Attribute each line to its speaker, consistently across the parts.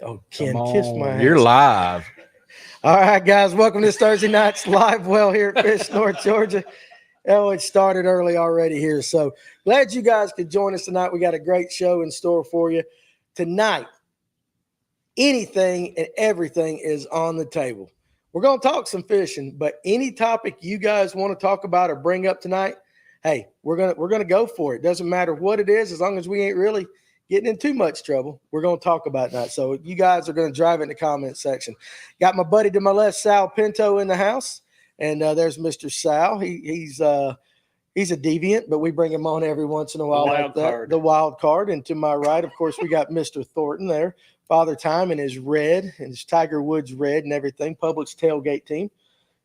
Speaker 1: Oh, Ken, kiss my ass.
Speaker 2: You're live.
Speaker 1: All right, guys, welcome to this Thursday night's Livewell here at Fish, North Georgia. Oh, it started early already here. So glad you guys could join us tonight. We got a great show in store for you tonight. Anything and everything is on the table. We're going to talk some fishing, but any topic you guys want to talk about or bring up tonight, hey, we're gonna go for it. Doesn't matter what it is, as long as we ain't really getting in too much trouble. We're going to talk about that. So you guys are going to drive it in the comment section. Got my buddy to my left, Sal Pinto, in the house, and there's Mr. Sal. He's a deviant, but we bring him on every once in a while like that. The wild card. And to my right, of course, we got Mr. Thornton there. Father Time in his red and his Tiger Woods red and everything. Publix tailgate team.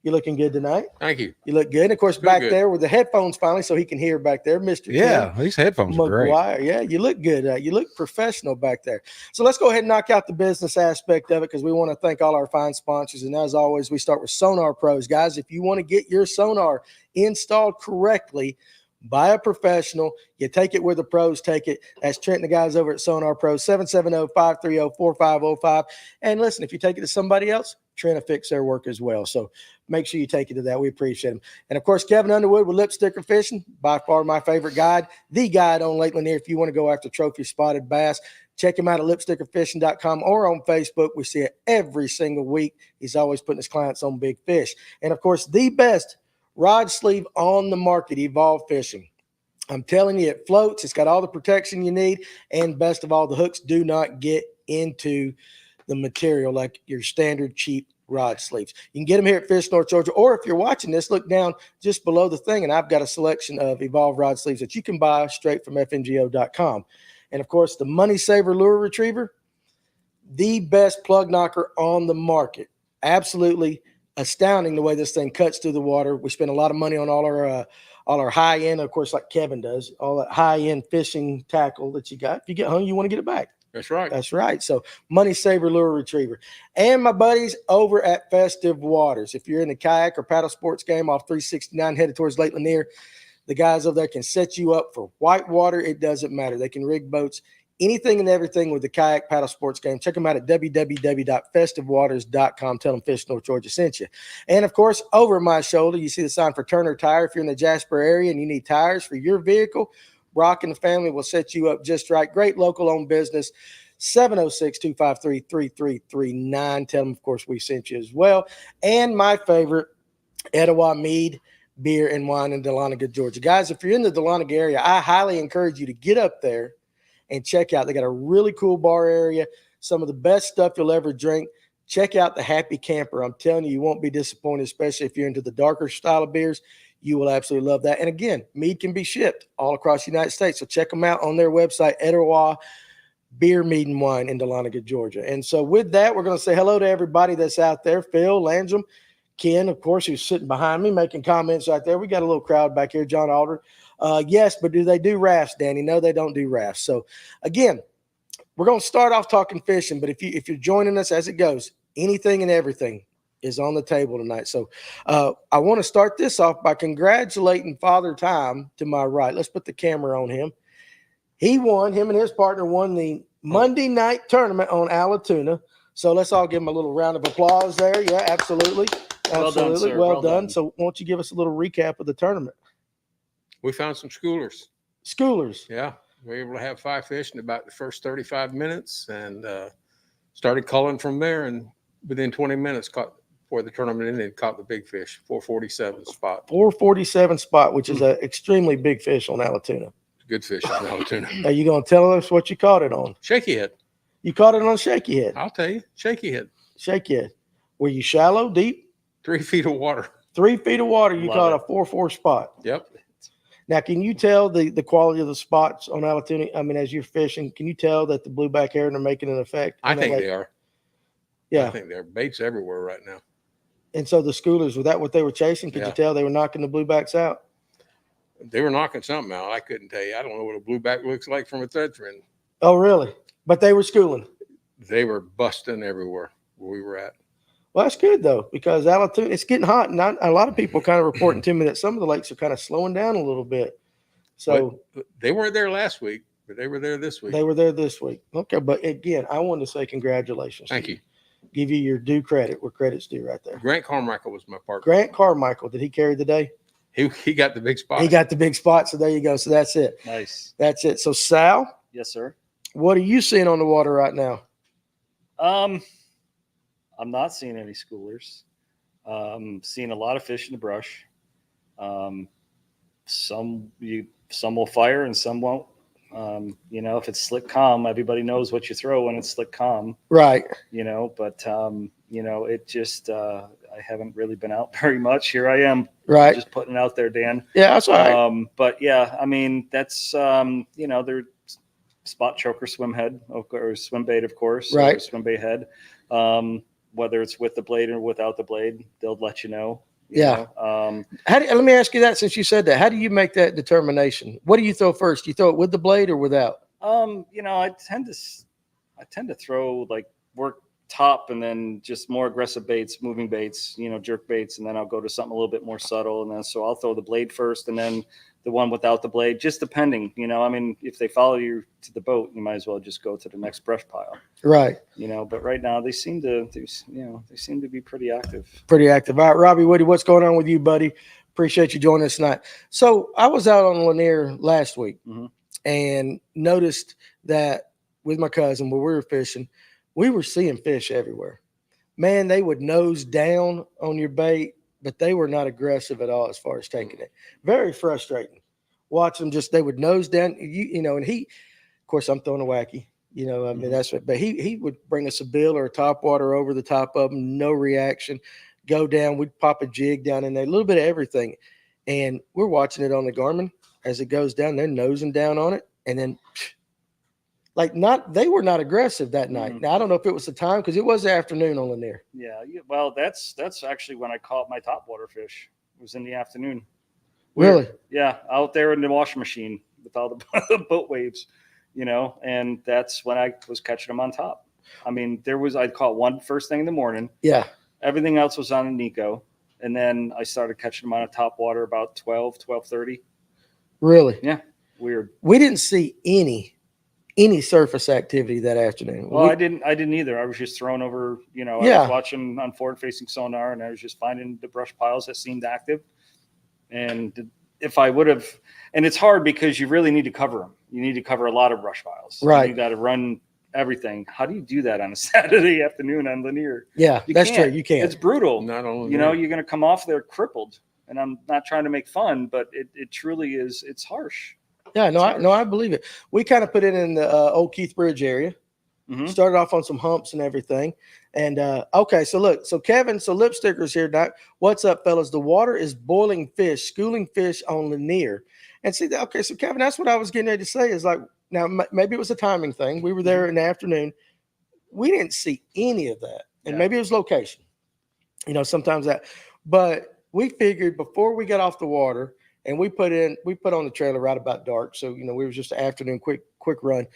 Speaker 1: You looking good tonight?
Speaker 2: Thank you.
Speaker 1: You look good. And of course, back there with the headphones finally, so he can hear back there, Mr.
Speaker 2: Yeah, these headphones are great.
Speaker 1: McGuire. Yeah, you look good. You look professional back there. So let's go ahead and knock out the business aspect of it because we want to thank all our fine sponsors. And as always, we start with Sonar Pros. Guys, if you want to get your sonar installed correctly by a professional, you take it where the pros take it. That's Trent and the guys over at Sonar Pros, 770-530-4505. And listen, if you take it to somebody else, Trent will fix their work as well. So make sure you take it to that. We appreciate them. And, of course, Kevin Underwood with Lip Sticker Fishing, by far my favorite guide, the guide on Lake Lanier. If you want to go after trophy spotted bass, check him out at lipstickerfishing.com or on Facebook. We see it every single week. He's always putting his clients on big fish. And, of course, the best rod sleeve on the market, Evolve Fishing. I'm telling you, it floats. It's got all the protection you need. And best of all, the hooks do not get into the material like your standard cheap rod sleeves. You can get them here at Fish North Georgia, or if you're watching this, look down just below the thing, and I've got a selection of Evolve rod sleeves that you can buy straight from FNGO.com. And, of course, the Money Saver Lure Retriever, the best plug knocker on the market. Absolutely astounding the way this thing cuts through the water. We spend a lot of money on all our high-end, of course, like Kevin does, all that high-end fishing tackle that you got. If you get hung, you want to get it back.
Speaker 2: That's right.
Speaker 1: That's right. So Money Saver Lure Retriever. And my buddies over at Festive Waters. If you're in the kayak or paddle sports game off 369 headed towards Lake Lanier, the guys over there can set you up for whitewater. It doesn't matter. They can rig boats, anything and everything with the kayak paddle sports game. Check them out at www.festivewaters.com. Tell them Fish North Georgia sent you. And, of course, over my shoulder, you see the sign for Turner Tire. If you're in the Jasper area and you need tires for your vehicle, Brock and the family will set you up just right. Great local-owned business, 706-253-3339. Tell them, of course, we sent you as well. And my favorite, Etowah Mead Beer and Wine in Dahlonega, Georgia. Guys, if you're in the Dahlonega area, I highly encourage you to get up there and check out. They got a really cool bar area, some of the best stuff you'll ever drink. Check out the Happy Camper. I'm telling you, you won't be disappointed, especially if you're into the darker style of beers. You will absolutely love that. And again, mead can be shipped all across the United States. So check them out on their website, Etowah Beer, Mead, and Wine in Dahlonega, Georgia. And so with that, we're going to say hello to everybody that's out there. Phil, Landrum, Ken, of course, who's sitting behind me making comments right there. We got a little crowd back here. John Alder. Yes, but do they do rafts, Danny? No, they don't do rafts. So again, we're going to start off talking fishing. But if you're joining us as it goes, anything and everything is on the table tonight. So I want to start this off by congratulating Father Time to my right. Let's put the camera on him. Him and his partner won the Monday night tournament on Allatoona. So let's all give him a little round of applause there. Yeah, absolutely. Absolutely. Well done. So won't you give us a little recap of the tournament?
Speaker 2: We found some schoolers.
Speaker 1: Schoolers?
Speaker 2: Yeah. We were able to have 5 fish in about the first 35 minutes and started calling from there, and within 20 minutes caught before the tournament ended, caught the big fish, 447 spot. 447
Speaker 1: spot, which is an extremely big fish on Allatoona.
Speaker 2: Good fish on Allatoona.
Speaker 1: Are you going to tell us what you caught it on?
Speaker 2: Shaky head.
Speaker 1: You caught it on shaky head?
Speaker 2: I'll tell you. Shaky head.
Speaker 1: Shaky head. Were you shallow, deep?
Speaker 2: 3 feet of water.
Speaker 1: 3 feet of water. You caught a 4-4 spot.
Speaker 2: Yep.
Speaker 1: Now, can you tell the quality of the spots on Allatoona? I mean, as you're fishing, can you tell that the blueback heron are making an effect?
Speaker 2: I think they are.
Speaker 1: Yeah.
Speaker 2: I think they're baits everywhere right now.
Speaker 1: And so the schoolers, was that what they were chasing? Could you tell they were knocking the bluebacks out?
Speaker 2: They were knocking something out. I couldn't tell you. I don't know what a blueback looks like from a thread fin.
Speaker 1: Oh, really? But they were schooling.
Speaker 2: They were busting everywhere where we were at.
Speaker 1: Well, that's good, though, because Allatoona, it's getting hot. And a lot of people kind of reporting to me that some of the lakes are kind of slowing down a little bit. So
Speaker 2: but they weren't there last week. but they were there this week.
Speaker 1: They were there this week. Okay, but again, I want to say congratulations.
Speaker 2: Thank you.
Speaker 1: Give you your due credit where credit's due right there.
Speaker 2: Grant Carmichael was my partner.
Speaker 1: Grant Carmichael, did he carry the day?
Speaker 2: He got the big spot.
Speaker 1: He got the big spot, so there you go. So that's it.
Speaker 3: Nice.
Speaker 1: That's it. So Sal?
Speaker 3: Yes, sir.
Speaker 1: What are you seeing on the water right now?
Speaker 3: I'm not seeing any schoolers. Seeing a lot of fish in the brush. Some will fire and some won't. If it's slick calm, everybody knows what you throw when it's slick calm.
Speaker 1: Right.
Speaker 3: But it just I haven't really been out very much. Here I am.
Speaker 1: Right.
Speaker 3: Just putting it out there, Dan.
Speaker 1: Yeah, that's all right.
Speaker 3: But yeah, I mean, that's they're spot choker swim head or swim bait, of course.
Speaker 1: Right.
Speaker 3: Or swim bait head. Whether it's with the blade or without the blade, they'll let you know.
Speaker 1: Yeah. Let me ask you that, since you said that. How do you make that determination? What do you throw first? Do you throw it with the blade or without?
Speaker 3: I tend to throw like work top and then just more aggressive baits, moving baits, jerk baits, and then I'll go to something a little bit more subtle. And then so I'll throw the blade first and then the one without the blade, just depending. If they follow you to the boat, you might as well just go to the next brush pile.
Speaker 1: Right.
Speaker 3: But right now they seem to be pretty active.
Speaker 1: Pretty active. All right, Robbie Woody, what's going on with you, buddy? Appreciate you joining us tonight. So I was out on Lanier last week and noticed that with my cousin where we were fishing, we were seeing fish everywhere. Man, they would nose down on your bait, but they were not aggressive at all as far as taking it. Very frustrating. Watch them they would nose down, and he, of course, I'm throwing a wacky, that's what, but he would bring us a bill or a topwater over the top of them, no reaction, go down. We'd pop a jig down in there, a little bit of everything. And we're watching it on the Garmin as it goes down, they're nosing down on it. And then they were not aggressive that night. Now, I don't know if it was the time because it was the afternoon on Lanier.
Speaker 3: Yeah. Well, that's actually when I caught my topwater fish. It was in the afternoon.
Speaker 1: Really?
Speaker 3: Yeah. Out there in the washing machine with all the boat waves, and that's when I was catching them on top. I mean, I caught one first thing in the morning.
Speaker 1: Yeah.
Speaker 3: Everything else was on a Nico. And then I started catching them on a topwater about 12:30.
Speaker 1: Really?
Speaker 3: Yeah. Weird.
Speaker 1: We didn't see any surface activity that afternoon.
Speaker 3: Well, I didn't either. I was just thrown over, I was watching on forward facing sonar and I was just finding the brush piles that seemed active. And if I would have, and it's hard because you really need to cover them. You need to cover a lot of brush piles.
Speaker 1: Right.
Speaker 3: You got to run everything. How do you do that on a Saturday afternoon on Lanier?
Speaker 1: Yeah, that's true. You can't.
Speaker 3: It's brutal.
Speaker 2: Not only
Speaker 3: you're going to come off there crippled. And I'm not trying to make fun, but it truly is. It's harsh.
Speaker 1: Yeah, I believe it. We kind of put it in the old Keith Bridge area. Started off on some humps and everything. And okay, so look, Kevin, lip stickers here. Doc. What's up, fellas? The water is boiling fish, schooling fish on Lanier. And see, okay, so Kevin, that's what I was getting ready to say is like, now maybe it was a timing thing. We were there in the afternoon. We didn't see any of that. And maybe it was location. Sometimes that. But we figured before we got off the water, and we put on the trailer right about dark. So, we were just an afternoon quick run.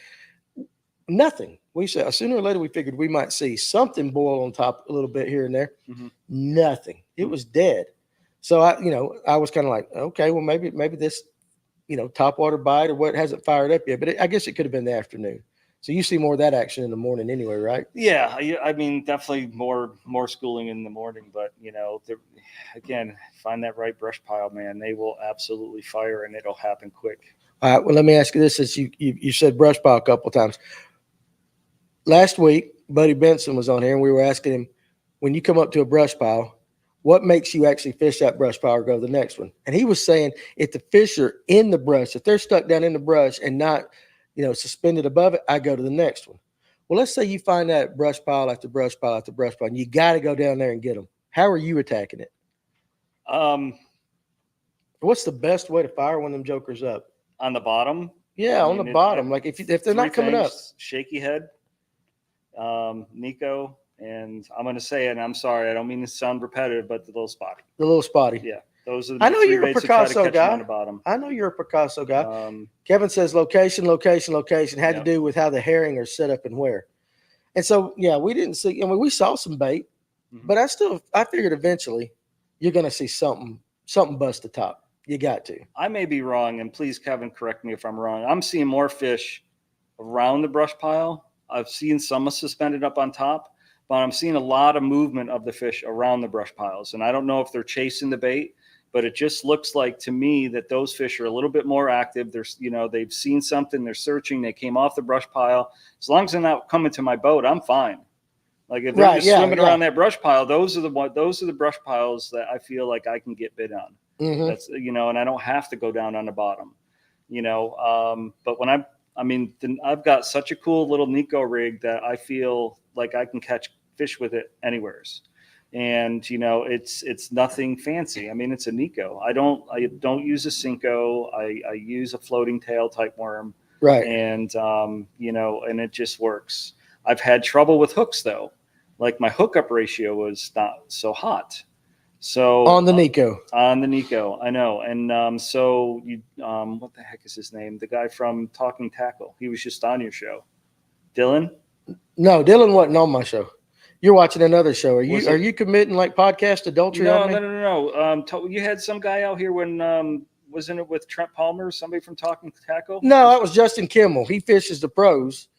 Speaker 1: Nothing. We said sooner or later we figured we might see something boil on top a little bit here and there. Nothing. It was dead. So I was kind of like, okay, well maybe this, topwater bite or what hasn't fired up yet. But I guess it could have been the afternoon. So you see more of that action in the morning anyway, right?
Speaker 3: Yeah, I mean, definitely more schooling in the morning. But, again, find that right brush pile, man. They will absolutely fire, and it'll happen quick.
Speaker 1: All right, well, let me ask you this. Since you said brush pile a couple of times. Last week, Buddy Benson was on here, and we were asking him, when you come up to a brush pile, what makes you actually fish that brush pile or go to the next one? And he was saying if the fish are in the brush, if they're stuck down in the brush and not – suspended above it, I go to the next one. Well, let's say you find that brush pile after brush pile after brush pile, and you got to go down there and get them. How are you attacking it? What's the best way to fire one of them jokers up?
Speaker 3: On the bottom?
Speaker 1: Yeah, on the bottom. Like if they're not coming up.
Speaker 3: Shaky head, Nico, and I'm going to say it, and I'm sorry, I don't mean to sound repetitive, but the little spotty.
Speaker 1: The little spotty.
Speaker 3: Yeah. Those are the
Speaker 1: I know you're a Picasso guy.
Speaker 3: On the bottom.
Speaker 1: I know you're a Picasso guy. Kevin says location had to do with how the herring are set up and where. And so, yeah, we didn't see. I mean, we saw some bait, but I figured eventually you're going to see something bust the top. You got to.
Speaker 3: I may be wrong, and please, Kevin, correct me if I'm wrong. I'm seeing more fish around the brush pile. I've seen some suspended up on top, but I'm seeing a lot of movement of the fish around the brush piles. And I don't know if they're chasing the bait, but it just looks like to me that those fish are a little bit more active. They've seen something, they're searching, they came off the brush pile. As long as they're not coming to my boat, I'm fine. Like if they're just swimming around that brush pile, those are the brush piles that I feel like I can get bit on.
Speaker 1: Mm-hmm.
Speaker 3: That's, and I don't have to go down on the bottom, but when I've got such a cool little Nico rig that I feel like I can catch fish with it anywheres. And, it's nothing fancy. I mean, it's a Nico. I don't use a Cinco. I use a floating tail type worm.
Speaker 1: Right.
Speaker 3: And, and it just works. I've had trouble with hooks though. Like my hookup ratio was not so hot. So
Speaker 1: on the Nico,
Speaker 3: I know. And what the heck is his name? The guy from Talking Tackle. He was just on your show. Dylan?
Speaker 1: No, Dylan wasn't on my show. You're watching another show. Are you committing like podcast adultery?
Speaker 3: No. You had some guy out here when wasn't it with Trent Palmer, somebody from Talking Tackle?
Speaker 1: No, that was Justin Kimmel. He fishes the pros.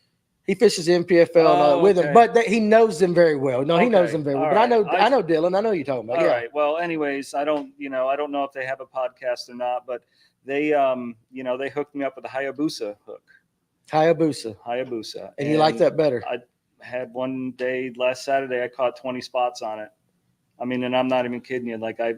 Speaker 1: He fishes MPFL with them, but he knows them very well. No, he knows them very well. But right. I know Dylan. I know you're talking about.
Speaker 3: All right. Well, anyways, I don't know if they have a podcast or not, but they they hooked me up with a Hayabusa hook. Hayabusa.
Speaker 1: And you like that better?
Speaker 3: I had one day last Saturday. I caught 20 spots on it. I mean, and I'm not even kidding you. Like I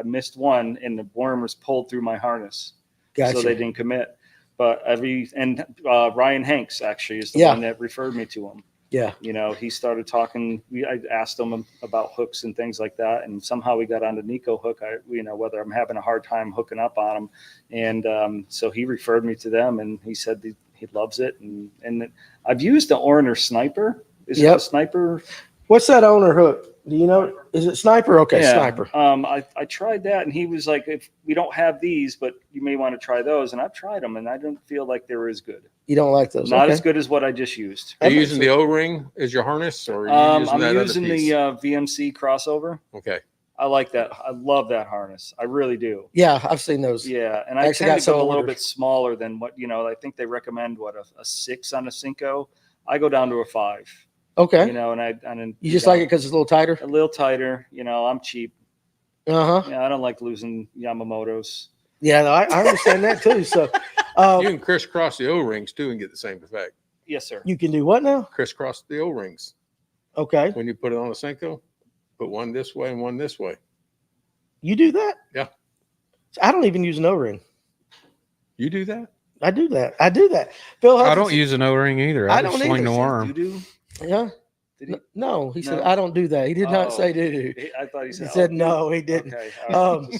Speaker 3: missed one, and the worm was pulled through my harness, so they didn't commit. But Ryan Hanks actually is the one that referred me to him.
Speaker 1: Yeah.
Speaker 3: He started talking. I asked him about hooks and things like that. And somehow we got on the Nico hook, whether I'm having a hard time hooking up on him. And so he referred me to them, and he said he loves it. And I've used the Orner Sniper. Is it a Sniper?
Speaker 1: What's that Owner hook? Do you know? Is it Sniper? Okay, yeah. Sniper.
Speaker 3: I tried that, and he was like, "If we don't have these, but you may want to try those." And I've tried them, and I don't feel like they were as good.
Speaker 1: You don't like those?
Speaker 3: Not as good as what I just used.
Speaker 2: Are you using the O-ring as your harness, or are you using
Speaker 3: I'm using the VMC crossover.
Speaker 2: Okay.
Speaker 3: I like that. I love that harness. I really do.
Speaker 1: Yeah, I've seen those.
Speaker 3: Yeah, and I tend to go a little bit smaller than what I think they recommend. A 6 on a Cinco. I go down to a 5.
Speaker 1: Okay.
Speaker 3: And
Speaker 1: you just like it because it's a little tighter?
Speaker 3: A little tighter. I'm cheap.
Speaker 1: Uh-huh.
Speaker 3: Yeah, I don't like losing Yamamoto's.
Speaker 1: Yeah, I understand that too. So
Speaker 2: you can crisscross the O-rings too and get the same effect.
Speaker 3: Yes, sir.
Speaker 1: You can do what now?
Speaker 2: Crisscross the O-rings.
Speaker 1: Okay.
Speaker 2: When you put it on a Cinco, put one this way and one this way.
Speaker 1: You do that?
Speaker 2: Yeah.
Speaker 1: I don't even use an O-ring.
Speaker 2: You do that?
Speaker 1: I do that. Phil Hutchinson,
Speaker 4: I don't use an O-ring either. I just swing the worm.
Speaker 3: You do?
Speaker 1: Yeah. No, he said I don't do that. He did not say do.
Speaker 3: I thought he said.
Speaker 1: He said no, he didn't. Okay.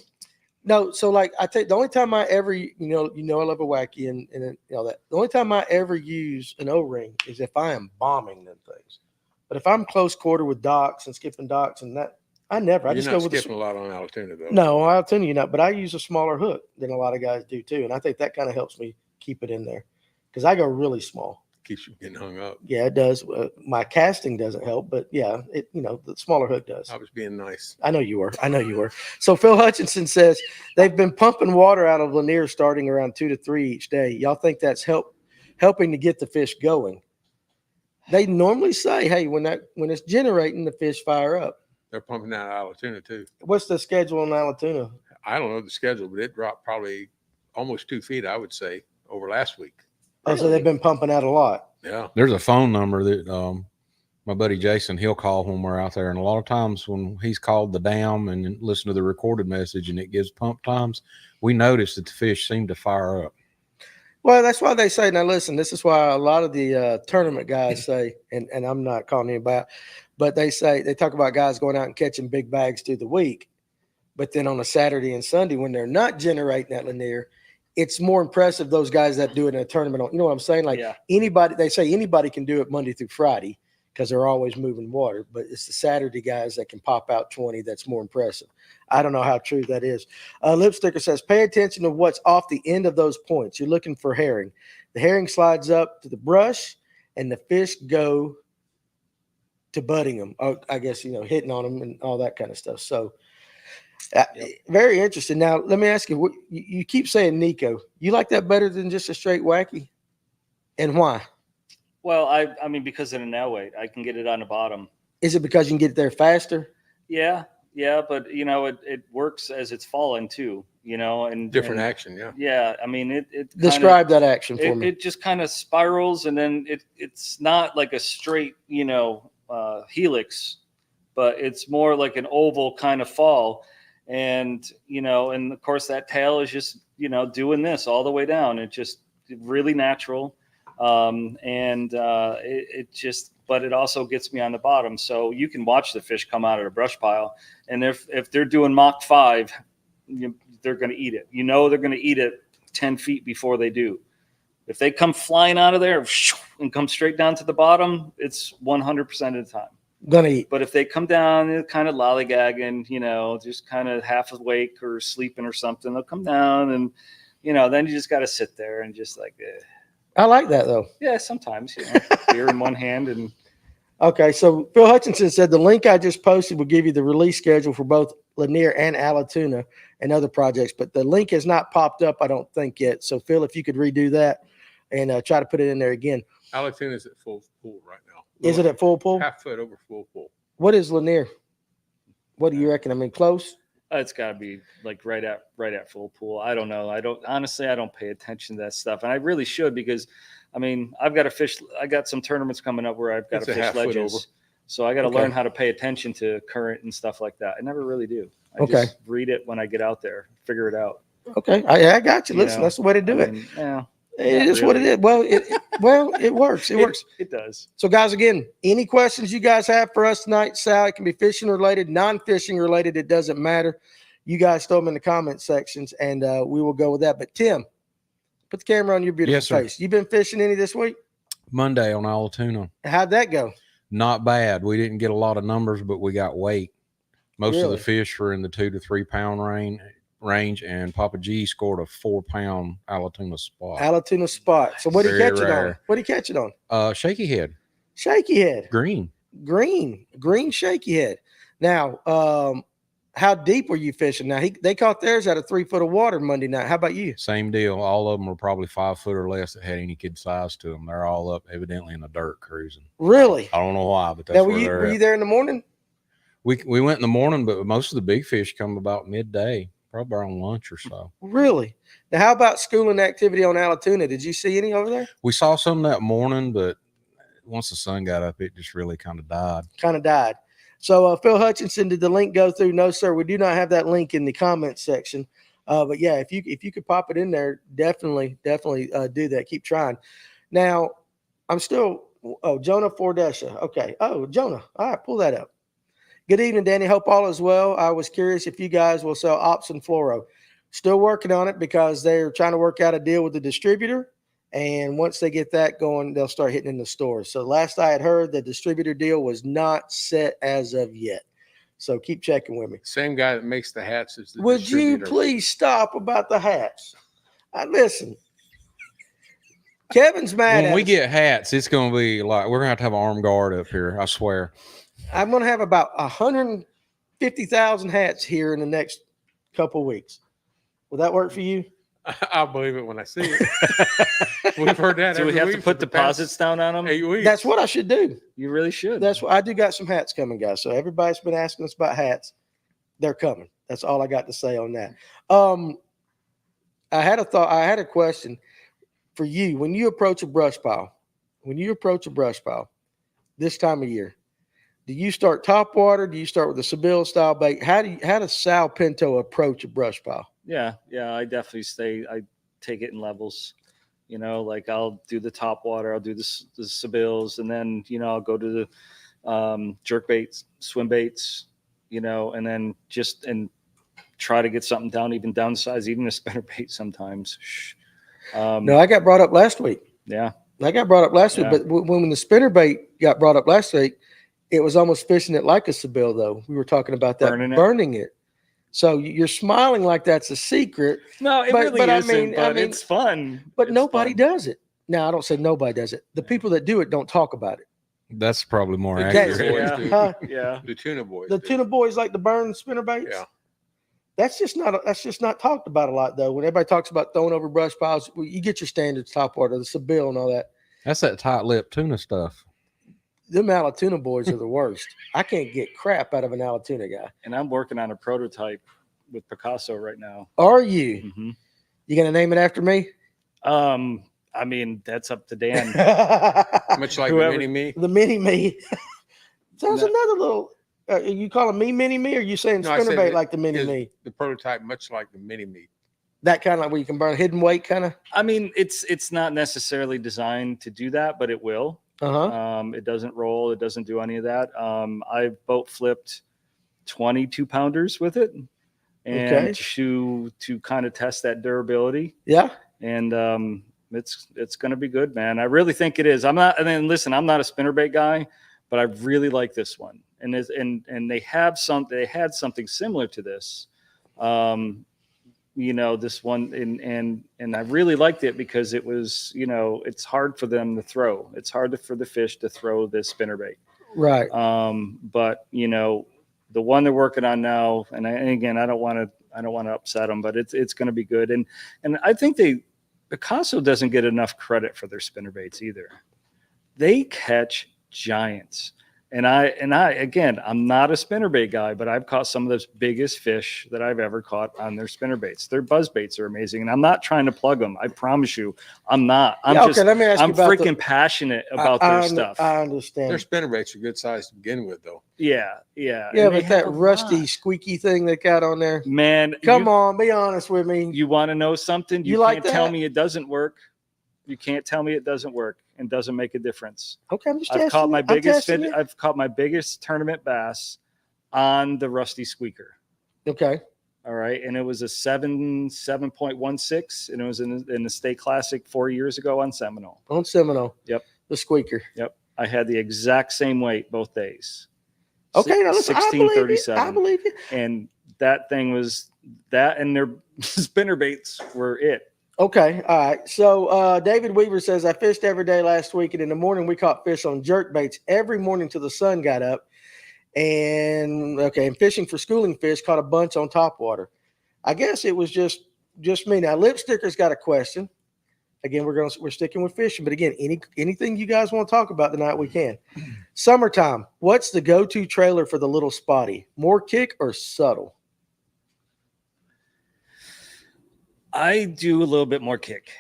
Speaker 1: No, so like I take the only time I ever I love a wacky and that. The only time I ever use an O-ring is if I am bombing them things. But if I'm close quarter with docks and skipping docks and that, I never. I just go with
Speaker 2: skipping a lot on Altoona though.
Speaker 1: No, I'll tell you not. But I use a smaller hook than a lot of guys do too, and I think that kind of helps me keep it in there because I go really small.
Speaker 2: Keeps you getting hung up.
Speaker 1: Yeah, it does. My casting doesn't help, but yeah, the smaller hook does.
Speaker 2: I was being nice.
Speaker 1: I know you were. So Phil Hutchinson says they've been pumping water out of Lanier starting around 2 to 3 each day. Y'all think that's helping to get the fish going? They normally say, hey, when it's generating, the fish fire up.
Speaker 2: They're pumping out Altoona too.
Speaker 1: What's the schedule on Altoona?
Speaker 2: I don't know the schedule, but it dropped probably almost 2 feet, I would say, over last week.
Speaker 1: Oh, so they've been pumping out a lot.
Speaker 2: Yeah.
Speaker 4: There's a phone number that my buddy Jason, he'll call when we're out there. And a lot of times when he's called the dam and listen to the recorded message and it gives pump times, we notice that the fish seem to fire up.
Speaker 1: Well, that's why they say, now listen, this is why a lot of the tournament guys say, and I'm not calling anybody out, but they talk about guys going out and catching big bags through the week. But then on a Saturday and Sunday, when they're not generating at Lanier, it's more impressive those guys that do it in a tournament. You know what I'm saying? Like they say anybody can do it Monday through Friday because they're always moving water, but it's the Saturday guys that can pop out 20 that's more impressive. I don't know how true that is. Lipsticker says, pay attention to what's off the end of those points. You're looking for herring. The herring slides up to the brush and the fish go to butting them. I guess, hitting on them and all that kind of stuff. So very interesting. Now, let me ask you, you keep saying Nico. You like that better than just a straight wacky? And why?
Speaker 3: Well, I mean, because of the nail weight, I can get it on the bottom.
Speaker 1: Is it because you can get there faster?
Speaker 3: Yeah, but it works as it's falling too, and
Speaker 2: Different action, yeah.
Speaker 3: Yeah, I mean, it
Speaker 1: Describe that action for me.
Speaker 3: It just kind of spirals, and then it's not like a straight, helix, but it's more like an oval kind of fall, and and of course that tail is just doing this all the way down. It just really natural, but it also gets me on the bottom. So you can watch the fish come out of the brush pile, and if they're doing Mach 5, they're going to eat it. They're going to eat it 10 feet before they do. If they come flying out of there and come straight down to the bottom, it's 100% of the time
Speaker 1: Gonna eat.
Speaker 3: But if they come down, they're kind of lollygagging, just kind of half awake or sleeping or something, they'll come down, and then you just got to sit there and just like.
Speaker 1: I like that though.
Speaker 3: Yeah, sometimes, beer in one hand and.
Speaker 1: Okay, so Phil Hutchinson said the link I just posted will give you the release schedule for both Lanier and Allatoona and other projects, but the link has not popped up, I don't think, yet. So Phil, if you could redo that and try to put it in there again.
Speaker 2: Allatoona is at full pool right now.
Speaker 1: Is it at full pool?
Speaker 2: Half foot over full pool.
Speaker 1: What is Lanier? What do you reckon? I mean, close?
Speaker 3: It's got to be like right at full pool. I don't know. I don't pay attention to that stuff, and I really should, because I mean, I got some tournaments coming up where I've got to fish ledges. So I got to learn how to pay attention to current and stuff like that. I never really do. I just read it when I get out there, figure it out.
Speaker 1: Okay. I got you. Listen, that's the way to do it.
Speaker 3: Yeah.
Speaker 1: It is what it is. Well, it works. It works.
Speaker 3: It does.
Speaker 1: So guys, again, any questions you guys have for us tonight, Sal, it can be fishing related, non-fishing related. It doesn't matter. You guys throw them in the comment sections and we will go with that. But Tim, put the camera on your beautiful face. You been fishing any this week?
Speaker 4: Monday on Allatoona.
Speaker 1: How'd that go?
Speaker 4: Not bad. We didn't get a lot of numbers, but we got weight. Most of the fish were in the 2 to 3 pound range, and Papa G scored a 4 pound Allatoona spot.
Speaker 1: Allatoona spot. So what did he catch it on? What did he catch it on?
Speaker 4: Shaky head.
Speaker 1: Shaky head.
Speaker 4: Green
Speaker 1: Shaky head. Now, how deep were you fishing? Now they caught theirs out of 3 foot of water Monday night. How about you?
Speaker 4: Same deal. All of them were probably 5 foot or less that had any kid size to them. They're all up evidently in the dirt cruising.
Speaker 1: Really?
Speaker 4: I don't know why, but that's
Speaker 1: now,
Speaker 4: were
Speaker 1: you there in the morning?
Speaker 4: We went in the morning, but most of the big fish come about midday, probably around lunch or so.
Speaker 1: Really? Now, how about schooling activity on Allatoona? Did you see any over there?
Speaker 4: We saw some that morning, but once the sun got up, it just really kind of died. So Phil Hutchinson, did the link go through? No, sir. We do not have that link in the comments section. But yeah, if you could pop it in there, definitely do that. Keep trying. Now, I'm still. Oh, Jonah Fordesha. Okay. Oh, Jonah. All right, pull that up. Good evening, Danny. Hope all is well. I was curious if you guys will sell Ops and Fluoro. Still working on it because they're trying to work out a deal with the distributor. And once they get that going, they'll start hitting in the stores. So last I had heard, the distributor deal was not set as of yet. So keep checking with me.
Speaker 2: Same guy that makes the hats is the
Speaker 1: Would
Speaker 2: distributor.
Speaker 1: you please stop about the hats? Listen, Kevin's mad.
Speaker 4: When we get hats, it's going to be like we're going to have an armed guard up here. I swear.
Speaker 1: I'm going to have about 150,000 hats here in the next couple of weeks. Will that work for you?
Speaker 2: I'll believe it when I see it. We've heard that.
Speaker 3: Do we have to put deposits down on them?
Speaker 2: 8 weeks.
Speaker 1: That's what I should do.
Speaker 3: You really should.
Speaker 1: That's what I do. Got some hats coming, guys. So everybody's been asking us about hats. They're coming. That's all I got to say on that. I had a question for you. When you approach a brush pile, this time of year, do you start Topwater? Do you start with the Seville style bait? How does Sal Pinto approach a brush pile?
Speaker 3: Yeah, I definitely I take it in levels. Like I'll do the Topwater, I'll do the Sevilles, and then I'll go to the jerk baits, swim baits, and then and try to get something down, even downsize, even a spinner bait sometimes.
Speaker 1: No, I got brought up last week.
Speaker 3: Yeah,
Speaker 1: I got brought up last week, but when the spinner bait got brought up last week, it was almost fishing it like a Seville, though. We were talking about that, burning it. So you're smiling like that's a secret.
Speaker 3: No, it really isn't, but it's fun.
Speaker 1: But nobody does it. Now, I don't say nobody does it. The people that do it don't talk about it.
Speaker 4: That's probably more
Speaker 2: accurate.
Speaker 3: Yeah.
Speaker 2: The tuna boys.
Speaker 1: The tuna boys like to burn spinner baits.
Speaker 2: Yeah.
Speaker 1: That's just not talked about a lot, though. When everybody talks about throwing over brush piles, you get your standards, Topwater, the Seville and all that.
Speaker 4: That's that tight lip tuna stuff.
Speaker 1: Them Alatoona boys are the worst. I can't get crap out of an Alatoona guy.
Speaker 3: And I'm working on a prototype with Picasso right now.
Speaker 1: Are you?
Speaker 3: Mm-hmm.
Speaker 1: You gonna name it after me?
Speaker 3: I mean, that's up to Dan.
Speaker 2: Much like
Speaker 3: Whoever-
Speaker 2: the mini me.
Speaker 1: The mini me. Sounds
Speaker 3: No.
Speaker 1: another little. You calling me mini me, or you saying
Speaker 2: No, I said
Speaker 1: spinnerbait
Speaker 2: it
Speaker 1: like the mini
Speaker 2: is
Speaker 1: me?
Speaker 2: The prototype, much like the mini me.
Speaker 1: That kind of like where you can burn hidden weight, kind of.
Speaker 3: I mean, it's not necessarily designed to do that, but it will. It doesn't roll. It doesn't do any of that. I've boat flipped 22 pounders with it, and
Speaker 1: Okay.
Speaker 3: to kind of test that durability.
Speaker 1: Yeah.
Speaker 3: And it's going to be good, man. I really think it is. I'm not. And then listen, I'm not a spinnerbait guy, but I really like this one. And they had something similar to this. This one, and I really liked it because it was, it's hard for them to throw. It's hard for the fish to throw this spinnerbait.
Speaker 1: Right.
Speaker 3: But the one they're working on now, and again, I don't want to upset them, but it's going to be good. And I think Picasso doesn't get enough credit for their spinnerbaits either. They catch giants. And I again, I'm not a spinnerbait guy, but I've caught some of the biggest fish that I've ever caught on their spinnerbaits. Their buzzbaits are amazing, and I'm not trying to plug them. I promise you, I'm not. I'm
Speaker 1: let me ask you
Speaker 3: I'm
Speaker 1: about
Speaker 3: freaking passionate about their stuff.
Speaker 1: I understand.
Speaker 2: Their spinnerbaits are good size to begin with, though.
Speaker 3: Yeah.
Speaker 1: Yeah,
Speaker 3: And
Speaker 1: but that rusty, squeaky thing they got on there.
Speaker 3: Man,
Speaker 1: Come on, be honest with me.
Speaker 3: You want to know something?
Speaker 1: You like
Speaker 3: can't tell
Speaker 1: that?
Speaker 3: me it doesn't work. You can't tell me it doesn't work and doesn't make a difference.
Speaker 1: Okay, I'm just
Speaker 3: I've
Speaker 1: testing
Speaker 3: caught my
Speaker 1: you. I'm
Speaker 3: biggest
Speaker 1: testing you.
Speaker 3: I've caught my biggest tournament bass on the rusty squeaker.
Speaker 1: Okay.
Speaker 3: All right, and it was a 7.16, and it was in the state classic 4 years ago on Seminole.
Speaker 1: On Seminole.
Speaker 3: Yep.
Speaker 1: The squeaker.
Speaker 3: Yep, I had the exact same weight both days.
Speaker 1: Okay, now listen, I believe you. I believe you.
Speaker 3: And that thing was that, and their spinnerbaits were it.
Speaker 1: Okay, all right. So David Weaver says, I fished every day last week, and in the morning we caught fish on jerk baits every morning till the sun got up. And fishing for schooling fish, caught a bunch on Topwater. I guess it was just me. Now, Lip Sticker's got a question. Again, we're sticking with fishing, but again, anything you guys want to talk about tonight, we can. Summertime. What's the go-to trailer for the little spotty? More kick or subtle?
Speaker 3: I do a little bit more kick.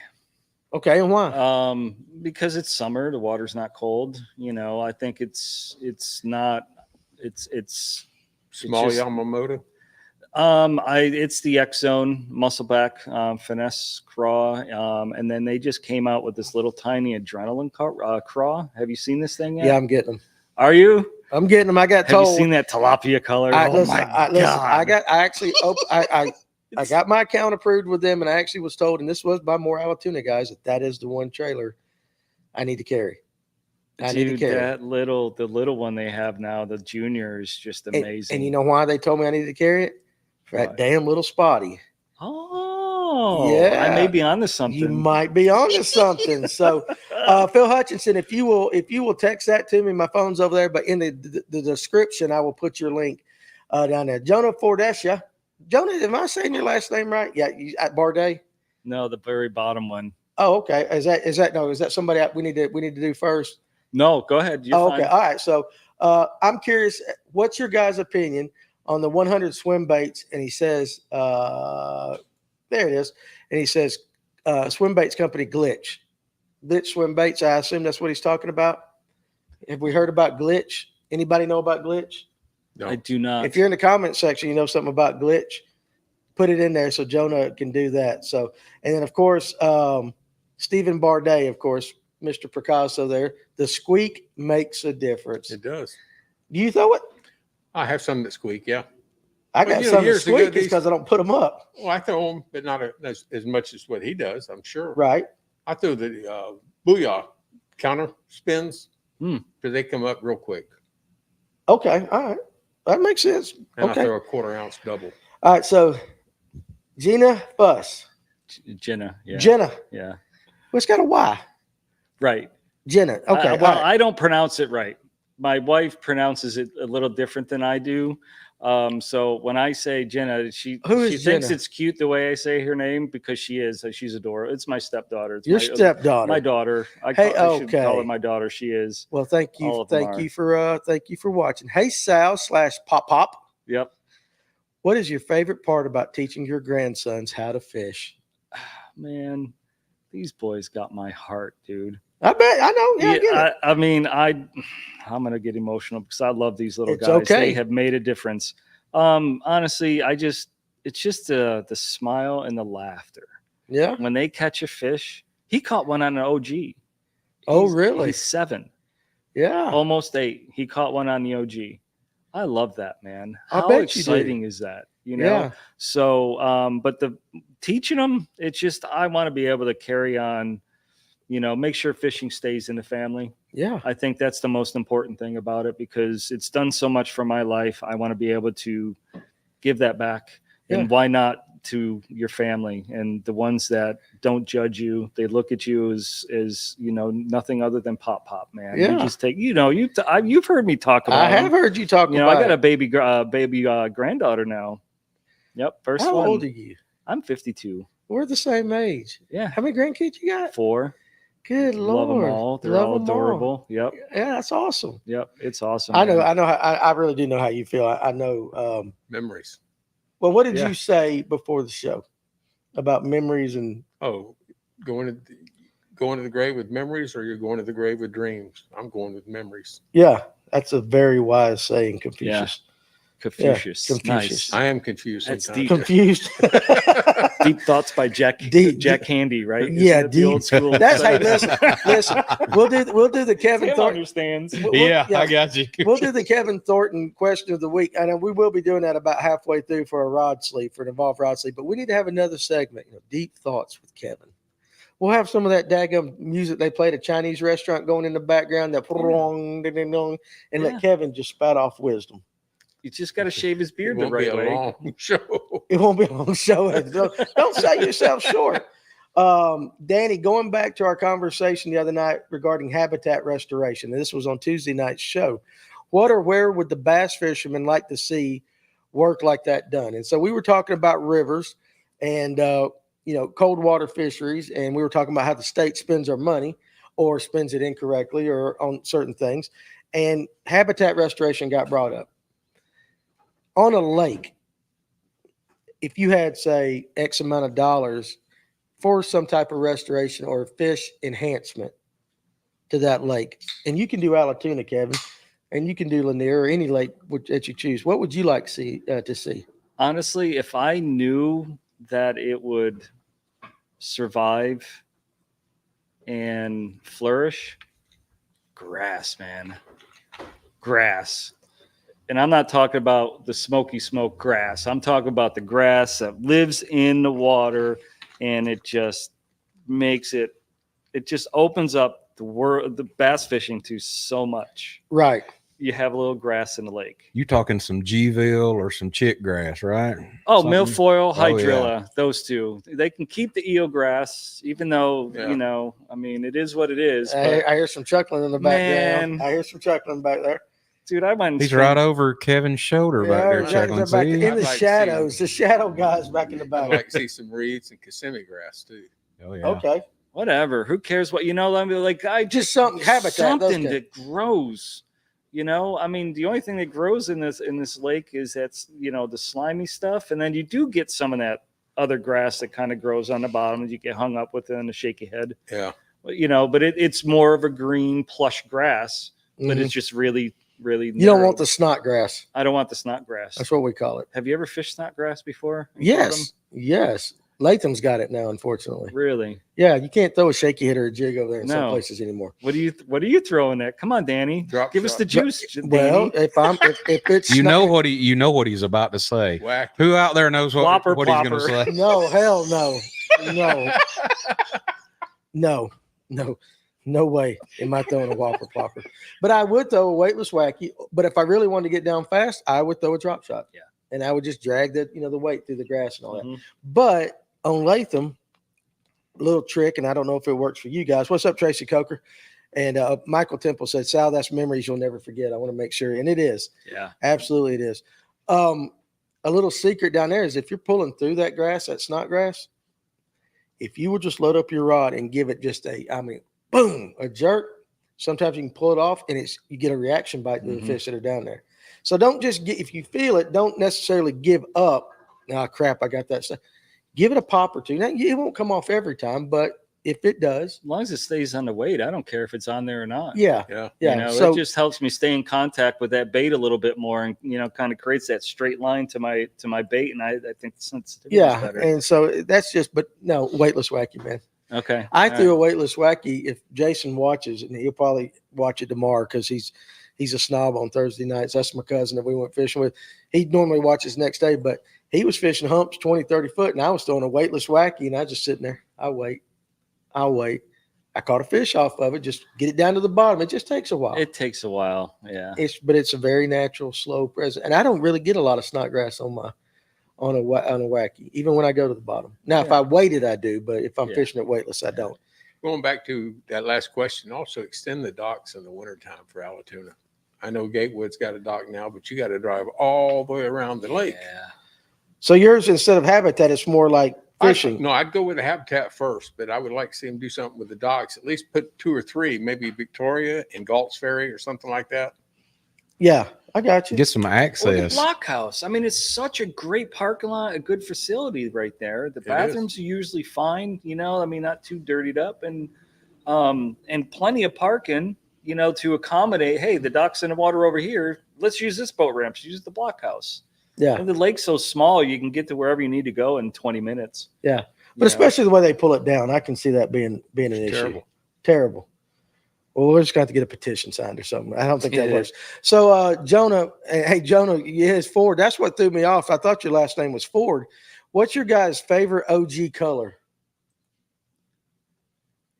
Speaker 1: Okay, and why?
Speaker 3: Because it's summer, the water's not cold. I think it's small
Speaker 2: Yamamoto.
Speaker 3: It's the X Zone Muscleback Finesse craw, and then they just came out with this little tiny adrenaline craw. Have you seen this thing yet?
Speaker 1: Yeah, I'm getting them.
Speaker 3: Are you?
Speaker 1: I'm getting them. I got
Speaker 3: Have
Speaker 1: told.
Speaker 3: you seen that tilapia color?
Speaker 1: I got my account approved with them, and I actually was told, and this was by more Alatoona guys, that is the one trailer I need to carry.
Speaker 3: The little one they have now, the junior, is just amazing.
Speaker 1: And you know why they told me I needed to carry it? For that damn little spotty.
Speaker 3: Oh,
Speaker 1: yeah.
Speaker 3: I may be onto something.
Speaker 1: You might be onto something. So, Phil Hutchinson, if you will text that to me, my phone's over there. But in the description, I will put your link down there. Jonah Fordesia. Jonah, am I saying your last name right? Yeah, at Barday.
Speaker 3: No, the very bottom one.
Speaker 1: Oh, okay. Is that somebody we need to do first?
Speaker 3: No, go ahead. You're
Speaker 1: okay.
Speaker 3: fine.
Speaker 1: All right. So I'm curious, what's your guys' opinion on the 100 swim baits? And he says, there it is. And he says, swim baits company Glitch swim baits. I assume that's what he's talking about. Have we heard about Glitch? Anybody know about Glitch?
Speaker 2: No.
Speaker 3: I do not.
Speaker 1: If you're in the comment section, you know something about Glitch, put it in there so Jonah can do that. So, and then of course, Stephen Barday, of course, Mr. Picasso there. The squeak makes a difference.
Speaker 2: It does.
Speaker 1: Do you throw it?
Speaker 2: I have some that squeak, yeah.
Speaker 1: I got some that
Speaker 2: years ago,
Speaker 1: squeak because I don't put them up.
Speaker 2: Well, I throw them, but not as much as what he does, I'm sure.
Speaker 1: Right.
Speaker 2: I throw the booyah counter spins because they come up real quick.
Speaker 1: Okay. All right. That makes sense.
Speaker 2: And
Speaker 1: okay.
Speaker 2: I throw a 1/4 ounce double.
Speaker 1: All right. So Gina Fuss.
Speaker 3: Jenna. Yeah.
Speaker 1: Jenna.
Speaker 3: Yeah.
Speaker 1: Well, it's got a Y.
Speaker 3: Right.
Speaker 1: Jenna. Okay.
Speaker 3: Well, I don't pronounce it right. my wife pronounces it a little different than I do. So when I say Jenna, she thinks
Speaker 1: Jenna?
Speaker 3: it's cute the way I say her name because she's adorable. It's my stepdaughter. It's
Speaker 1: Your
Speaker 3: my
Speaker 1: stepdaughter.
Speaker 3: My daughter. I
Speaker 1: Hey,
Speaker 3: should call
Speaker 1: okay.
Speaker 3: her my daughter. She is.
Speaker 1: Well, thank
Speaker 3: All
Speaker 1: you.
Speaker 3: of them
Speaker 1: Thank
Speaker 3: are.
Speaker 1: you for watching. Hey, Sal / Pop.
Speaker 3: Yep.
Speaker 1: What is your favorite part about teaching your grandsons how to fish?
Speaker 3: Man, these boys got my heart, dude.
Speaker 1: I bet. I know. Yeah, I get it.
Speaker 3: I mean, I'm gonna get emotional because I love these little
Speaker 1: It's
Speaker 3: guys.
Speaker 1: okay.
Speaker 3: They have made a difference. Honestly, it's just the smile and the laughter
Speaker 1: Yeah.
Speaker 3: when they catch a fish. He caught one on an OG.
Speaker 1: Oh, really?
Speaker 3: He's 7,
Speaker 1: Yeah.
Speaker 3: almost 8. He caught one on the OG. I love that, man.
Speaker 1: I
Speaker 3: How
Speaker 1: bet you do.
Speaker 3: exciting is that? You know.
Speaker 1: Yeah.
Speaker 3: So, but the teaching them, it's just I want to be able to carry on. You know, make sure fishing stays in the family.
Speaker 1: Yeah.
Speaker 3: I think that's the most important thing about it because it's done so much for my life. I want to be able to give that back.
Speaker 1: Yeah.
Speaker 3: And why not to your family and the ones that don't judge you? They look at you as nothing other than pop, man.
Speaker 1: Yeah.
Speaker 3: You just take, you've heard me talk about
Speaker 1: I have
Speaker 3: them.
Speaker 1: heard you talk about
Speaker 3: I got
Speaker 1: it.
Speaker 3: a baby granddaughter now. Yep. First
Speaker 1: How
Speaker 3: one.
Speaker 1: old are you?
Speaker 3: I'm 52.
Speaker 1: We're the same age.
Speaker 3: Yeah.
Speaker 1: How many grandkids you got?
Speaker 3: 4.
Speaker 1: Good
Speaker 3: Love
Speaker 1: Lord.
Speaker 3: them all. They're
Speaker 1: Love
Speaker 3: all
Speaker 1: 'em all.
Speaker 3: adorable. Yep.
Speaker 1: Yeah, that's awesome.
Speaker 3: Yep. It's awesome.
Speaker 1: I know.
Speaker 3: man.
Speaker 1: I really do know how you feel. I know.
Speaker 2: Memories.
Speaker 1: Well, what did
Speaker 3: Yeah.
Speaker 1: you say before the show about memories and?
Speaker 2: Oh, going to the grave with memories, or you're going to the grave with dreams? I'm going with memories.
Speaker 1: Yeah, that's a very wise saying, Confucius.
Speaker 3: Confucius.
Speaker 1: Yeah, Confucius.
Speaker 3: Nice.
Speaker 2: I am confused.
Speaker 3: That's
Speaker 2: sometimes.
Speaker 1: Confused.
Speaker 3: Deep Thoughts by Jack
Speaker 1: Deep-
Speaker 3: Handy, right? Isn't
Speaker 1: Yeah,
Speaker 3: that the old
Speaker 1: deep.
Speaker 3: school.
Speaker 1: That's hey, listen. We'll do the Kevin
Speaker 3: Tim
Speaker 1: Thornton.
Speaker 3: understands.
Speaker 1: Yeah,
Speaker 4: I got you.
Speaker 1: We'll do the Kevin Thornton question of the week, and we will be doing that about halfway through for a rod sleep, for an evolved rod sleep. But we need to have another segment, Deep Thoughts with Kevin. We'll have some of that daggum music they play at a Chinese restaurant going in the background, that and let Kevin just spout off wisdom.
Speaker 3: You just got to shave his
Speaker 2: It
Speaker 3: beard the
Speaker 2: won't be
Speaker 3: right
Speaker 2: a
Speaker 3: way.
Speaker 2: long show.
Speaker 1: It won't be a long show. Don't sell yourself short. Danny, going back to our conversation the other night regarding habitat restoration, and this was on Tuesday night's show. What or where would the bass fishermen like to see work like that done? And so we were talking about rivers and cold water fisheries, and we were talking about how the state spends our money or spends it incorrectly or on certain things. And habitat restoration got brought up. On a lake, if you had, say, X amount of dollars for some type of restoration or fish enhancement to that lake, and you can do Allatoona, Kevin, and you can do Lanier or any lake that you choose, what would you like to see?
Speaker 3: Honestly, if I knew that it would survive and flourish, grass, man. Grass. And I'm not talking about the smoky smoke grass. I'm talking about the grass that lives in the water, and it just just opens up the bass fishing to so much.
Speaker 1: Right.
Speaker 3: You have a little grass in the lake.
Speaker 4: You talking some G-ville or some chick grass, right?
Speaker 3: Oh,
Speaker 4: Something-
Speaker 3: milfoil,
Speaker 4: Oh, yeah.
Speaker 3: hydrilla, those two. They can keep the eel grass, even though, it is what it is. But,
Speaker 1: I hear some chuckling in the background.
Speaker 3: Man.
Speaker 1: I hear some chuckling back there.
Speaker 3: dude, I went.
Speaker 4: He's right over Kevin's shoulder back there, chuckling.
Speaker 1: back
Speaker 4: See?
Speaker 1: in the
Speaker 2: I'd like to see
Speaker 1: shadows. The shadow guys back in the
Speaker 2: I'd
Speaker 1: back.
Speaker 2: like to see some reeds and Kissimmee grass too.
Speaker 4: Oh, yeah.
Speaker 1: Okay.
Speaker 3: Whatever. Who cares what, I mean, like, I
Speaker 1: Just something habitat.
Speaker 3: something
Speaker 1: those
Speaker 3: that grows. I mean, the only thing that grows in this lake is the slimy stuff, and then you do get some of that other grass that kind of grows on the bottom that you get hung up with in a shaky head.
Speaker 2: Yeah.
Speaker 3: But it's more of a green plush grass, but
Speaker 1: Mhm.
Speaker 3: it's just really, really.
Speaker 1: You don't
Speaker 3: narrow.
Speaker 1: want the snot grass.
Speaker 3: I don't want the snot grass.
Speaker 1: That's what we call it.
Speaker 3: Have you ever fished snot grass before? and caught
Speaker 1: Yes. Yes. Latham's got it now, unfortunately.
Speaker 3: 'em? Really?
Speaker 1: Yeah, you can't throw a shaky hit or a jig over there in some
Speaker 3: No.
Speaker 1: places anymore.
Speaker 3: What are you throwing at? Come on, Danny.
Speaker 2: Drop
Speaker 3: Give us
Speaker 2: shot.
Speaker 3: the juice,
Speaker 1: Well,
Speaker 3: Danny.
Speaker 1: if it's
Speaker 4: You
Speaker 1: snot-
Speaker 4: know what he's about to say.
Speaker 2: Whack.
Speaker 4: Who out there knows what
Speaker 3: Whopper
Speaker 4: he's going to
Speaker 3: plopper.
Speaker 4: say?
Speaker 1: no, hell no. No way am I throwing a whopper plopper. But I would throw a weightless wacky. But if I really wanted to get down fast, I would throw a drop shot.
Speaker 3: Yeah.
Speaker 1: And I would just drag the weight through the grass and all that.
Speaker 3: Mhm.
Speaker 1: But on Latham, little trick, and I don't know if it works for you guys. What's up, Tracy Coker? And Michael Temple said, Sal, that's memories you'll never forget. I want to make sure. And it is.
Speaker 3: Yeah.
Speaker 1: Absolutely it is. A little secret down there is if you're pulling through that grass, that snot grass, if you will just load up your rod and give it just boom, a jerk, sometimes you can pull it off and you get a reaction bite to the fish that are down there. So don't just if you feel it, don't necessarily give up. Oh, crap, I got that stuff. Give it a pop or two. Now, it won't come off every time, but if it does,
Speaker 3: as long as it stays on the weight, I don't care if it's on there or not.
Speaker 1: Yeah.
Speaker 3: You know, it just helps me stay in contact with that bait a little bit more, and kind of creates that straight line to my bait. And I think the sensitivity is better.
Speaker 1: And so that's but no, weightless wacky, man.
Speaker 3: Okay.
Speaker 1: I threw a weightless wacky. If Jason watches, and he'll probably watch it tomorrow because he's a snob on Thursday nights. That's my cousin that we went fishing with. He normally watches next day, but he was fishing humps 20, 30 foot, and I was throwing a weightless wacky, and I just sitting there. I'll wait. I caught a fish off of it. Just get it down to the bottom. It just takes a while.
Speaker 3: It takes a while. Yeah.
Speaker 1: But it's a very natural, slow present. And I don't really get a lot of snodgrass on a wacky, even when I go to the bottom. Now, if I waited, I do. But if I'm fishing it weightless, I don't.
Speaker 2: Going back to that last question, also extend the docks in the wintertime for Allatoona. I know Gatewood's got a dock now, but you got to drive all the way around the lake.
Speaker 3: Yeah.
Speaker 1: So yours, instead of habitat, it's more like fishing.
Speaker 2: No, I'd go with the habitat first, but I would like to see him do something with the docks. At least put 2 or 3, maybe Victoria and Galt's Ferry or something like that.
Speaker 1: Yeah, I got you.
Speaker 4: Get some
Speaker 3: Or the
Speaker 4: access.
Speaker 3: blockhouse. I mean, it's such a great parking lot, a good facility right there. The bathrooms are usually fine, I mean, not too dirtied up, and plenty of parking, to accommodate. Hey, the dock's in the water over here. Let's use this boat ramp. Use the blockhouse.
Speaker 1: Yeah.
Speaker 3: And the lake's so small, you can get to wherever you need to go in 20 minutes.
Speaker 1: Yeah. But especially the way they pull it down, I can see that being an issue. Terrible. Well, we're just going to have to get a petition signed or something. I don't think that works. So, Jonah, his Ford, that's what threw me off. I thought your last name was Ford. What's your guys' favorite OG color?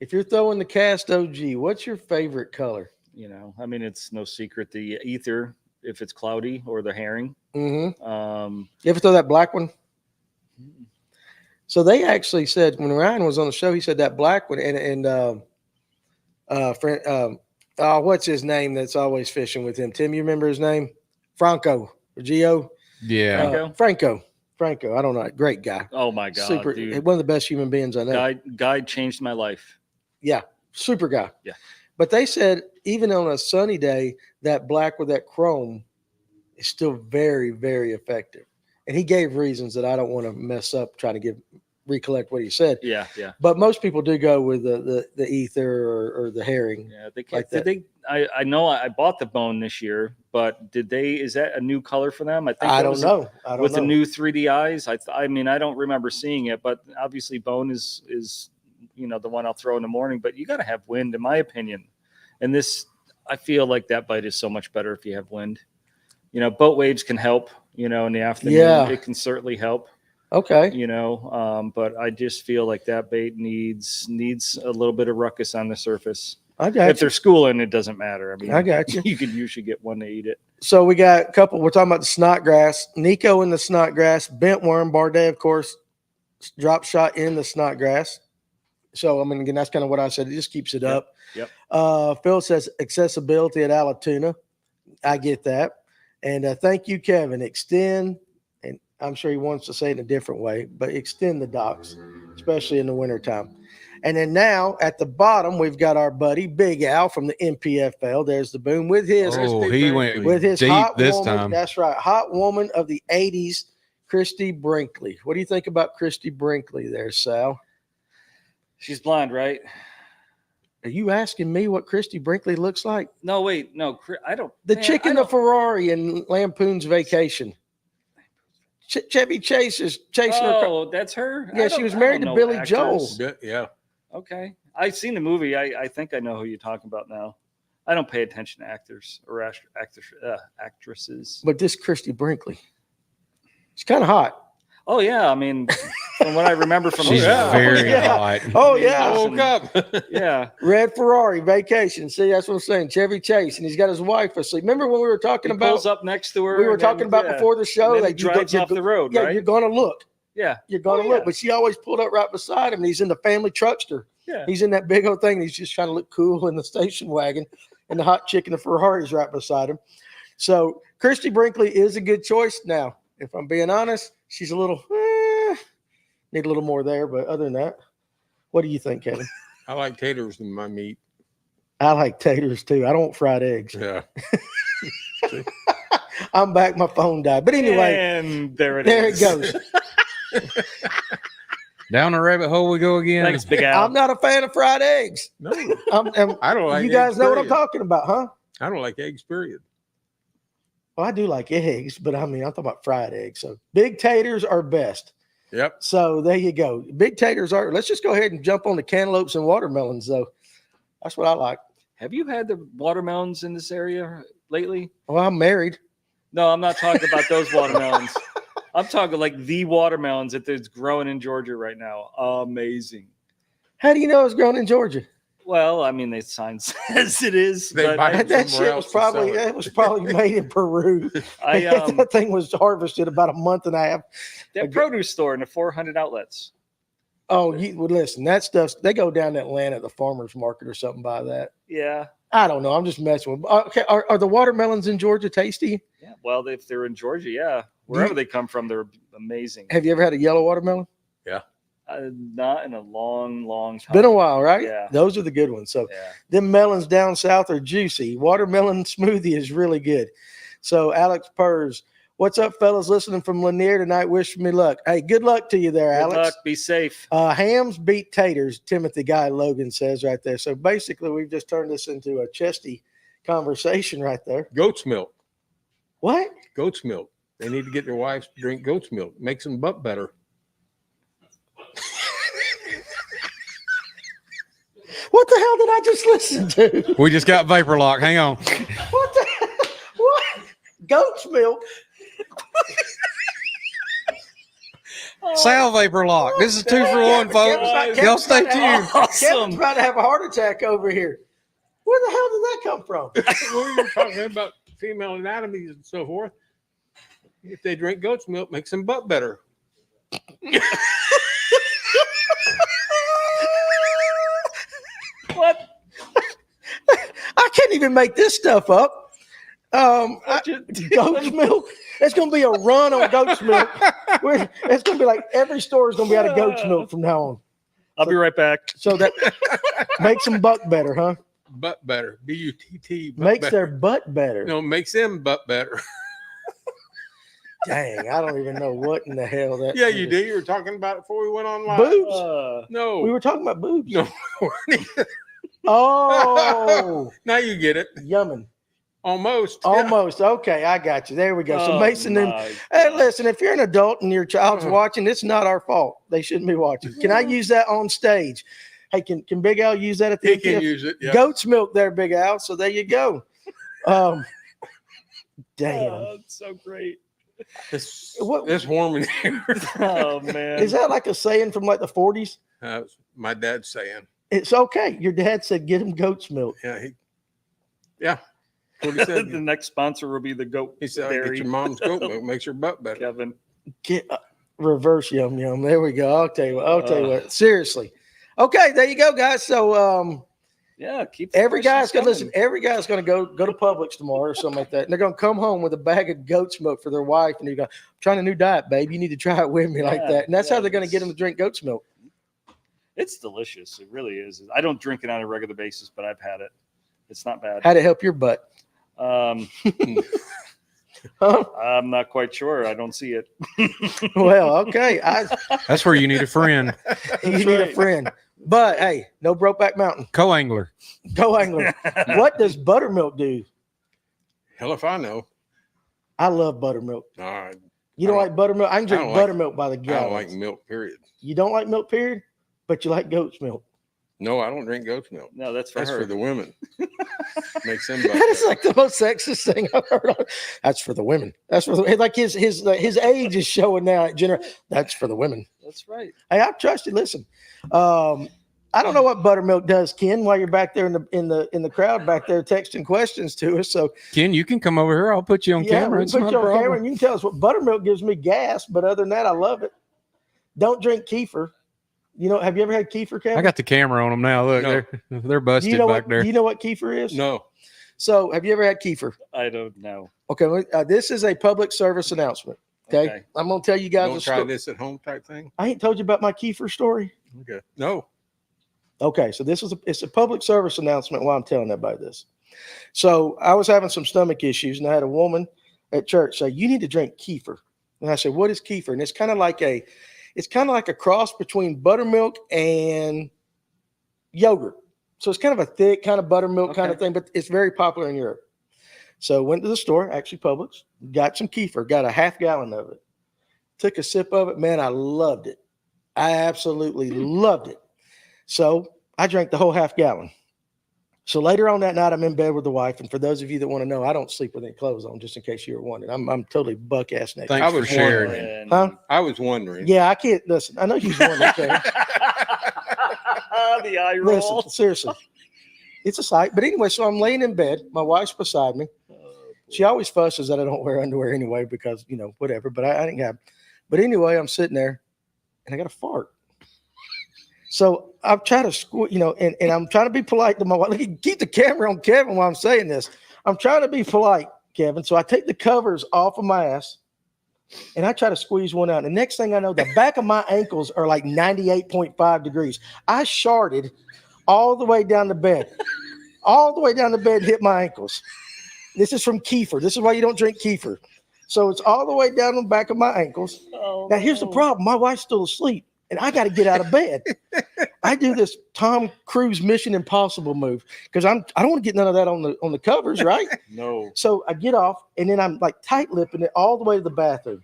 Speaker 1: If you're throwing the cast OG, what's your favorite color?
Speaker 3: I mean, it's no secret, the ether, if it's cloudy, or the herring.
Speaker 1: Mm-hmm. You ever throw that black one? So they actually said, when Ryan was on the show, he said that black one what's his name that's always fishing with him? Tim, you remember his name? Franco or Gio?
Speaker 4: Yeah.
Speaker 1: Franco. I don't know. Great guy.
Speaker 3: Oh my God.
Speaker 1: Super.
Speaker 3: Dude.
Speaker 1: One of the best human beings I know.
Speaker 3: Guy changed my life.
Speaker 1: Yeah. Super guy.
Speaker 3: Yeah.
Speaker 1: But they said even on a sunny day, that black with that chrome is still very, very effective. And he gave reasons that I don't want to mess up trying to recollect what he said.
Speaker 3: Yeah.
Speaker 1: But most people do go with the ether or the herring.
Speaker 3: Yeah, they can't. I know I bought the bone this year, but is that a new color for them?
Speaker 1: I don't know.
Speaker 3: With the new 3D eyes, I mean, I don't remember seeing it, but obviously bone is the one I'll throw in the morning. But you got to have wind, in my opinion. And this, I feel like that bite is so much better if you have wind. Boat waves can help. In the afternoon, it can certainly help.
Speaker 1: Okay.
Speaker 3: But I just feel like that bait needs a little bit of ruckus on the surface.
Speaker 1: I got
Speaker 3: If they're schooling, it doesn't matter. I mean,
Speaker 1: I got you.
Speaker 3: You could usually get one to eat it.
Speaker 1: So we got a couple. We're talking about the snodgrass. Nico in the snodgrass. Bent worm. Bardet, of course, drop shot in the snodgrass. So, I mean, again, that's kind of what I said. It just keeps it up.
Speaker 3: Yep.
Speaker 1: Phil says accessibility at Allatoona. I get that. And thank you, Kevin. Extend, and I'm sure he wants to say it in a different way, but extend the docks, especially in the wintertime. And then now at the bottom, we've got our buddy Big Al from the NPFL. There's the boom with his.
Speaker 4: He went
Speaker 1: with his
Speaker 4: deep
Speaker 1: hot
Speaker 4: this
Speaker 1: woman.
Speaker 4: time.
Speaker 1: That's right. Hot woman of the 80s, Christy Brinkley. What do you think about Christy Brinkley there, Sal?
Speaker 3: She's blonde, right?
Speaker 1: Are you asking me what Christy Brinkley looks like?
Speaker 3: No, wait. No, I don't.
Speaker 1: The chick in the Ferrari in Lampoon's Vacation. Chevy Chase is chasing her.
Speaker 3: Oh, that's her?
Speaker 1: Yeah, she was married to Billy Joel.
Speaker 2: Yeah.
Speaker 3: Okay. I've seen the movie. I think I know who you're talking about now. I don't pay attention to actors or actresses.
Speaker 1: But this Christy Brinkley, she's kind of hot.
Speaker 3: Oh, yeah. I mean, from what I remember from
Speaker 4: She's
Speaker 3: her.
Speaker 4: very hot.
Speaker 1: Oh, yeah.
Speaker 2: I woke up.
Speaker 3: Yeah.
Speaker 1: Red Ferrari, Vacation. See, that's what I'm saying. Chevy Chase, and he's got his wife asleep. Remember when we were talking about?
Speaker 3: Pulls up next to her.
Speaker 1: We were talking about before the show.
Speaker 3: That drives off the road,
Speaker 1: yeah,
Speaker 3: right?
Speaker 1: you're going to look.
Speaker 3: Yeah.
Speaker 1: You're going to look. But she always pulled up right beside him, and he's in the family truckster.
Speaker 3: Yeah.
Speaker 1: He's in that big old thing. And he's just trying to look cool in the station wagon, and the hot chick in the Ferrari's right beside him. So Christy Brinkley is a good choice. Now, if I'm being honest, she's a little need a little more there, but other than that, what do you think, Kevin?
Speaker 2: I like taters in my meat.
Speaker 1: I like taters too. I don't want fried eggs.
Speaker 2: Yeah.
Speaker 1: I'm back. My phone died. But anyway,
Speaker 3: and there it
Speaker 1: there
Speaker 3: is.
Speaker 1: it goes.
Speaker 4: Down the rabbit hole we go again.
Speaker 3: Thanks, Big Al.
Speaker 1: I'm not a fan of fried eggs.
Speaker 2: No,
Speaker 1: I
Speaker 2: don't like
Speaker 1: you guys
Speaker 2: eggs,
Speaker 1: know what I'm
Speaker 2: period.
Speaker 1: talking about, huh?
Speaker 2: I don't like eggs, period.
Speaker 1: Well, I do like eggs, but I mean, I'm talking about fried eggs. So big taters are best.
Speaker 2: Yep.
Speaker 1: So there you go. Big taters are. Let's just go ahead and jump on the cantaloupes and watermelons, though. That's what I like.
Speaker 3: Have you had the watermelons in this area lately?
Speaker 1: Well, I'm married.
Speaker 3: No, I'm not talking about those watermelons. I'm talking like the watermelons that is growing in Georgia right now. Amazing.
Speaker 1: How do you know it's grown in Georgia?
Speaker 3: Well, I mean, the sign says it is.
Speaker 2: They
Speaker 3: but
Speaker 2: buy
Speaker 3: I,
Speaker 2: it
Speaker 1: That
Speaker 2: somewhere
Speaker 1: shit was
Speaker 2: else to sell
Speaker 1: probably
Speaker 2: it.
Speaker 1: it was probably made in Peru.
Speaker 3: I
Speaker 1: That thing was harvested about a month and a half.
Speaker 3: that produce store in the 400 outlets.
Speaker 1: Oh, you well, listen, that stuff they go down to Atlanta at the farmers market or something by that.
Speaker 3: Yeah.
Speaker 1: I don't know. I'm just messing with. Okay, are the watermelons in Georgia tasty?
Speaker 3: Yeah. Well, if they're in Georgia, yeah. Wherever they come from, they're amazing.
Speaker 1: Have you ever had a yellow watermelon?
Speaker 3: Not in a long, long time.
Speaker 1: Been a while, right?
Speaker 3: Yeah.
Speaker 1: Those are the good ones. So
Speaker 3: Yeah.
Speaker 1: them melons down south are juicy. Watermelon smoothie is really good. So Alex Purrs, what's up, fellas? Listening from Lanier tonight. Wish me luck. Hey, good luck to you there,
Speaker 3: Good
Speaker 1: Alex.
Speaker 3: luck. Be safe.
Speaker 1: Hams beat taters, Timothy Guy Logan says right there. So basically, we've just turned this into a chesty conversation right there.
Speaker 2: Goat's milk.
Speaker 1: What?
Speaker 2: Goat's milk. They need to get their wives to drink goat's milk. Makes them butt better.
Speaker 1: What the hell did I just listen to?
Speaker 4: We just got vapor lock. Hang on.
Speaker 1: What the what? Goat's milk?
Speaker 4: Sal vapor lock. This is 2 for 1, folks. Y'all stay tuned.
Speaker 1: Kevin's
Speaker 3: Awesome.
Speaker 1: about to have a heart attack over here. Where the hell did that come from?
Speaker 2: We were talking about female anatomies and so forth. If they drink goat's milk, makes them butt better.
Speaker 3: What?
Speaker 1: I can't even make this stuff up. Goat's milk. It's going to be a run on goat's milk. It's going to be like every store is going to be out of goat's milk from now on.
Speaker 3: I'll be right back.
Speaker 1: So that makes them buck better, huh?
Speaker 2: Butt better. B-U-T-T. butt
Speaker 1: Makes
Speaker 2: better.
Speaker 1: their butt better.
Speaker 2: No, makes them butt better.
Speaker 1: Dang, I don't even know what in the hell that.
Speaker 2: Yeah, you do. You were talking about it before we went on live.
Speaker 1: Boobs.
Speaker 2: No.
Speaker 1: We were talking about boobs.
Speaker 2: No.
Speaker 1: Oh,
Speaker 2: Now you get it.
Speaker 1: yumming.
Speaker 2: Almost. Yeah.
Speaker 1: Almost. Okay, I got you. There we go. So
Speaker 3: Oh,
Speaker 1: Mason and
Speaker 3: my
Speaker 1: hey,
Speaker 3: God.
Speaker 1: listen, if you're an adult and your child's watching, it's not our fault. They shouldn't be watching. Can I use that on stage? Hey, can Big Al use that at the
Speaker 2: He can
Speaker 1: end?
Speaker 2: use it. Yeah.
Speaker 1: Goat's milk there, Big Al. So there you go. Damn.
Speaker 3: Oh, it's so great.
Speaker 2: It's,
Speaker 1: What-
Speaker 2: it's warm in here.
Speaker 3: Oh man.
Speaker 1: Is that like a saying from like the 40s?
Speaker 2: That's my dad's saying.
Speaker 1: It's okay. Your dad said get him goat's milk.
Speaker 2: Yeah. That's what he said.
Speaker 3: The next sponsor will be the goat.
Speaker 2: He said,
Speaker 3: dairy.
Speaker 2: get your mom's goat milk. Makes your butt better.
Speaker 3: Kevin.
Speaker 1: Get reverse yum yum. There we go. I'll tell you what. Seriously. Okay, there you go, guys. So
Speaker 3: Yeah, keep the
Speaker 1: every guy's
Speaker 3: questions
Speaker 1: gonna listen.
Speaker 3: coming.
Speaker 1: Every guy's gonna go to Publix tomorrow or something like that, and they're gonna come home with a bag of goat's milk for their wife, and you go, "I'm trying a new diet, babe. You need to try it with me like
Speaker 3: Yeah,
Speaker 1: that." And that's how
Speaker 3: yeah,
Speaker 1: they're gonna get them to drink goat's milk.
Speaker 3: It's delicious. It really is. I don't drink it on a regular basis, but I've had it. It's not bad.
Speaker 1: How'd it help your butt? Huh?
Speaker 3: I'm not quite sure. I don't see it.
Speaker 1: Well, okay.
Speaker 4: That's where you need a friend.
Speaker 1: You need a friend. But hey, no Brokeback Mountain.
Speaker 4: Co-angler.
Speaker 1: Go angler. What does buttermilk do?
Speaker 2: Hell if I know.
Speaker 1: I love buttermilk.
Speaker 2: All right.
Speaker 1: You don't
Speaker 2: I
Speaker 1: like buttermilk? I can drink
Speaker 2: don't like-
Speaker 1: buttermilk by the
Speaker 2: I
Speaker 1: gallon.
Speaker 2: don't like milk, period.
Speaker 1: You don't like milk, period, but you like goat's milk.
Speaker 2: No, I don't drink goat's milk.
Speaker 3: No, that's for
Speaker 2: That's
Speaker 3: her.
Speaker 2: for the women. Makes them butt
Speaker 1: That is
Speaker 2: better.
Speaker 1: like the most sexist thing I've heard. That's for the women. That's for the like his age is showing now. That's for the women.
Speaker 3: That's right.
Speaker 1: Hey, I trust you. Listen, I don't know what buttermilk does, Ken. While you're back there in the crowd back there texting questions to us, so
Speaker 4: Ken, you can come over here. I'll put you on
Speaker 1: yeah,
Speaker 4: camera.
Speaker 1: we
Speaker 4: It's
Speaker 1: put
Speaker 4: not
Speaker 1: you
Speaker 4: a
Speaker 1: on camera
Speaker 4: problem.
Speaker 1: and you can tell us what buttermilk gives me gas. But other than that, I love it. Don't drink kefir. You know, have you ever had kefir, Kevin?
Speaker 4: I got the camera on them now. Look,
Speaker 2: No.
Speaker 4: they're busted
Speaker 1: Do you know
Speaker 4: back
Speaker 1: what,
Speaker 4: there.
Speaker 1: Do you know what kefir is?
Speaker 2: No.
Speaker 1: So, have you ever had kefir?
Speaker 3: I don't know.
Speaker 1: Okay, this is a public service announcement. Okay, I'm gonna tell you guys
Speaker 2: Don't
Speaker 1: a
Speaker 2: try
Speaker 1: story.
Speaker 2: this at home type thing.
Speaker 1: I ain't told you about my kefir story.
Speaker 2: Okay. No.
Speaker 1: Okay, so it's a public service announcement while I'm telling everybody this. So I was having some stomach issues, and I had a woman at church say, "You need to drink kefir." And I said, "What is kefir?" And it's kind of like a cross between buttermilk and yogurt. So it's kind of a thick kind of buttermilk kind of thing, but it's very popular in Europe. So went to the store, actually Publix, got some kefir, got a half gallon of it, took a sip of it. Man, I loved it. I absolutely loved it. So I drank the whole half gallon. So later on that night, I'm in bed with the wife. And for those of you that want to know, I don't sleep with any clothes on, just in case you were wondering. I'm totally buck ass naked.
Speaker 4: Thanks
Speaker 2: I
Speaker 4: for
Speaker 2: was
Speaker 4: sharing.
Speaker 2: wondering.
Speaker 1: Huh?
Speaker 2: I was wondering.
Speaker 1: Yeah, I can't listen. I know you're wondering. Okay?
Speaker 3: The eye roll.
Speaker 1: Listen, seriously. It's a sight. But anyway, so I'm laying in bed. My wife's beside me. She always fusses that I don't wear underwear anyway because, you know, whatever. But I didn't have. But anyway, I'm sitting there and I got a fart. So I'm trying to, and I'm trying to be polite to my wife. Look, keep the camera on Kevin while I'm saying this. I'm trying to be polite, Kevin. So I take the covers off of my ass and I try to squeeze one out. And the next thing I know, the back of my ankles are like 98.5 degrees. I sharted all the way down the bed. All the way down the bed, hit my ankles. This is from kefir. This is why you don't drink kefir. So it's all the way down the back of my ankles.
Speaker 3: Oh,
Speaker 1: now, here's the problem. My wife's still asleep, and I got to get out of bed. I do this Tom Cruise Mission Impossible move because I don't want to get none of that on the covers, right?
Speaker 3: No.
Speaker 1: So I get off, and then I'm like tight-lipping it all the way to the bathroom.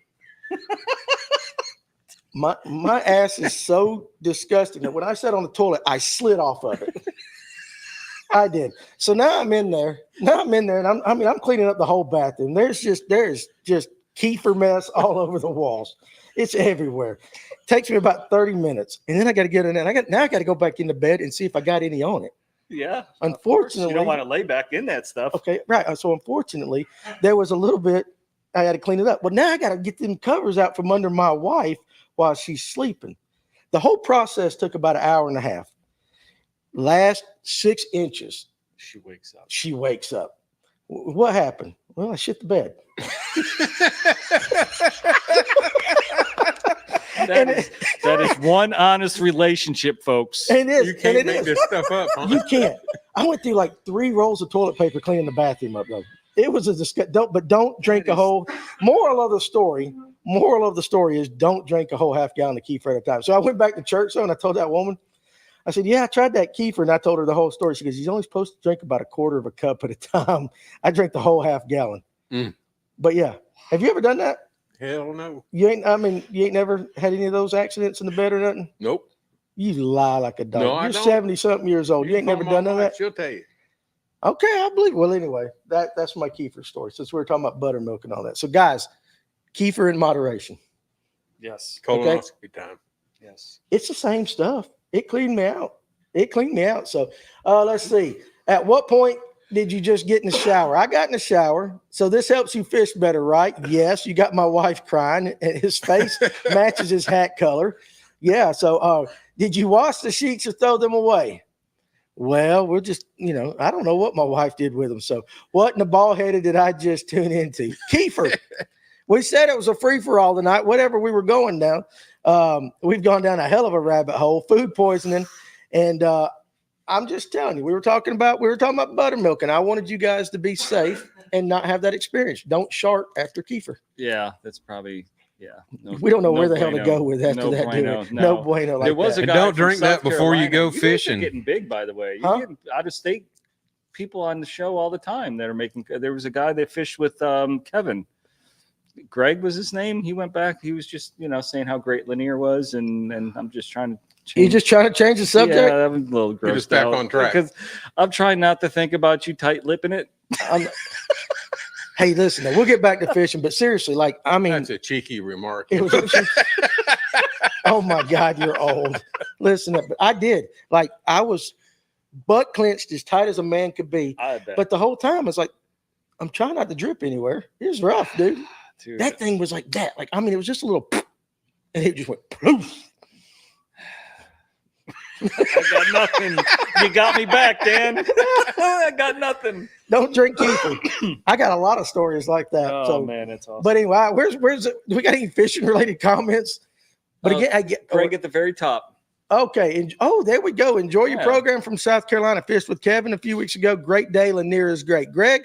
Speaker 1: My ass is so disgusting that when I sat on the toilet, I slid off of it. I did. So now I'm in there. And I'm cleaning up the whole bathroom. There's just kefir mess all over the walls. It's everywhere. Takes me about 30 minutes, and then I got to get in there. I got to go back into bed and see if I got any on it.
Speaker 3: Yeah.
Speaker 1: Unfortunately,
Speaker 3: you don't want to lay back in that stuff.
Speaker 1: Okay, right. So unfortunately, there was a little bit. I had to clean it up. Well, now I got to get them covers out from under my wife while she's sleeping. The whole process took about an hour and a half. Last 6 inches,
Speaker 3: She wakes up.
Speaker 1: she wakes up. What happened? Well, I shit the bed.
Speaker 3: That is one honest relationship, folks.
Speaker 1: And it is.
Speaker 2: You can't
Speaker 1: and it
Speaker 2: make
Speaker 1: is.
Speaker 2: this stuff up, huh?
Speaker 1: You can't. I went through like 3 rolls of toilet paper cleaning the bathroom up, though. It was a disgust. Don't drink a whole. Moral of the story is don't drink a whole half gallon of kefir at a time. So I went back to church, and I told that woman, I said, yeah, I tried that kefir, and I told her the whole story. She goes, he's only supposed to drink about a quarter of a cup at a time. I drank the whole half gallon. But yeah, have you ever done that?
Speaker 2: Hell no.
Speaker 1: You ain't never had any of those accidents in the bed or nothing?
Speaker 2: Nope.
Speaker 1: You lie like a dog.
Speaker 2: No, I
Speaker 1: You're
Speaker 2: don't.
Speaker 1: 70-something years old. You ain't never
Speaker 2: Call
Speaker 1: done
Speaker 2: my
Speaker 1: none of
Speaker 2: wife,
Speaker 1: that?
Speaker 2: She'll tell you.
Speaker 1: Okay, I believe. Well, anyway, that's my kefir story. Since we were talking about buttermilk and all that. So, guys, kefir in moderation.
Speaker 3: Yes.
Speaker 2: Colonoscopy time.
Speaker 3: Yes.
Speaker 1: It's the same stuff. It cleaned me out. So, let's see. At what point did you just get in the shower? I got in the shower. So this helps you fish better, right? Yes. You got my wife crying, and his face matches his hat color. Yeah. So, did you wash the sheets or throw them away? Well, we're just, I don't know what my wife did with them. So what in the ball headed did I just tune into? Kefir. We said it was a free-for-all tonight, whatever we were going down. We've gone down a hell of a rabbit hole, food poisoning. And I'm just telling you, we were talking about buttermilk, and I wanted you guys to be safe and not have that experience. Don't shart after kefir.
Speaker 3: Yeah, that's probably, yeah.
Speaker 1: We don't know where the hell to go with after that, do we? No bueno like
Speaker 3: There was
Speaker 1: that.
Speaker 3: a
Speaker 4: And
Speaker 3: guy
Speaker 4: don't
Speaker 3: from
Speaker 4: drink that
Speaker 3: South
Speaker 4: before you
Speaker 3: Carolina.
Speaker 4: go
Speaker 3: You guys are
Speaker 4: fishing.
Speaker 3: getting big, by the way. You're
Speaker 1: Huh?
Speaker 3: getting out-of-state people on the show all the time that are making. There was a guy that fished with Kevin. Greg was his name. He went back. He was just, saying how great Lanier was, and I'm just trying to.
Speaker 1: You just trying to change the subject?
Speaker 3: Yeah, that was a little gross.
Speaker 2: Get us back on track.
Speaker 3: Because I'm trying not to think about you tight-lipping it.
Speaker 1: Hey, listen, we'll get back to fishing, but seriously,
Speaker 2: That's a cheeky remark.
Speaker 1: it was. Oh my God, you're old. Listen, but I did. I was butt clenched as tight as a man could be.
Speaker 3: I bet.
Speaker 1: But the whole time, it's like, I'm trying not to drip anywhere. It was rough, dude.
Speaker 3: Dude,
Speaker 1: That thing was like that. It was just a little, and it just went poof.
Speaker 3: I got nothing. You got me back, Dan. I got nothing.
Speaker 1: Don't drink Keefer. I got a lot of stories like that.
Speaker 3: Oh
Speaker 1: so,
Speaker 3: man, that's awesome.
Speaker 1: but anyway, where's it? Do we got any fishing related comments? But again, I get
Speaker 3: Greg at the very top.
Speaker 1: okay. And there we go. Enjoy your
Speaker 3: Yeah.
Speaker 1: program from South Carolina. Fished with Kevin a few weeks ago. Great day. Lanier is great. Greg,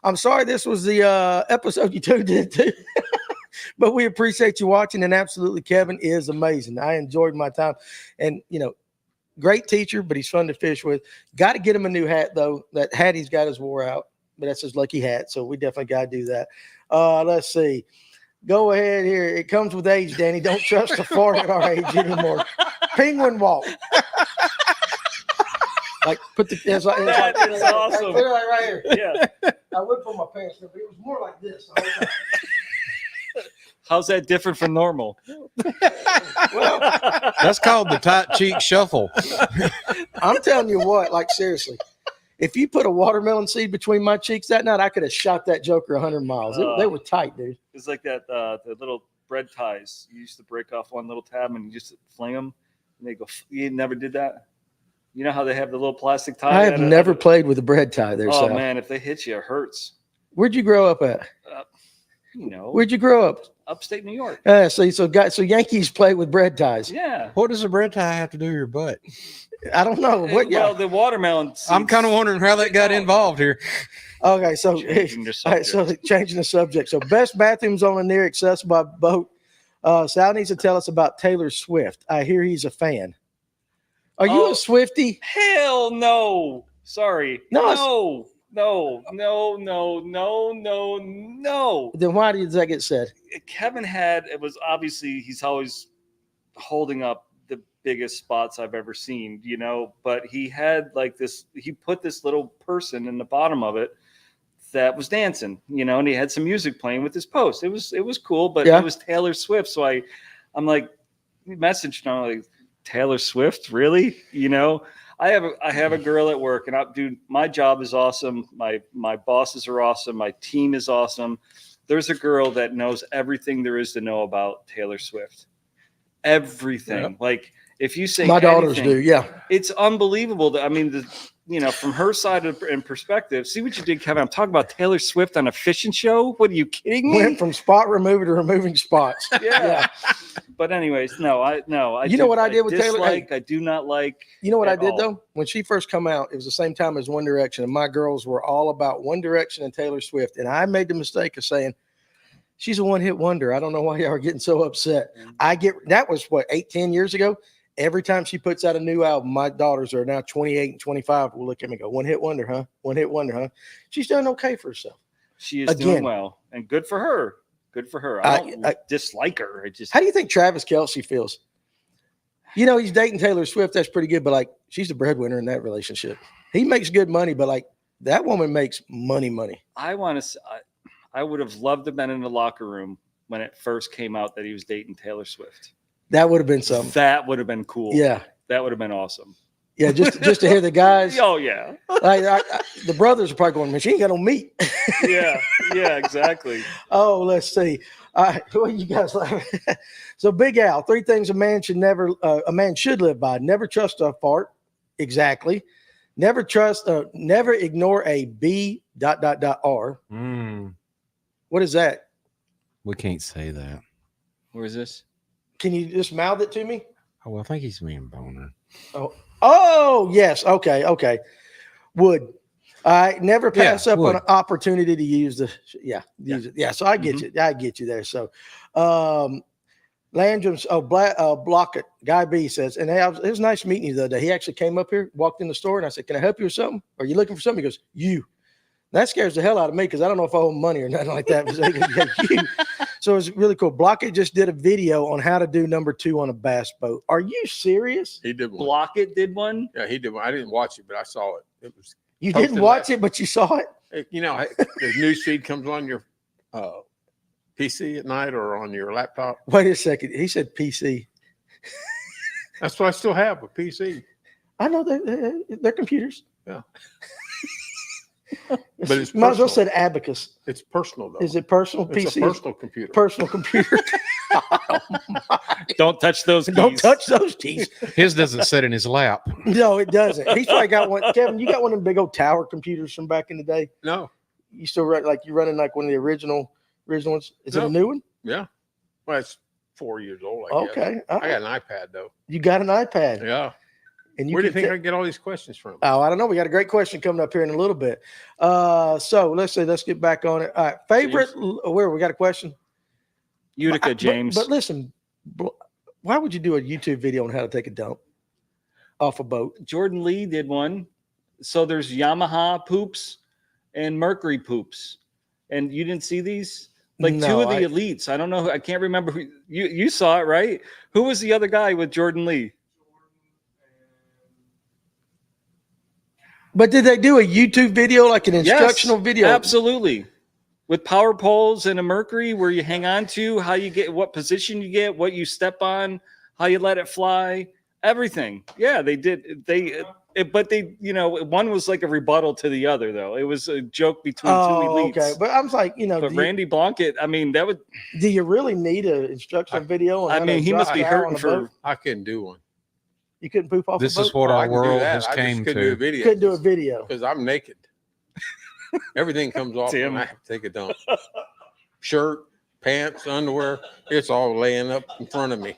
Speaker 1: I'm sorry this was the episode you tuned into, but we appreciate you watching. And absolutely, Kevin is amazing. I enjoyed my time, and great teacher, but he's fun to fish with. Got to get him a new hat though. That hat he's got is wore out, but that's his lucky hat. So we definitely got to do that. Let's see. Go ahead here. It comes with age, Danny. Don't trust a fart at our age anymore. Penguin walk. Like put the
Speaker 3: That is awesome.
Speaker 1: Clear like right here.
Speaker 3: Yeah.
Speaker 1: I would put my pants up, but it was more like this the whole time.
Speaker 3: How's that different from normal?
Speaker 1: Well,
Speaker 4: That's called the tight cheek shuffle.
Speaker 1: I'm telling you what, like seriously, if you put a watermelon seed between my cheeks that night, I could have shot that joker 100 miles. They were tight, dude.
Speaker 3: It's like that the little bread ties. You used to break off one little tab and you just fling them, and they go. You never did that. You know how they have the little plastic tie?
Speaker 1: I have never played with a bread tie there.
Speaker 3: Oh
Speaker 1: Sal.
Speaker 3: man, if they hit you, it hurts.
Speaker 1: Where'd you grow up at? Where'd you grow up?
Speaker 3: Upstate New York.
Speaker 1: So Yankees play with bread ties.
Speaker 3: Yeah.
Speaker 4: What does a bread tie have to do with your butt?
Speaker 1: I don't know. What?
Speaker 3: Well, the watermelon.
Speaker 4: I'm kind of wondering how that got involved here.
Speaker 1: Okay, so
Speaker 3: Changing the
Speaker 1: all right, so changing the subject. So best bathrooms on the near accessible by boat. Sal needs to tell us about Taylor Swift. I hear he's a fan. Are you a Swiftie?
Speaker 3: Hell no. Sorry.
Speaker 1: No,
Speaker 3: No.
Speaker 1: Then why does that get said?
Speaker 3: Kevin it was obviously he's always holding up the biggest spots I've ever seen, but he had he put this little person in the bottom of it that was dancing, and he had some music playing with his post. It was cool, but
Speaker 1: Yeah.
Speaker 3: it was Taylor Swift. So I'm like, messaged him, I'm like, Taylor Swift, really? I have a girl at work, and my job is awesome. My bosses are awesome. My team is awesome. There's a girl that knows everything there is to know about Taylor Swift. Everything.
Speaker 1: Yeah.
Speaker 3: Like if you say
Speaker 1: My daughters
Speaker 3: anything,
Speaker 1: do, yeah.
Speaker 3: it's unbelievable. From her side and perspective, see what you did, Kevin. I'm talking about Taylor Swift on a fishing show. What are you kidding me?
Speaker 1: Went from spot remover to removing spots.
Speaker 3: Yeah. But anyways, I
Speaker 1: You know what I did with Taylor?
Speaker 3: Taylor? I do not like.
Speaker 1: You know what I
Speaker 3: at
Speaker 1: did
Speaker 3: all.
Speaker 1: though? When she first come out, it was the same time as One Direction, and my girls were all about One Direction and Taylor Swift. And I made the mistake of saying, she's a one-hit wonder. I don't know why y'all are getting so upset. That was what, 8-10 years ago? Every time she puts out a new album, my daughters are now 28 and 25 will look at me and go, one hit wonder, huh? One hit wonder, huh? She's done okay for herself.
Speaker 3: She is doing well, and good for her. Good for her. I don't dislike her.
Speaker 1: How do you think Travis Kelce feels? He's dating Taylor Swift. That's pretty good, but she's the breadwinner in that relationship. He makes good money, but that woman makes money.
Speaker 3: I would have loved to have been in the locker room when it first came out that he was dating Taylor Swift.
Speaker 1: That would have been something.
Speaker 3: That would have been cool.
Speaker 1: Yeah.
Speaker 3: That would have been awesome.
Speaker 1: Yeah, just to hear the guys.
Speaker 3: Oh, yeah.
Speaker 1: The brothers are probably going, man, she ain't got no meat.
Speaker 3: Yeah, exactly.
Speaker 1: Oh, let's see. All right, what you guys like? So Big Al, 3 things a man should live by. Never trust a fart. Exactly. Never ignore a B.R. What is that?
Speaker 4: We can't say that.
Speaker 3: Where is this?
Speaker 1: Can you just mouth it to me?
Speaker 4: Oh, well, I think he's being boner.
Speaker 1: Oh, yes. Okay. Would. I never pass up an opportunity to use it. Yeah. So I get you. I get you there. So, Landrum's, Block It. Guy B says, and it was nice meeting you the other day. He actually came up here, walked in the store, and I said, can I help you with something? Are you looking for something? He goes, you. That scares the hell out of me because I don't know if I owe him money or nothing like that. So it was really cool. Block It just did a video on how to do number 2 on a bass boat. Are you serious?
Speaker 2: He did one.
Speaker 3: Block It did one?
Speaker 2: Yeah, he did one. I didn't watch it, but I saw it. It was.
Speaker 1: You didn't watch it, but you saw it?
Speaker 2: The news feed comes on your PC at night or on your laptop.
Speaker 1: Wait a second. He said PC.
Speaker 2: That's what I still have, a PC.
Speaker 1: I know they're computers.
Speaker 2: Yeah. But it's
Speaker 1: might as well
Speaker 2: personal.
Speaker 1: said abacus.
Speaker 2: It's personal though.
Speaker 1: Is it personal?
Speaker 2: It's
Speaker 1: PC
Speaker 2: a personal computer.
Speaker 1: Personal computer.
Speaker 3: Don't touch those keys.
Speaker 1: Don't touch those keys.
Speaker 4: His doesn't sit in his lap.
Speaker 1: No, it doesn't. He's probably got one. Kevin, you got one of them big old tower computers from back in the day?
Speaker 2: No.
Speaker 1: You still run like you're running like one of the original ones? Is it a new one?
Speaker 2: Yeah. Well, it's 4 years old. I guess.
Speaker 1: Okay.
Speaker 2: I got an iPad though.
Speaker 1: You got an iPad.
Speaker 2: Yeah.
Speaker 1: And
Speaker 2: Where do you think I get all these questions from?
Speaker 1: Oh, I don't know. We got a great question coming up here in a little bit. So let's get back on it. All right. Favorite, where we got a question?
Speaker 3: Utica, James.
Speaker 1: But listen, why would you do a YouTube video on how to take a dump off a boat?
Speaker 3: Jordan Lee did one. So there's Yamaha poops and Mercury poops. And you didn't see these? Like
Speaker 1: No,
Speaker 3: two of the elites. I don't know. I can't remember who you saw it, right? Who was the other guy with Jordan Lee?
Speaker 1: But did they do a YouTube video, like an instructional video?
Speaker 3: Absolutely. With power poles and a Mercury where you hang on to, how you get, what position you get, what you step on, how you let it fly, everything. Yeah, they did. But one was like a rebuttal to the other, though. It was a joke between two elites.
Speaker 1: Okay. But I was like,
Speaker 3: But Randy Blanket, I mean, that would.
Speaker 1: Do you really need an instructional video?
Speaker 3: I mean, he must be hurting for.
Speaker 2: I couldn't do one.
Speaker 1: You couldn't poop off.
Speaker 4: This
Speaker 1: a boat?
Speaker 4: is what
Speaker 2: I
Speaker 4: our
Speaker 2: can do
Speaker 4: world
Speaker 2: that.
Speaker 4: has
Speaker 2: I just
Speaker 4: came
Speaker 2: couldn't do a
Speaker 4: to.
Speaker 2: video.
Speaker 1: Couldn't do a video.
Speaker 2: Because I'm naked. Everything comes off
Speaker 3: Tim.
Speaker 2: when I have to take a dump. Shirt, pants, underwear, it's all laying up in front of me.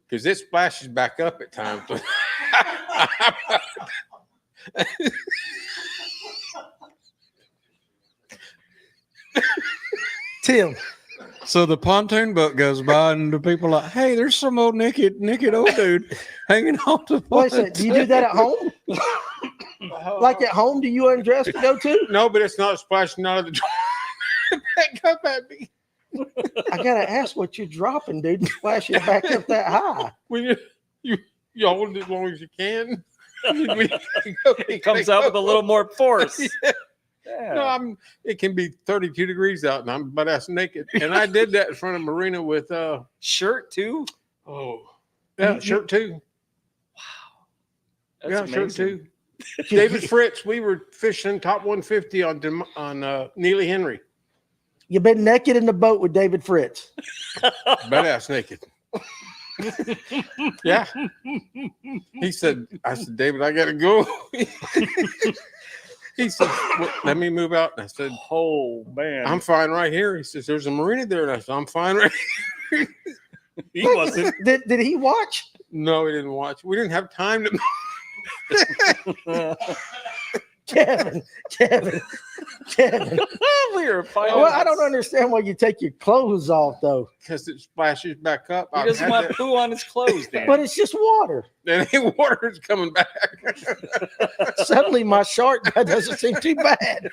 Speaker 2: Because it splashes back up at times.
Speaker 1: Tim.
Speaker 4: So the pontoon boat goes by, and the people are like, "Hey, there's some old naked old dude hanging off the boat."
Speaker 1: Wait a second. Do you do that at home? Like at home, do you undress to go to?
Speaker 2: No, but it's not splashing out of the door. Back up at me.
Speaker 1: I gotta ask what you're dropping, dude. And splash it back up that high.
Speaker 2: When you hold it as long as you can.
Speaker 3: It comes out with a little more force.
Speaker 2: Yeah. No, it can be 32 degrees out, and I'm butt ass naked. And I did that in front of Marina with
Speaker 3: shirt too.
Speaker 2: Oh, yeah, shirt too.
Speaker 3: That's
Speaker 2: yeah,
Speaker 3: amazing.
Speaker 2: shirt too. David Fritz, we were fishing top 150 on Neely Henry.
Speaker 1: You've been naked in the boat with David Fritz.
Speaker 2: Butt ass naked. Yeah. I said, David, I gotta go. He said, let me move out. And I said,
Speaker 3: oh man,
Speaker 2: I'm fine right here. He says, there's a marina there. And I said, I'm fine right here.
Speaker 3: He wasn't.
Speaker 1: Did he watch?
Speaker 2: No, he didn't watch. We didn't have time to.
Speaker 1: Kevin.
Speaker 3: We were fighting.
Speaker 1: Well, I don't understand why you take your clothes off, though.
Speaker 2: Because it splashes back up.
Speaker 3: He doesn't want poo on his clothes, Dan.
Speaker 1: But it's just water.
Speaker 2: And any water is coming back.
Speaker 1: Suddenly, my shark guy doesn't seem too bad.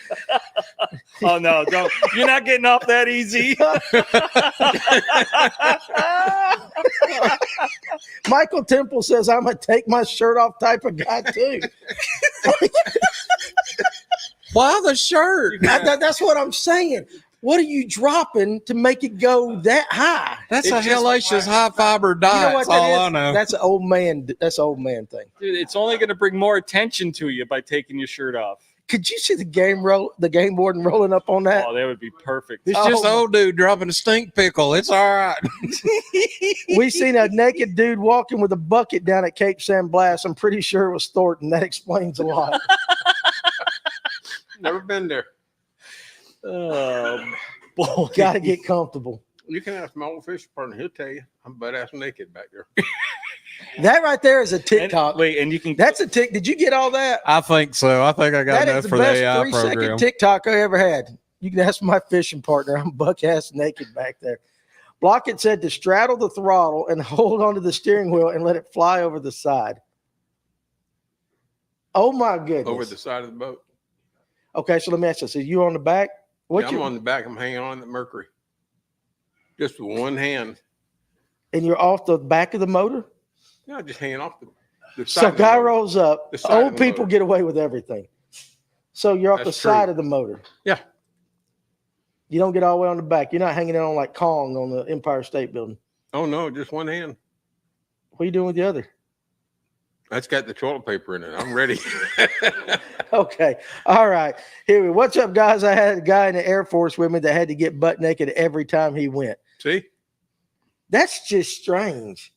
Speaker 3: Oh, no, don't. You're not getting off that easy.
Speaker 1: Michael Temple says, I'm going to take my shirt off type of guy, too.
Speaker 4: Why the shirt?
Speaker 1: That's what I'm saying. What are you dropping to make it go that high?
Speaker 4: That's a hellacious high fiber diet. That's all I know.
Speaker 1: That's an old man. That's an old man thing.
Speaker 3: Dude, it's only going to bring more attention to you by taking your shirt off.
Speaker 1: Could you see the game warden rolling up on that?
Speaker 3: Oh, that would be perfect.
Speaker 4: It's just old dude dropping a stink pickle. It's all right.
Speaker 1: We seen a naked dude walking with a bucket down at Cape San Blas. I'm pretty sure it was Thornton. That explains a lot.
Speaker 2: Never been there.
Speaker 1: Boy, gotta get comfortable.
Speaker 2: You can ask my old fishing partner. He'll tell you. I'm butt ass naked back there.
Speaker 1: That right there is a TikTok.
Speaker 3: And you can.
Speaker 1: That's a tick. Did you get all that?
Speaker 4: I think so. I think I got
Speaker 1: That
Speaker 4: enough
Speaker 1: is the
Speaker 4: for the
Speaker 1: best
Speaker 4: AI
Speaker 1: 3-second
Speaker 4: program.
Speaker 1: TikTok I ever had. You can ask my fishing partner. I'm buck ass naked back there. Blockett said to straddle the throttle and hold onto the steering wheel and let it fly over the side. Oh my goodness.
Speaker 2: Over the side of the boat.
Speaker 1: Okay, so let me ask you. So you on the back?
Speaker 2: I'm on the back. I'm hanging on the Mercury. Just with one hand.
Speaker 1: And you're off the back of the motor?
Speaker 2: Yeah, just hanging off the side.
Speaker 1: So
Speaker 2: of the
Speaker 1: guy
Speaker 2: motor.
Speaker 1: rolls up.
Speaker 2: The side of
Speaker 1: Old
Speaker 2: the
Speaker 1: people
Speaker 2: motor.
Speaker 1: get away with everything. So you're off
Speaker 2: That's
Speaker 1: the
Speaker 2: true.
Speaker 1: side of the motor.
Speaker 2: Yeah.
Speaker 1: You don't get all the way on the back. You're not hanging out on like Kong on the Empire State Building.
Speaker 2: Oh, no, just one hand.
Speaker 1: What are you doing with the other?
Speaker 2: That's got the toilet paper in it. I'm ready.
Speaker 1: Okay. All right. Here we What's up, guys? I had a guy in the Air Force with me that had to get butt naked every time he went.
Speaker 2: See?
Speaker 1: That's just strange.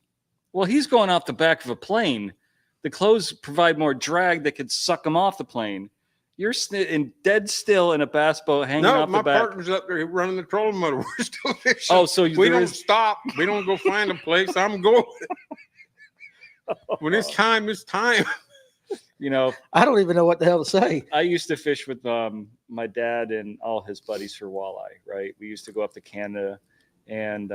Speaker 3: Well, he's going off the back of a plane. The clothes provide more drag that could suck him off the plane. You're in dead still in a bass boat hanging off the back.
Speaker 2: No, my partner's up there running the trolling motor. We're still fishing.
Speaker 3: Oh, so
Speaker 2: we don't stop. We don't go find a place. I'm going. When it's time, it's time.
Speaker 3: You know,
Speaker 1: I don't even know what the hell to say.
Speaker 3: I used to fish with my dad and all his buddies for walleye, right? We used to go up to Canada and,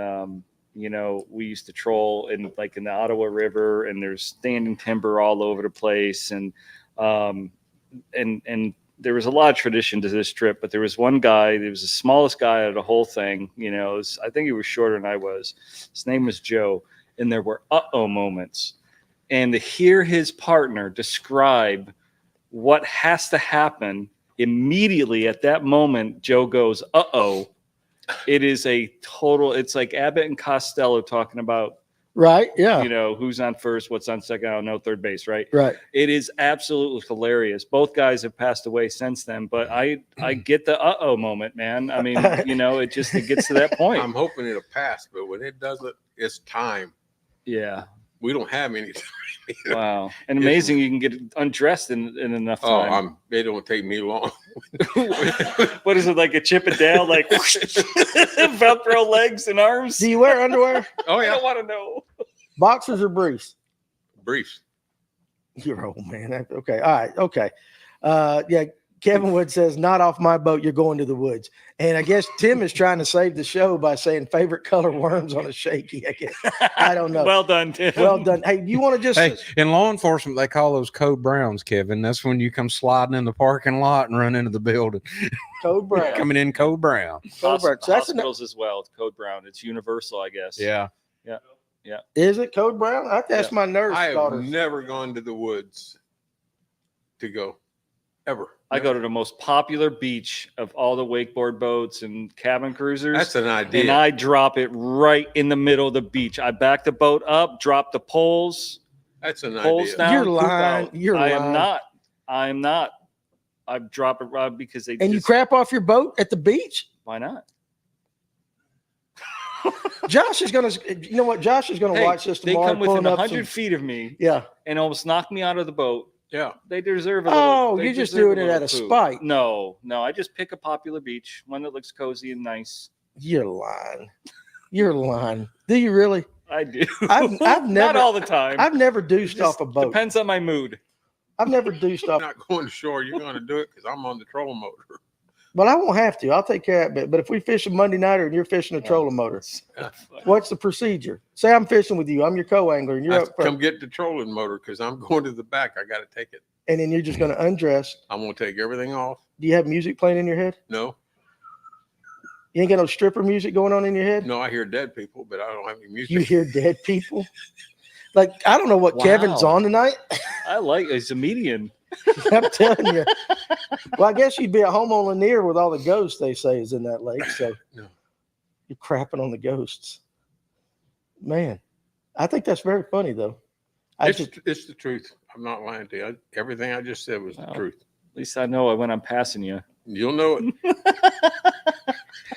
Speaker 3: you know, we used to troll in the Ottawa River, and there's standing timber all over the place. And there was a lot of tradition to this trip, but there was one guy, he was the smallest guy out of the whole thing. You know, I think he was shorter than I was. His name was Joe. And there were moments. And to hear his partner describe what has to happen immediately at that moment, Joe goes, it is a total, it's like Abbott and Costello talking about,
Speaker 1: right? Yeah.
Speaker 3: You know, who's on first, what's on second, I don't know, third base, right?
Speaker 1: Right.
Speaker 3: It is absolutely hilarious. Both guys have passed away since then, but I get the moment, man. I mean, you know, it gets to that point.
Speaker 2: I'm hoping it'll pass, but when it doesn't, it's time.
Speaker 3: Yeah.
Speaker 2: We don't have any time.
Speaker 3: Wow. And amazing you can get undressed in enough time.
Speaker 2: It don't take me long.
Speaker 3: What is it, like a Chip and Dale, like Velcro legs and arms?
Speaker 1: Do you wear underwear?
Speaker 2: Oh, yeah.
Speaker 3: I don't want to know.
Speaker 1: Boxers or briefs?
Speaker 2: Briefs.
Speaker 1: You're old, man. Okay. All right. Okay. Yeah. Kevin Wood says, not off my boat, you're going to the woods. And I guess Tim is trying to save the show by saying favorite color worms on a shaky. I guess. I don't know.
Speaker 3: Well done, Tim.
Speaker 1: Well done. Hey, do you want to just...
Speaker 4: Hey, in law enforcement, they call those code browns, Kevin. That's when you come sliding in the parking lot and run into the building.
Speaker 1: Code brown.
Speaker 4: Coming in code brown.
Speaker 1: Code brown. So that's
Speaker 3: hospitals as well. It's code brown. It's universal, I guess.
Speaker 4: Yeah.
Speaker 3: Yeah. Yeah.
Speaker 1: Is it code brown? I that's my nurse.
Speaker 2: I have
Speaker 1: daughter.
Speaker 2: never gone to the woods to go. Ever.
Speaker 3: I go to the most popular beach of all the wakeboard boats and cabin cruisers.
Speaker 2: That's an idea.
Speaker 3: And I drop it right in the middle of the beach. I back the boat up, drop the poles.
Speaker 2: That's an
Speaker 3: Poles
Speaker 2: idea.
Speaker 3: down.
Speaker 1: You're
Speaker 3: poop
Speaker 1: lying.
Speaker 3: out.
Speaker 1: You're
Speaker 3: I
Speaker 1: lying.
Speaker 3: am not. I am not. I drop it because they.
Speaker 1: And you crap off your boat at the beach?
Speaker 3: Why not?
Speaker 1: Josh is going to, you know what? Josh is going to watch this tomorrow.
Speaker 3: They come within
Speaker 1: pulling
Speaker 3: 100
Speaker 1: up
Speaker 3: feet of me.
Speaker 1: Yeah.
Speaker 3: And almost knock me out of the boat.
Speaker 2: Yeah.
Speaker 3: They deserve a little.
Speaker 1: You're just doing it out of spite.
Speaker 3: No. I just pick a popular beach, one that looks cozy and nice.
Speaker 1: You're lying. You're lying. Do you really?
Speaker 3: I do.
Speaker 1: I've never,
Speaker 3: not all the time.
Speaker 1: I've never deuced off a boat.
Speaker 3: Depends on my mood.
Speaker 1: I've never deuced off.
Speaker 2: I'm not going to shore. You're going to do it because I'm on the trolling motor.
Speaker 1: But I won't have to. I'll take care of it. But if we fish a Monday nighter and you're fishing a trolling motor, what's the procedure? Say I'm fishing with you. I'm your co-angler, and you're up front.
Speaker 2: Come get the trolling motor because I'm going to the back. I got to take it.
Speaker 1: And then you're just going to undress.
Speaker 2: I'm going to take everything off.
Speaker 1: Do you have music playing in your head?
Speaker 2: No.
Speaker 1: You ain't got no stripper music going on in your head?
Speaker 2: No, I hear dead people, but I don't have any music.
Speaker 1: You hear dead people? Like, I don't know what Kevin's on tonight.
Speaker 3: I like he's a median.
Speaker 1: I'm telling you. Well, I guess you'd be at home on Lanier with all the ghosts they say is in that lake. So
Speaker 2: No.
Speaker 1: You're crapping on the ghosts. Man, I think that's very funny, though.
Speaker 2: It's the truth. I'm not lying to you. Everything I just said was the truth.
Speaker 3: At least I know when I'm passing you.
Speaker 2: You'll know it.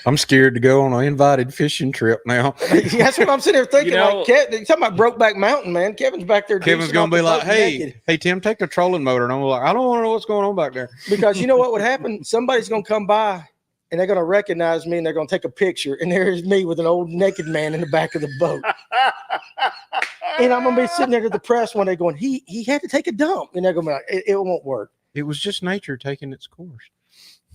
Speaker 4: I'm scared to go on an invited fishing trip now.
Speaker 1: That's what I'm sitting there thinking.
Speaker 3: You know,
Speaker 1: like, Kevin, talking about Brokeback Mountain, man. Kevin's back there.
Speaker 4: Kevin's going to be like, hey, Tim, take the trolling motor. And I'm like, I don't want to know what's going on back there.
Speaker 1: Because you know what would happen? Somebody's going to come by and they're going to recognize me and they're going to take a picture. And there's me with an old naked man in the back of the boat. And I'm going to be sitting there to the press one day going, he had to take a dump. And they're going to be like, it won't work.
Speaker 4: It was just nature taking its course.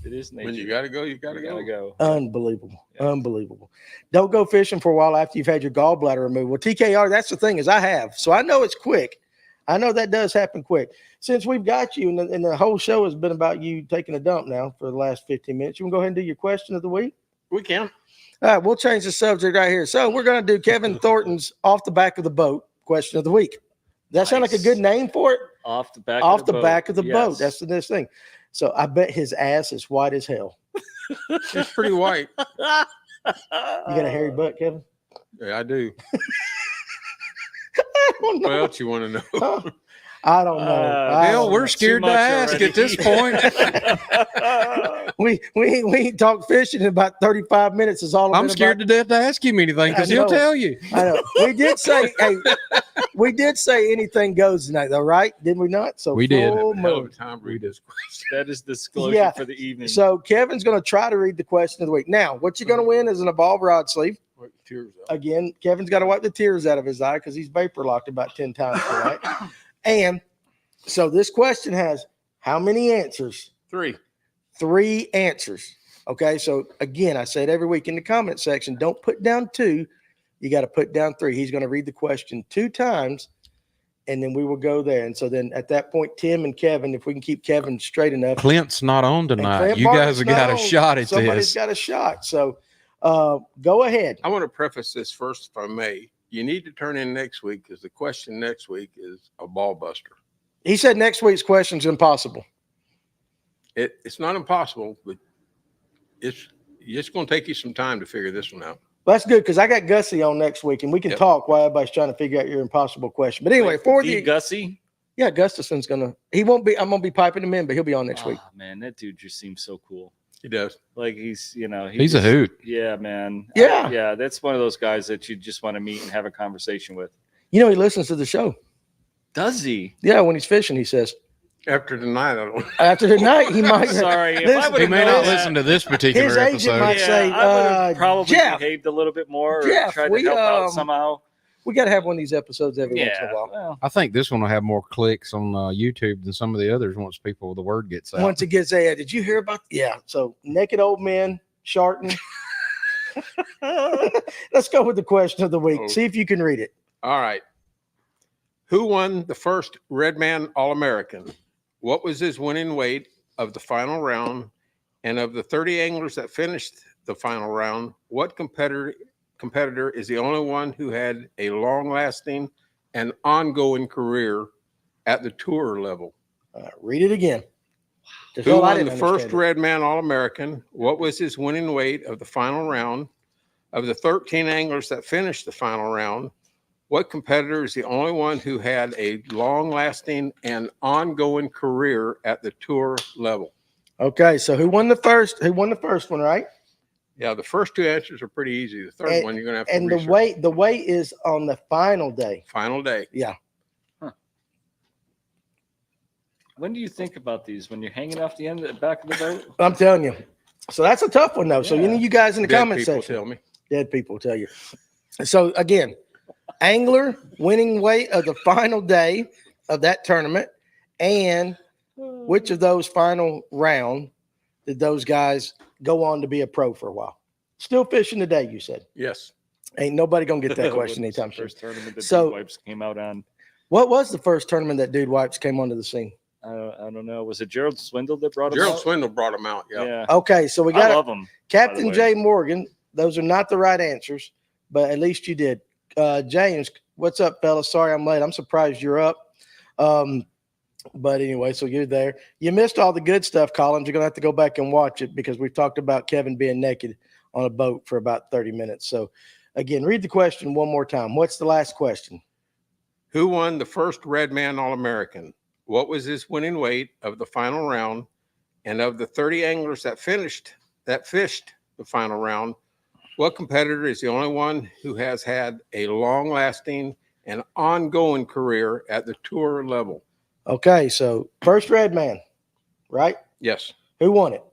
Speaker 3: It is nature.
Speaker 2: When you got to go, you got to go.
Speaker 1: Unbelievable. Yeah. Unbelievable. Don't go fishing for a while after you've had your gallbladder removed. Well, TKR, that's the thing is I have. So I know it's quick. I know that does happen quick. Since we've got you and the whole show has been about you taking a dump now for the last 15 minutes, you want to go ahead and do your question of the week?
Speaker 2: We can.
Speaker 1: All right, we'll change the subject right here. So we're going to do Kevin Thornton's off the back of the boat question of the week. Does that sound like a good name for it?
Speaker 3: Off the back
Speaker 1: of the boat. That's the next thing. So I bet his ass is white as hell.
Speaker 2: It's pretty white.
Speaker 1: You got a hairy butt, Kevin?
Speaker 2: Yeah, I do.
Speaker 1: I don't know.
Speaker 2: What else you want to know?
Speaker 1: I don't know.
Speaker 4: Hell, we're scared to ask at this point.
Speaker 1: we ain't talked fishing in about 35 minutes. Is all
Speaker 4: I'm scared to death to ask him anything because
Speaker 1: I
Speaker 4: he'll
Speaker 1: know.
Speaker 4: tell you.
Speaker 1: I know. We did say anything goes tonight, though, right? Did we not? So
Speaker 4: We did.
Speaker 1: full
Speaker 2: Hell of a
Speaker 1: moon.
Speaker 2: time to read this question.
Speaker 3: That is disclosure
Speaker 1: Yeah.
Speaker 3: for the evening.
Speaker 1: So Kevin's going to try to read the question of the week. Now, what you're going to win is an Evolve rod sleeve.
Speaker 2: Wipe the tears out.
Speaker 1: Again, Kevin's got to wipe the tears out of his eye because he's vapor locked about 10 times tonight. And so this question has how many answers?
Speaker 2: 3.
Speaker 1: 3 answers. Okay. So again, I said every week in the comment section, don't put down 2. You got to put down 3. He's going to read the question 2 times and then we will go there. And so then at that point, Tim and Kevin, if we can keep Kevin straight enough.
Speaker 4: Clint's not on tonight.
Speaker 1: Clint
Speaker 4: You
Speaker 1: Martin's
Speaker 4: guys have got
Speaker 1: not
Speaker 4: a
Speaker 1: on.
Speaker 4: shot at
Speaker 1: Somebody's
Speaker 4: this.
Speaker 1: got a shot. So go ahead.
Speaker 2: I want to preface this first, if I may. You need to turn in next week because the question next week is a ball buster.
Speaker 1: He said next week's question's impossible.
Speaker 2: It's not impossible, but it's going to take you some time to figure this one out.
Speaker 1: That's good because I got Gussie on next week and we can
Speaker 2: Yep.
Speaker 1: talk while everybody's trying to figure out your impossible question. But anyway, for the
Speaker 3: Gussie.
Speaker 1: yeah, Gustafson's he won't be. I'm gonna be piping him in, but he'll be on next week.
Speaker 3: Man, that dude just seems so cool.
Speaker 2: He does.
Speaker 3: Like he's
Speaker 4: He's a hoot.
Speaker 3: Yeah, man.
Speaker 1: Yeah.
Speaker 3: Yeah. That's one of those guys that you just want to meet and have a conversation with.
Speaker 1: You know, he listens to the show.
Speaker 3: Does he?
Speaker 1: Yeah, when he's fishing, he says
Speaker 2: After tonight, I don't.
Speaker 1: after tonight he might.
Speaker 3: Sorry, if
Speaker 1: Listen,
Speaker 3: I would
Speaker 4: He
Speaker 3: have
Speaker 4: may
Speaker 3: known
Speaker 4: not
Speaker 3: that-
Speaker 4: listen to this particular
Speaker 1: His agent
Speaker 4: episode.
Speaker 1: might say,
Speaker 3: I would have probably
Speaker 1: Jeff,
Speaker 3: behaved a little bit more or
Speaker 1: Jeff,
Speaker 3: tried
Speaker 1: we,
Speaker 3: to help out somehow.
Speaker 1: we got to have one of these episodes every once in
Speaker 3: Yeah.
Speaker 1: a while.
Speaker 3: Well,
Speaker 4: I think this one will have more clicks on YouTube than some of the others once the word gets out.
Speaker 1: Once it gets there, did you hear about? Yeah. So naked old men, Sharton. Let's go with the question of the week.
Speaker 2: Oh.
Speaker 1: See if you can read it.
Speaker 2: All right. Who won the first Redman All-American? What was his winning weight of the final round? And of the 30 anglers that finished the final round, what competitor is the only one who had a long-lasting and ongoing career at the tour level?
Speaker 1: Read it again. Just
Speaker 2: Who
Speaker 1: all I
Speaker 2: won
Speaker 1: didn't
Speaker 2: the first
Speaker 1: understand it.
Speaker 2: Redman All-American? What was his winning weight of the final round? Of the 13 anglers that finished the final round, what competitor is the only one who had a long-lasting and ongoing career at the tour level?
Speaker 1: Okay, so who won the first? Who won the first one, right?
Speaker 2: Yeah, the first 2 answers are pretty easy. The third one you're going to have to
Speaker 1: And the
Speaker 2: research.
Speaker 1: weight is on the final day.
Speaker 2: Final day.
Speaker 1: Yeah.
Speaker 3: when do you think about these? When you're hanging off the end of the back of the boat?
Speaker 1: I'm telling you. So that's a tough one, though. So
Speaker 3: Yeah.
Speaker 1: you guys in the
Speaker 2: Dead
Speaker 1: comment
Speaker 2: people
Speaker 1: section,
Speaker 2: tell me.
Speaker 1: dead people tell you. So again, angler winning weight of the final day of that tournament, and which of those final round did those guys go on to be a pro for a while? Still fishing today, you said.
Speaker 2: Yes.
Speaker 1: Ain't nobody gonna get that question
Speaker 3: What's the
Speaker 1: anytime soon.
Speaker 3: First tournament that
Speaker 1: So-
Speaker 3: Big Wipes came out on.
Speaker 1: What was the first tournament that Dude Wipes came onto the scene?
Speaker 3: I don't know. Was it Gerald Swindle that brought him
Speaker 2: Gerald
Speaker 3: out?
Speaker 2: Swindle brought him out. Yeah.
Speaker 3: Yeah.
Speaker 1: Okay, so we
Speaker 3: I
Speaker 1: got
Speaker 3: love him.
Speaker 1: Captain
Speaker 3: way.
Speaker 1: J. Morgan. Those are not the right answers, but at least you did. James, what's up, fellas? Sorry I'm late. I'm surprised you're up. But anyway, so you're there. You missed all the good stuff, Collins. You're going to have to go back and watch it because we've talked about Kevin being naked on a boat for about 30 minutes. So, again, read the question one more time. What's the last question?
Speaker 2: Who won the first Redman All-American? What was his winning weight of the final round? And of the 30 anglers that fished the final round, what competitor is the only one who has had a long-lasting and ongoing career at the tour level?
Speaker 1: Okay, so first red man, right?
Speaker 2: Yes.
Speaker 1: Who won it?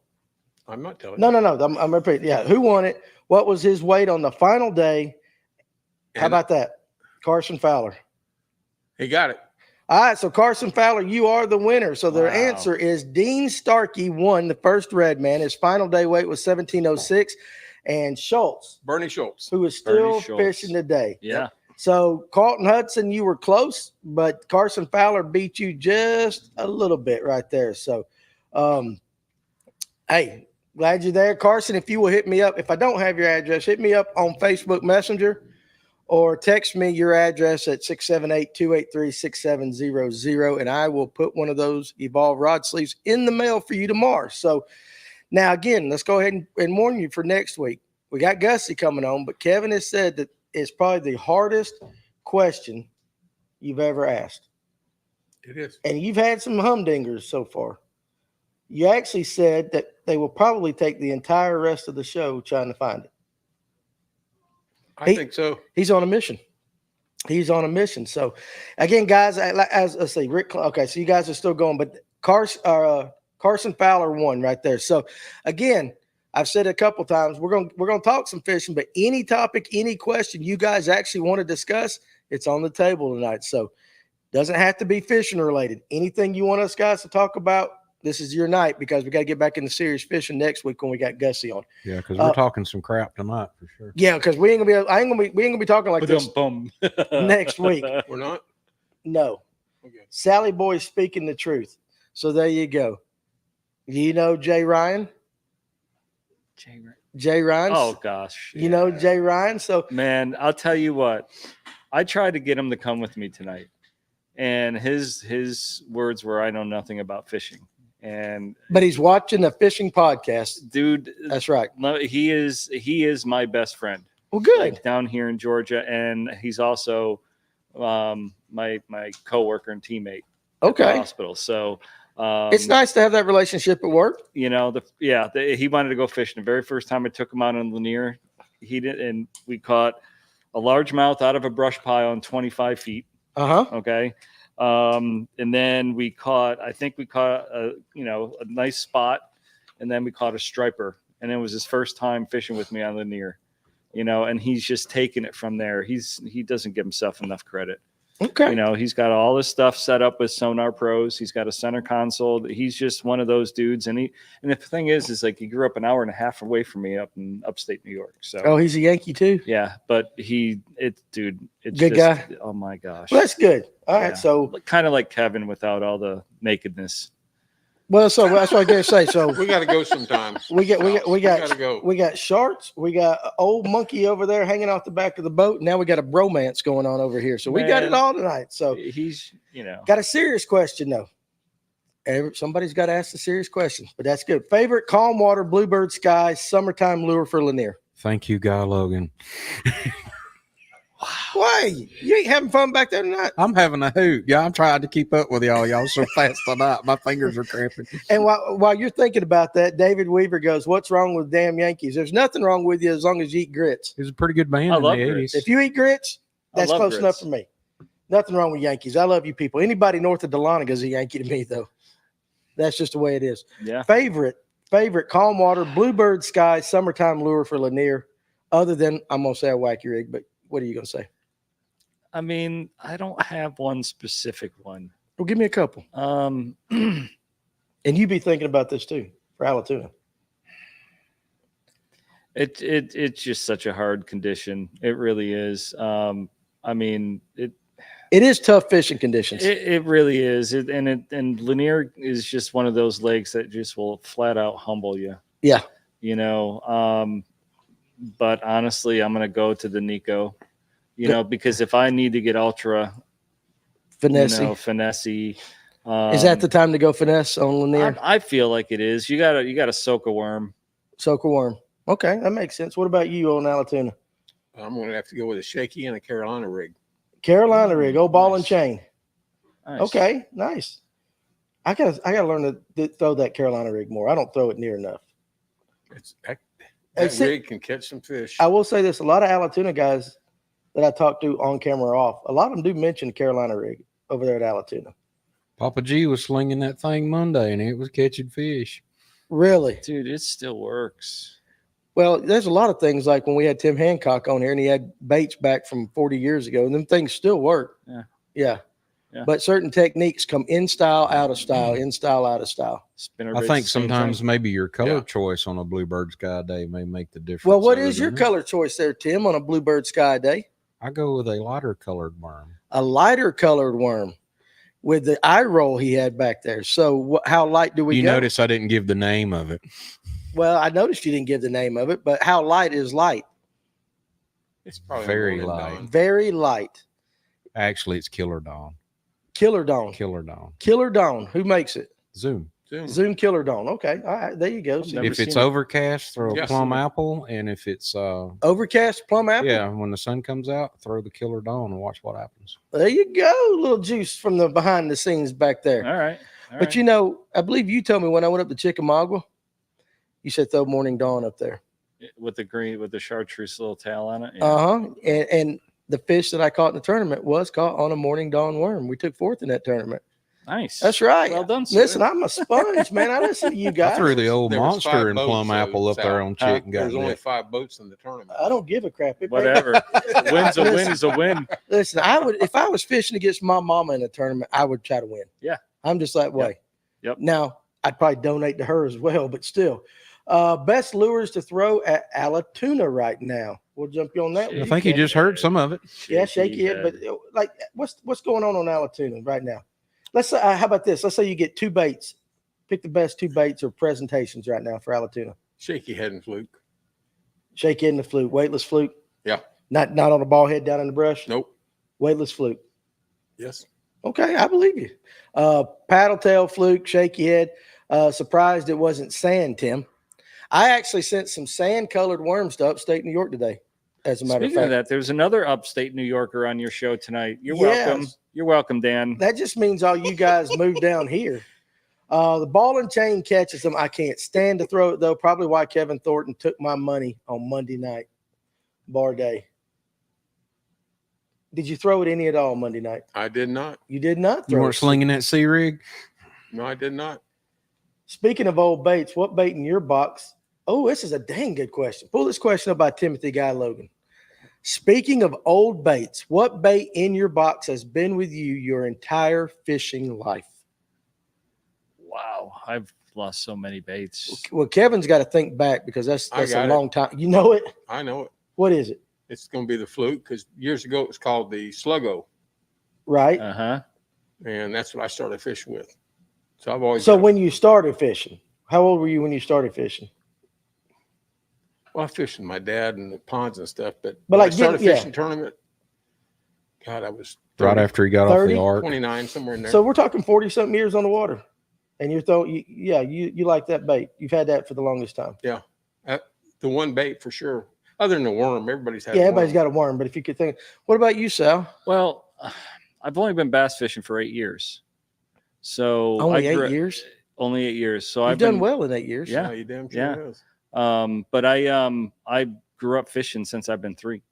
Speaker 2: I'm not telling
Speaker 1: No.
Speaker 2: you.
Speaker 1: I'm repeating. Yeah, who won it? What was his weight on the final day? How
Speaker 2: And
Speaker 1: about that? Carson Fowler.
Speaker 2: he got it.
Speaker 1: All right, so Carson Fowler, you are the winner. So the
Speaker 3: Wow.
Speaker 1: answer is Dean Starkey won the first red man. His final day weight was 1706. And Schultz,
Speaker 2: Bernie Schultz.
Speaker 1: who is
Speaker 3: Bernie
Speaker 1: still
Speaker 3: Schultz.
Speaker 1: fishing today.
Speaker 3: Yeah.
Speaker 1: So Carlton Hudson, you were close, but Carson Fowler beat you just a little bit right there. So, hey, glad you're there. Carson, if you will hit me up, if I don't have your address, hit me up on Facebook Messenger or text me your address at 678-283-6700, and I will put one of those Evolve rod sleeves in the mail for you tomorrow. So now, again, let's go ahead and warn you for next week. We got Gussie coming on, but Kevin has said that it's probably the hardest question you've ever asked.
Speaker 2: It is.
Speaker 1: And you've had some humdingers so far. You actually said that they will probably take the entire rest of the show trying to find it.
Speaker 2: I think so.
Speaker 1: He's on a mission. He's on a mission. So, again, guys, as let's see, Rick. Okay, so you guys are still going, but Carson Fowler won right there. So, again, I've said it a couple times. We're gonna talk some fishing, but any topic, any question you guys actually want to discuss, it's on the table tonight. So, doesn't have to be fishing related. Anything you want us guys to talk about, this is your night, because we got to get back into serious fishing next week when we got Gussie on.
Speaker 4: Yeah, because we're talking some crap tonight for sure.
Speaker 1: Yeah, because we ain't gonna be talking like this next week.
Speaker 2: We're not?
Speaker 1: No.
Speaker 2: Okay.
Speaker 1: Sally Boy's speaking the truth. So there you go. You know Jay Ryan? Jay Ryan?
Speaker 3: Oh gosh.
Speaker 1: You know Jay Ryan? So
Speaker 3: man, I'll tell you what. I tried to get him to come with me tonight. And his words were, I know nothing about fishing.
Speaker 1: But he's watching the fishing podcast.
Speaker 3: Dude,
Speaker 1: that's right.
Speaker 3: He is my best friend.
Speaker 1: Well, good.
Speaker 3: Like, down here in Georgia, and he's also my coworker and teammate at the hospital. So
Speaker 1: it's nice to have that relationship at work.
Speaker 3: You know, he wanted to go fishing. The very first time I took him out on Lanier, he did, and we caught a largemouth out of a brush pile on 25 feet. Okay. And then I think we caught a nice spot, and then we caught a striper, and it was his first time fishing with me on Lanier, and he's just taking it from there. He doesn't give himself enough credit.
Speaker 1: Okay.
Speaker 3: He's got all this stuff set up with Sonar Pros. He's got a center console. He's just one of those dudes. And the thing is like he grew up an hour and a half away from me up in upstate New York. So
Speaker 1: he's a Yankee too.
Speaker 3: Yeah, but it's
Speaker 1: good
Speaker 3: just,
Speaker 1: guy.
Speaker 3: Oh my gosh.
Speaker 1: Well, that's good. All right. So
Speaker 3: kind of like Kevin without all the nakedness.
Speaker 1: Well, so that's what I was gonna say. So
Speaker 2: we got to go sometime.
Speaker 1: We got
Speaker 2: go.
Speaker 1: We got sharks. We got an old monkey over there hanging off the back of the boat. Now we got a bromance going on over here. So we got it all tonight. So
Speaker 3: he's
Speaker 1: got a serious question though. Somebody's got to ask the serious question, but that's good. Favorite calm water, bluebird sky, summertime lure for Lanier.
Speaker 4: Thank you, Guy Logan.
Speaker 1: Why? You ain't having fun back there tonight?
Speaker 4: I'm having a hoot. Yeah, I'm trying to keep up with y'all. Y'all so fast tonight. My fingers are cramping.
Speaker 1: And while you're thinking about that, David Weaver goes, "What's wrong with damn Yankees? There's nothing wrong with you as long as you eat grits."
Speaker 4: He was a pretty good band in the 80s.
Speaker 1: If you eat grits, that's close enough for me. Nothing wrong with Yankees. I love you people. Anybody north of Dahlonega is a Yankee to me, though. That's just the way it is.
Speaker 3: Yeah.
Speaker 1: Favorite calm water, bluebird sky, summertime lure for Lanier. Other than, I'm gonna say a wacky rig, but what are you gonna say?
Speaker 3: I mean, I don't have one specific one.
Speaker 1: Well, give me a couple. And you be thinking about this too for Allatoona.
Speaker 3: It's just such a hard condition. It really is. I mean, it
Speaker 1: is tough fishing conditions.
Speaker 3: It really is. And Lanier is just one of those lakes that just will flat out humble you.
Speaker 1: Yeah.
Speaker 3: But honestly, I'm going to go to the Nico, because if I need to get ultra
Speaker 1: finesse,
Speaker 3: is
Speaker 1: that the time to go finesse on Lanier?
Speaker 3: I feel like it is. You gotta soak a worm.
Speaker 1: Soak a worm. Okay, that makes sense. What about you on Allatoona?
Speaker 2: I'm going to have to go with a shaky and a Carolina rig.
Speaker 1: Carolina rig, old ball and chain.
Speaker 3: Nice.
Speaker 1: Okay, nice. I gotta learn to throw that Carolina rig more. I don't throw it near enough.
Speaker 2: That rig can catch some fish.
Speaker 1: I will say this: a lot of Allatoona guys that I talk to on camera or off, a lot of them do mention Carolina rig over there at Allatoona.
Speaker 4: Papa G was slinging that thing Monday, and it was catching fish.
Speaker 1: Really,
Speaker 3: dude, it still works.
Speaker 1: Well, there's a lot of things like when we had Tim Hancock on here, and he had baits back from 40 years ago, and them things still work. Yeah. But certain techniques come in style, out of style, in style, out of style.
Speaker 4: I think sometimes maybe your color choice on a bluebird sky day may make the difference.
Speaker 1: Well, what is your color choice there, Tim, on a bluebird sky day?
Speaker 4: I go with a lighter colored worm.
Speaker 1: A lighter colored worm with the eye roll he had back there. So how light do we go?
Speaker 4: You notice I didn't give the name of it.
Speaker 1: Well, I noticed you didn't give the name of it, but how light is light?
Speaker 2: It's probably
Speaker 4: very light.
Speaker 1: Very light.
Speaker 4: Actually, it's Killer Dawn.
Speaker 1: Killer Dawn.
Speaker 4: Killer Dawn.
Speaker 1: Killer Dawn. Who makes it?
Speaker 4: Zoom.
Speaker 1: Zoom Killer Dawn. Okay. All right. There you go.
Speaker 4: If it's overcast, throw a plum apple. And if it's
Speaker 1: overcast, plum apple?
Speaker 4: Yeah. When the sun comes out, throw the Killer Dawn and watch what happens.
Speaker 1: There you go. A little juice from the behind the scenes back there.
Speaker 3: All right.
Speaker 1: But
Speaker 5: right.
Speaker 1: you know, I believe you told me when I went up to Chickamauga, you said throw Morning Dawn up there.
Speaker 5: With the chartreuse little tail on it.
Speaker 1: And the fish that I caught in the tournament was caught on a Morning Dawn worm. We took fourth in that tournament.
Speaker 5: Nice.
Speaker 1: That's right.
Speaker 5: Well done, sir.
Speaker 1: Listen, I'm a sponge, man. I listen to you guys.
Speaker 4: I threw the old
Speaker 2: There was
Speaker 4: monster
Speaker 2: 5
Speaker 4: and
Speaker 2: boats,
Speaker 4: plum apple up there
Speaker 2: Sal.
Speaker 4: on Chick and got
Speaker 2: There's only
Speaker 4: nicked.
Speaker 2: 5 boats in the tournament.
Speaker 1: I don't give a crap. It
Speaker 5: Whatever. Win's a win is a win.
Speaker 1: Listen, I would if I was fishing against my mama in a tournament, I would try to win.
Speaker 5: Yeah.
Speaker 1: I'm just that way.
Speaker 5: Yep.
Speaker 1: Now, I'd probably donate to her as well, but still. Best lures to throw at Alatoona right now. We'll jump you on that.
Speaker 4: I think you just heard some of it.
Speaker 1: Yeah, shaky head. But like, what's going on Alatoona right now? Let's say, how about this? Let's say you get 2 baits. Pick the best 2 baits or presentations right now for Alatoona.
Speaker 2: Shaky head and fluke.
Speaker 1: Shaky head and the fluke, weightless fluke.
Speaker 2: Yeah.
Speaker 1: Not on a ball head down in the brush.
Speaker 2: Nope.
Speaker 1: Weightless fluke.
Speaker 2: Yes.
Speaker 1: Okay, I believe you. Paddle tail fluke, shaky head. Surprised it wasn't sand, Tim. I actually sent some sand-colored worms to upstate New York today. As a matter
Speaker 5: Speaking
Speaker 1: of
Speaker 5: of
Speaker 1: fact,
Speaker 5: that, there's another upstate New Yorker on your show tonight. You're
Speaker 1: Yes.
Speaker 5: welcome. You're welcome, Dan.
Speaker 1: that just means all you guys moved down here. The ball and chain catches them. I can't stand to throw it though. Probably why Kevin Thornton took my money on Monday night, bar day. Did you throw it any at all Monday night?
Speaker 2: I did not.
Speaker 1: You did not
Speaker 4: You
Speaker 1: throw
Speaker 4: weren't
Speaker 1: it.
Speaker 4: slinging that sea rig?
Speaker 2: No, I did not.
Speaker 1: Speaking of old baits, what bait in your box? Oh, this is a dang good question. Pull this question up by Timothy Guy Logan. Speaking of old baits, what bait in your box has been with you your entire fishing life?
Speaker 5: Wow, I've lost so many baits.
Speaker 1: Well, Kevin's got to think back because that's
Speaker 2: I
Speaker 1: a
Speaker 2: got it.
Speaker 1: long time. You know it?
Speaker 2: I know it.
Speaker 1: What is it?
Speaker 2: It's going to be the fluke because years ago it was called the sluggo,
Speaker 1: Right?
Speaker 5: Uh-huh.
Speaker 2: and that's what I started fishing with. So I've always
Speaker 1: So when you started fishing, how old were you when you started fishing?
Speaker 2: I fished with my dad and the ponds and stuff, but
Speaker 1: But
Speaker 2: when
Speaker 1: like
Speaker 2: I started
Speaker 1: getting- yeah.
Speaker 2: fishing tournament. God, I was
Speaker 4: Right
Speaker 2: 30,
Speaker 4: after he got
Speaker 1: 30?
Speaker 4: off the ark.
Speaker 2: 29, somewhere in there.
Speaker 1: So we're talking 40-something years on the water. And you're throwing, you like that bait. You've had that for the longest time.
Speaker 2: The one bait for sure. Other than the worm, everybody's had.
Speaker 1: Yeah,
Speaker 2: a
Speaker 1: everybody's
Speaker 2: worm.
Speaker 1: got a worm. But if you could think, what about you, Sal?
Speaker 5: Well, I've only been bass fishing for 8 years. So
Speaker 1: Only
Speaker 5: I
Speaker 1: 8 years?
Speaker 5: Only 8 years. So
Speaker 1: You've
Speaker 5: I've
Speaker 1: done
Speaker 5: been,
Speaker 1: well in 8 years.
Speaker 5: Yeah.
Speaker 2: No, you damn sure
Speaker 5: Yeah.
Speaker 2: is.
Speaker 5: But I grew up fishing since I've been 3.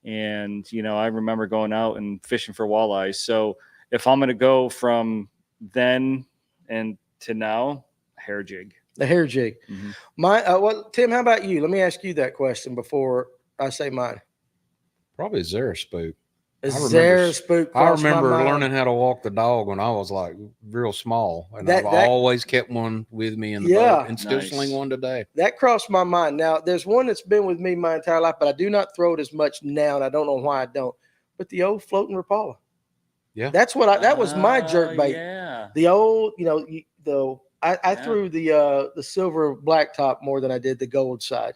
Speaker 5: And, I remember going out and fishing for walleyes. So if I'm going to go from then and to now, hair jig.
Speaker 1: The hair jig.
Speaker 5: Mhm.
Speaker 1: Tim, how about you? Let me ask you that question before I say mine.
Speaker 4: Probably Zara spook.
Speaker 1: Is
Speaker 4: remember-
Speaker 1: there a spook?
Speaker 4: I
Speaker 1: crossed my
Speaker 4: remember
Speaker 1: mind?
Speaker 4: learning how to walk the dog when I was like real small, and
Speaker 1: That-
Speaker 4: I've
Speaker 1: that-
Speaker 4: always kept one with me in the
Speaker 1: Yeah.
Speaker 4: boat, and still
Speaker 5: Nice.
Speaker 4: sling one today.
Speaker 1: That crossed my mind. Now, there's one that's been with me my entire life, but I do not throw it as much now, and I don't know why I don't. But the old floating Rapala.
Speaker 4: Yeah.
Speaker 1: That's what that was my jerk bait.
Speaker 5: Yeah.
Speaker 1: The old, I
Speaker 5: Yeah.
Speaker 1: threw the silver blacktop more than I did the gold side.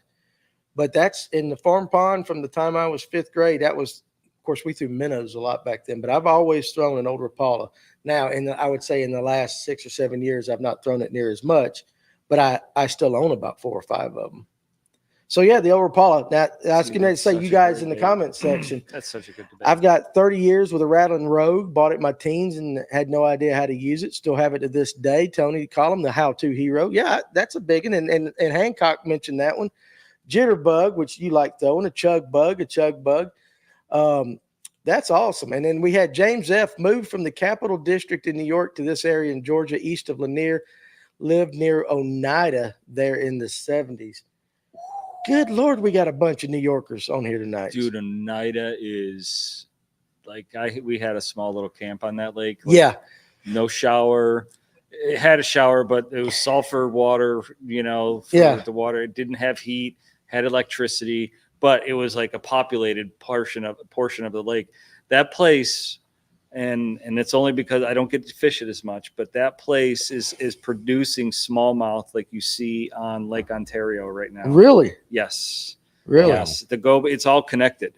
Speaker 1: But that's in the farm pond from the time I was 5th grade. That was, of course, we threw minnows a lot back then, but I've always thrown an old Rapala. Now, I would say in the last 6 or 7 years, I've not thrown it near as much, but I still own about 4 or 5 of them. So yeah, the old Rapala. Now, I was going to say,
Speaker 5: Such
Speaker 1: you
Speaker 5: a
Speaker 1: guys
Speaker 5: great
Speaker 1: in the
Speaker 5: bait.
Speaker 1: comments section,
Speaker 5: That's such a good debate.
Speaker 1: I've got 30 years with a Rattling Rogue, bought it in my teens and had no idea how to use it. Still have it to this day. Tony call him the how-to hero. Yeah, that's a big one. And Hancock mentioned that one. Jitterbug, which you like throwing, a chug bug. That's awesome. And then we had James F. moved from the Capital District in New York to this area in Georgia, east of Lanier, lived near Oneida there in the 70s. Good Lord, we got a bunch of New Yorkers on here tonight.
Speaker 5: Dude, Oneida is like we had a small little camp on that lake. Like,
Speaker 1: Yeah.
Speaker 5: no shower. It had a shower, but it was sulfur water, for
Speaker 1: Yeah.
Speaker 5: the water. It didn't have heat, had electricity, but it was like a populated portion of the lake. That place, and it's only because I don't get to fish it as much, but that place is producing smallmouth like you see on Lake Ontario right now.
Speaker 1: Really?
Speaker 5: Yes.
Speaker 1: Really?
Speaker 5: Yes. It's all connected.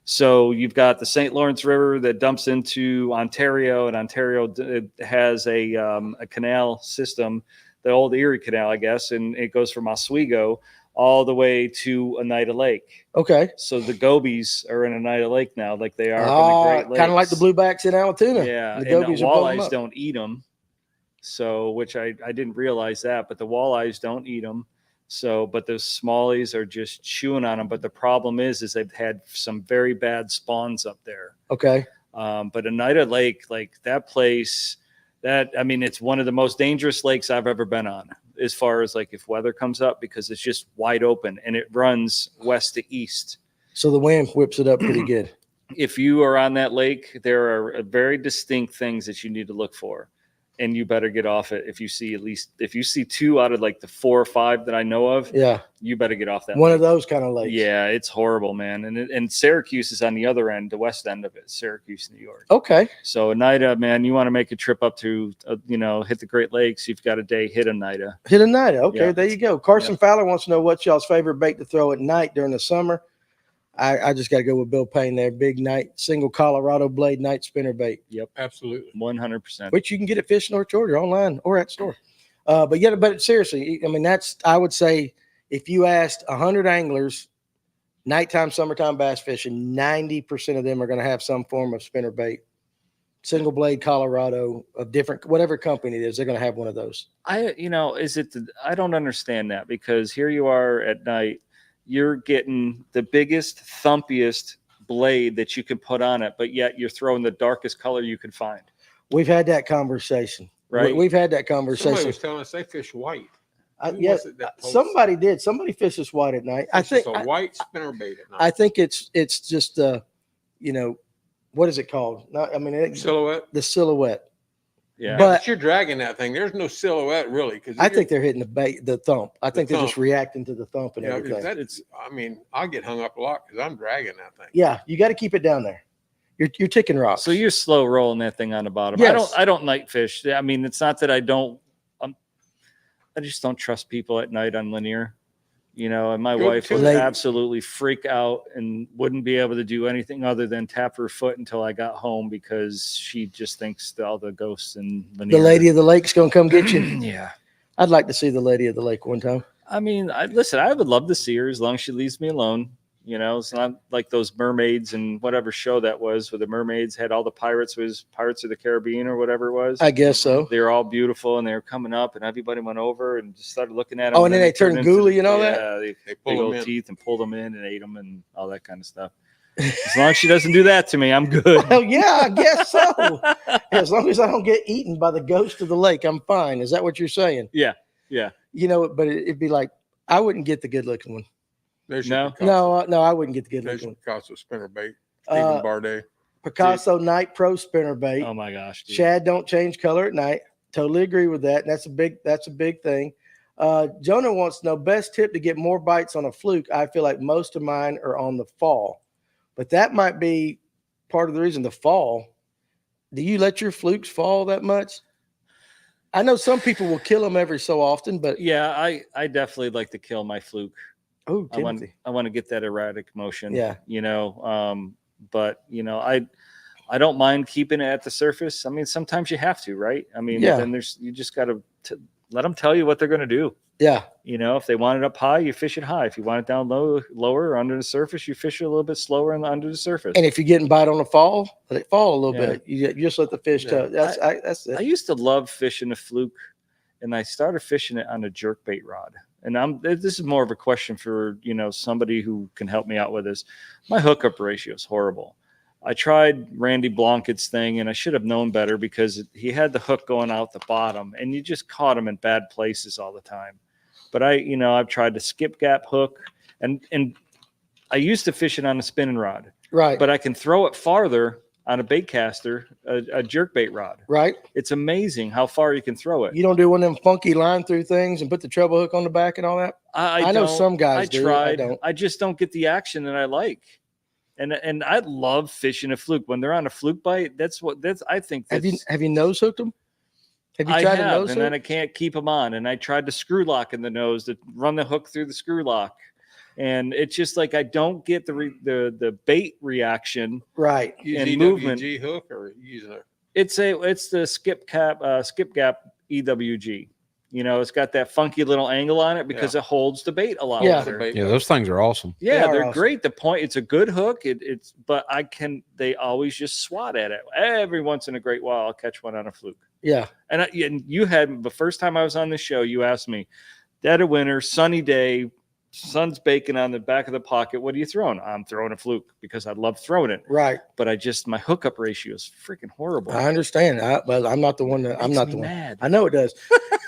Speaker 5: So you've got the St. Lawrence River that dumps into Ontario, and Ontario has a canal system, the old Erie Canal, I guess, and it goes from Oswego all the way to Oneida Lake.
Speaker 1: Okay.
Speaker 5: So the gobies are in Oneida Lake now, like they are up in the Great Lakes.
Speaker 1: Kind of like the bluebacks in Alatoona.
Speaker 5: Yeah,
Speaker 1: The
Speaker 5: and
Speaker 1: gobies are blowing them
Speaker 5: walleyes
Speaker 1: up.
Speaker 5: don't eat them. So, which I didn't realize that, but the walleyes don't eat them. So, but the smallies are just chewing on them. But the problem is they've had some very bad spawns up there.
Speaker 1: Okay.
Speaker 5: But Oneida Lake, like that place, it's one of the most dangerous lakes I've ever been on, as far as like if weather comes up, because it's just wide open and it runs west to east.
Speaker 1: So the wind whips it up pretty good.
Speaker 5: If you are on that lake, there are very distinct things that you need to look for, and you better get off it. If you see 2 out of like the 4 or 5 that I know of,
Speaker 1: Yeah.
Speaker 5: you better get off that
Speaker 1: One
Speaker 5: lake.
Speaker 1: of those kind of lakes.
Speaker 5: Yeah, it's horrible, man. And Syracuse is on the other end, the west end of it, Syracuse, New York.
Speaker 1: Okay.
Speaker 5: So Oneida, man, you want to make a trip up to, hit the Great Lakes. You've got a day, hit Oneida.
Speaker 1: Hit a night. Okay,
Speaker 5: Yeah.
Speaker 1: there you go. Carson Fowler wants to know what's y'all's favorite bait to throw at night during the summer. I just got to go with Bill Payne there. Big night, single Colorado blade night spinner bait,
Speaker 5: Yep,
Speaker 2: Absolutely.
Speaker 5: 100%.
Speaker 1: which you can get at Fish North Georgia online or at store. But seriously, I mean, I would say if you asked 100 anglers, nighttime, summertime bass fishing, 90% of them are going to have some form of spinner bait. Single blade Colorado of different, whatever company it is, they're going to have one of those.
Speaker 5: I don't understand that, because here you are at night, you're getting the biggest, thumpiest blade that you can put on it, but yet you're throwing the darkest color you can find.
Speaker 1: We've had that conversation.
Speaker 5: Right.
Speaker 1: We've had that
Speaker 2: Somebody
Speaker 1: conversation.
Speaker 2: was telling us they fish white. Who
Speaker 1: Yes,
Speaker 2: was it that posted?
Speaker 1: somebody did. Somebody fishes white at night. I think.
Speaker 2: Fishes a white spinner bait at night.
Speaker 1: I think it's just what is it called?
Speaker 2: Silhouette.
Speaker 1: The silhouette.
Speaker 5: Yeah.
Speaker 1: But
Speaker 2: But you're dragging that thing. There's no silhouette really, because
Speaker 1: I think they're hitting the thump. I think they're just
Speaker 2: thump.
Speaker 1: reacting to the thump and
Speaker 2: yeah,
Speaker 1: everything.
Speaker 2: I get hung up a lot because I'm dragging that thing.
Speaker 1: Yeah, you got to keep it down there. You're ticking rocks.
Speaker 5: So you're slow rolling that thing on the bottom.
Speaker 1: Yes.
Speaker 5: I don't night fish. I mean, it's not that I don't. I just don't trust people at night on linear. And my
Speaker 2: Good
Speaker 5: wife would
Speaker 1: too.
Speaker 5: absolutely freak out and wouldn't be able to do anything other than tap her foot until I got home, because she just thinks all the ghosts in linear.
Speaker 1: the lady of the lake's gonna come get you.
Speaker 5: Yeah.
Speaker 1: I'd like to see the lady of the lake one time.
Speaker 5: I mean, I would love to see her as long as she leaves me alone. It's not like those mermaids and whatever show that was, where the mermaids had all the pirates, was Pirates of the Caribbean or whatever it was.
Speaker 1: I guess so.
Speaker 5: They were all beautiful and they were coming up, and everybody went over and just started looking at them.
Speaker 1: Oh, and then they turned gooey and all that?
Speaker 5: Yeah,
Speaker 2: They
Speaker 5: big
Speaker 2: pull them
Speaker 5: old
Speaker 2: in.
Speaker 5: teeth and pulled them in and ate them and all that kind of stuff. As long as she doesn't do that to me, I'm good.
Speaker 1: Well, yeah, I guess so. As long as I don't get eaten by the ghost of the lake, I'm fine. Is that what you're saying?
Speaker 5: Yeah.
Speaker 1: But it'd be like, I wouldn't get the good looking one.
Speaker 2: There's
Speaker 5: No.
Speaker 1: No, I wouldn't get the good
Speaker 2: There's
Speaker 1: looking one.
Speaker 2: Picasso spinner bait.
Speaker 1: Uh,
Speaker 2: Stephen Bardet.
Speaker 1: Picasso Night Pro spinner bait.
Speaker 5: Oh my gosh. Dude.
Speaker 1: Shad don't change color at night. Totally agree with that. And that's a big thing. Jonah wants to know best tip to get more bites on a fluke. I feel like most of mine are on the fall, but that might be part of the reason. The fall. Do you let your flukes fall that much? I know some people will kill them every so often, but
Speaker 5: Yeah, I definitely like to kill my fluke.
Speaker 1: oh,
Speaker 5: I want
Speaker 1: Timothy.
Speaker 5: to get that erratic motion.
Speaker 1: Yeah.
Speaker 5: But I don't mind keeping it at the surface. I mean, sometimes you have to, right? I mean,
Speaker 1: Yeah.
Speaker 5: then you just got to let them tell you what they're going to do.
Speaker 1: Yeah.
Speaker 5: If they want it up high, you fish it high. If you want it down lower or under the surface, you fish it a little bit slower and under the surface.
Speaker 1: And if you're getting bite on the fall, let it fall a little
Speaker 5: Yeah.
Speaker 1: bit. You just let the fish
Speaker 2: Yeah.
Speaker 1: touch. That's it.
Speaker 5: I used to love fishing a fluke, and I started fishing it on a jerkbait rod. And this is more of a question for, somebody who can help me out with this. My hookup ratio is horrible. I tried Randy Blonkett's thing, and I should have known better, because he had the hook going out the bottom, and you just caught him in bad places all the time. But I've tried the skip gap hook, and I used to fish it on a spinning rod,
Speaker 1: Right.
Speaker 5: but I can throw it farther on a bait caster, a jerkbait rod.
Speaker 1: Right.
Speaker 5: It's amazing how far you can throw it.
Speaker 1: You don't do one of them funky line through things and put the treble hook on the back and all that? I know
Speaker 5: don't.
Speaker 1: some guys
Speaker 5: I
Speaker 1: do. I
Speaker 5: tried.
Speaker 1: don't.
Speaker 5: I just don't get the action that I like. And I love fishing a fluke. When they're on a fluke bite, I think that's,
Speaker 1: Have you nose hooked them? Have you
Speaker 5: I
Speaker 1: tried to
Speaker 5: have,
Speaker 1: nose
Speaker 5: and then I
Speaker 1: hook?
Speaker 5: can't keep them on. And I tried to screw lock in the nose to run the hook through the screw lock. And it's just like I don't get the bait reaction.
Speaker 1: Right.
Speaker 2: Use
Speaker 5: and
Speaker 2: EWG
Speaker 5: movement.
Speaker 2: hook or using a
Speaker 5: It's the skip gap EWG. It's got that funky little angle on it because it holds the bait a lot
Speaker 1: Yeah.
Speaker 5: better.
Speaker 2: bait.
Speaker 4: Yeah, those things are awesome.
Speaker 5: Yeah,
Speaker 1: They are
Speaker 5: they're
Speaker 1: awesome.
Speaker 5: great. The point, it's a good hook. They always just swat at it. Every once in a great while, I'll catch one on a fluke.
Speaker 1: Yeah.
Speaker 5: And you had the first time I was on the show, you asked me, dead of winter, sunny day, sun's baking on the back of the pocket. What are you throwing? I'm throwing a fluke because I love throwing it.
Speaker 1: Right.
Speaker 5: But my hookup ratio is freaking horrible.
Speaker 1: I understand. But I'm not the one that I'm
Speaker 5: Makes
Speaker 1: not
Speaker 5: me
Speaker 1: the one.
Speaker 5: mad.
Speaker 1: I know it does.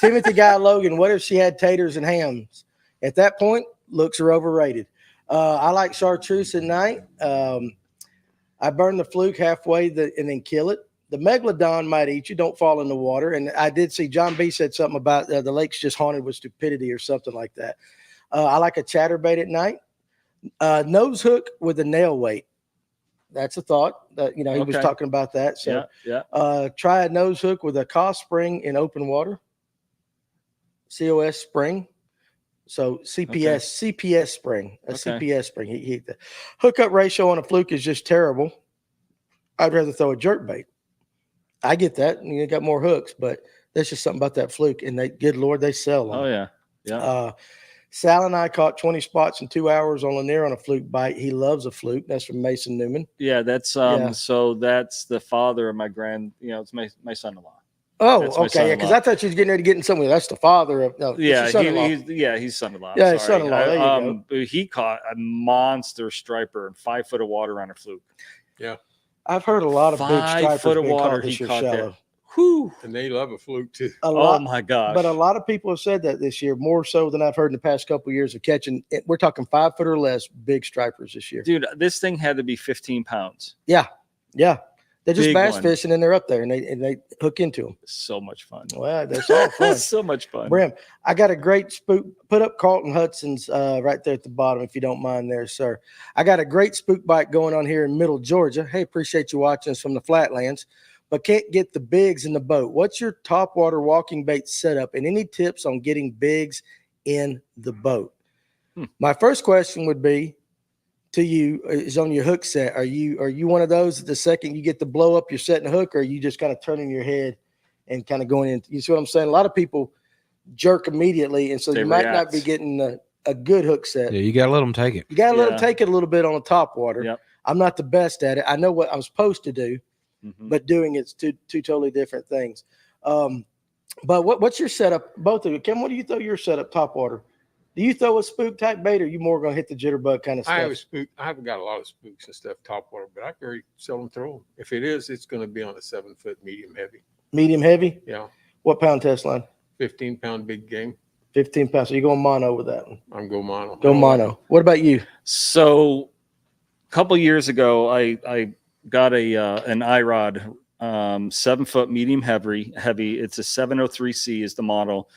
Speaker 1: Timothy Guy Logan, what if she had taters and hams? At that point, looks are overrated. I like chartreuse at night. I burn the fluke halfway and then kill it. The megalodon might eat you. Don't fall in the water. And I did see John B said something about the lake's just haunted with stupidity or something like that. I like a chatterbait at night. Nose hook with a nail weight. That's a thought that, he was talking about that. So try a nose hook with a COS spring in open water. COS spring. So CPS spring, CPS spring. The hookup ratio on a fluke is just terrible. I'd rather throw a jerk bait. I get that. You got more hooks, but that's just something about that fluke. And good Lord, they sell them.
Speaker 5: Oh yeah. Yeah.
Speaker 1: Sal and I caught 20 spots in 2 hours on Lanier on a fluke bite. He loves a fluke. That's from Mason Newman.
Speaker 5: Yeah. That's, so that's the father of my it's my son-in-law.
Speaker 1: Oh,
Speaker 5: That's my
Speaker 1: okay. Yeah. Cause I thought you was getting ready to get in somewhere. That's the father of, no.
Speaker 5: Yeah. He's son-in-law.
Speaker 1: Yeah. His son-in-law. There you go.
Speaker 5: He caught a monster striper in 5 foot of water on a fluke.
Speaker 2: Yeah.
Speaker 1: I've heard a lot of big
Speaker 5: 5 foot of water. He caught that. Whew.
Speaker 2: And they love a fluke too.
Speaker 5: Oh my gosh.
Speaker 1: But a lot of people have said that this year, more so than I've heard in the past couple of years of catching. We're talking 5 foot or less big stripers this year.
Speaker 5: Dude, this thing had to be 15 pounds.
Speaker 1: Yeah. Yeah. They're just
Speaker 5: Big
Speaker 1: bass
Speaker 5: one.
Speaker 1: fishing and they're up there and they hook into them.
Speaker 5: So much fun.
Speaker 1: Well, that's all fun.
Speaker 5: So much fun.
Speaker 1: Brim, I got a great spook. Put up Carlton Hudson's right there at the bottom, if you don't mind there, sir. I got a great spook bite going on here in Middle Georgia. Hey, appreciate you watching us from the Flatlands, but can't get the bigs in the boat. What's your topwater walking bait setup and any tips on getting bigs in the boat? My first question would be to you is on your hook set. Are you one of those that the second you get the blow up, you're setting a hook, or are you just kind of turning your head and kind of going in? You see what I'm saying? A lot of people jerk immediately, and so you might not be getting a good hook set.
Speaker 4: Yeah, you got to let them take it.
Speaker 1: You got to let them take it a little bit on the top water.
Speaker 5: Yep.
Speaker 1: I'm not the best at it. I know what I'm supposed to do, but doing it's two totally different things. But what's your setup? Both of you, Kim, what do you throw your setup top water? Do you throw a spook type bait, or are you more going to hit the jitterbug kind of stuff?
Speaker 2: I have a spook. I haven't got a lot of spooks and stuff topwater, but I very seldom throw them. If it is, it's going to be on a 7 foot medium heavy.
Speaker 1: Medium heavy?
Speaker 2: Yeah.
Speaker 1: What pound test line?
Speaker 2: 15 pound big game.
Speaker 1: 15 pounds. So you're going mono with that one.
Speaker 2: I'm go mono.
Speaker 1: Go mono. What about you?
Speaker 5: So a couple years ago, I got an iRod, 7 foot medium heavy. It's a 703C is the model.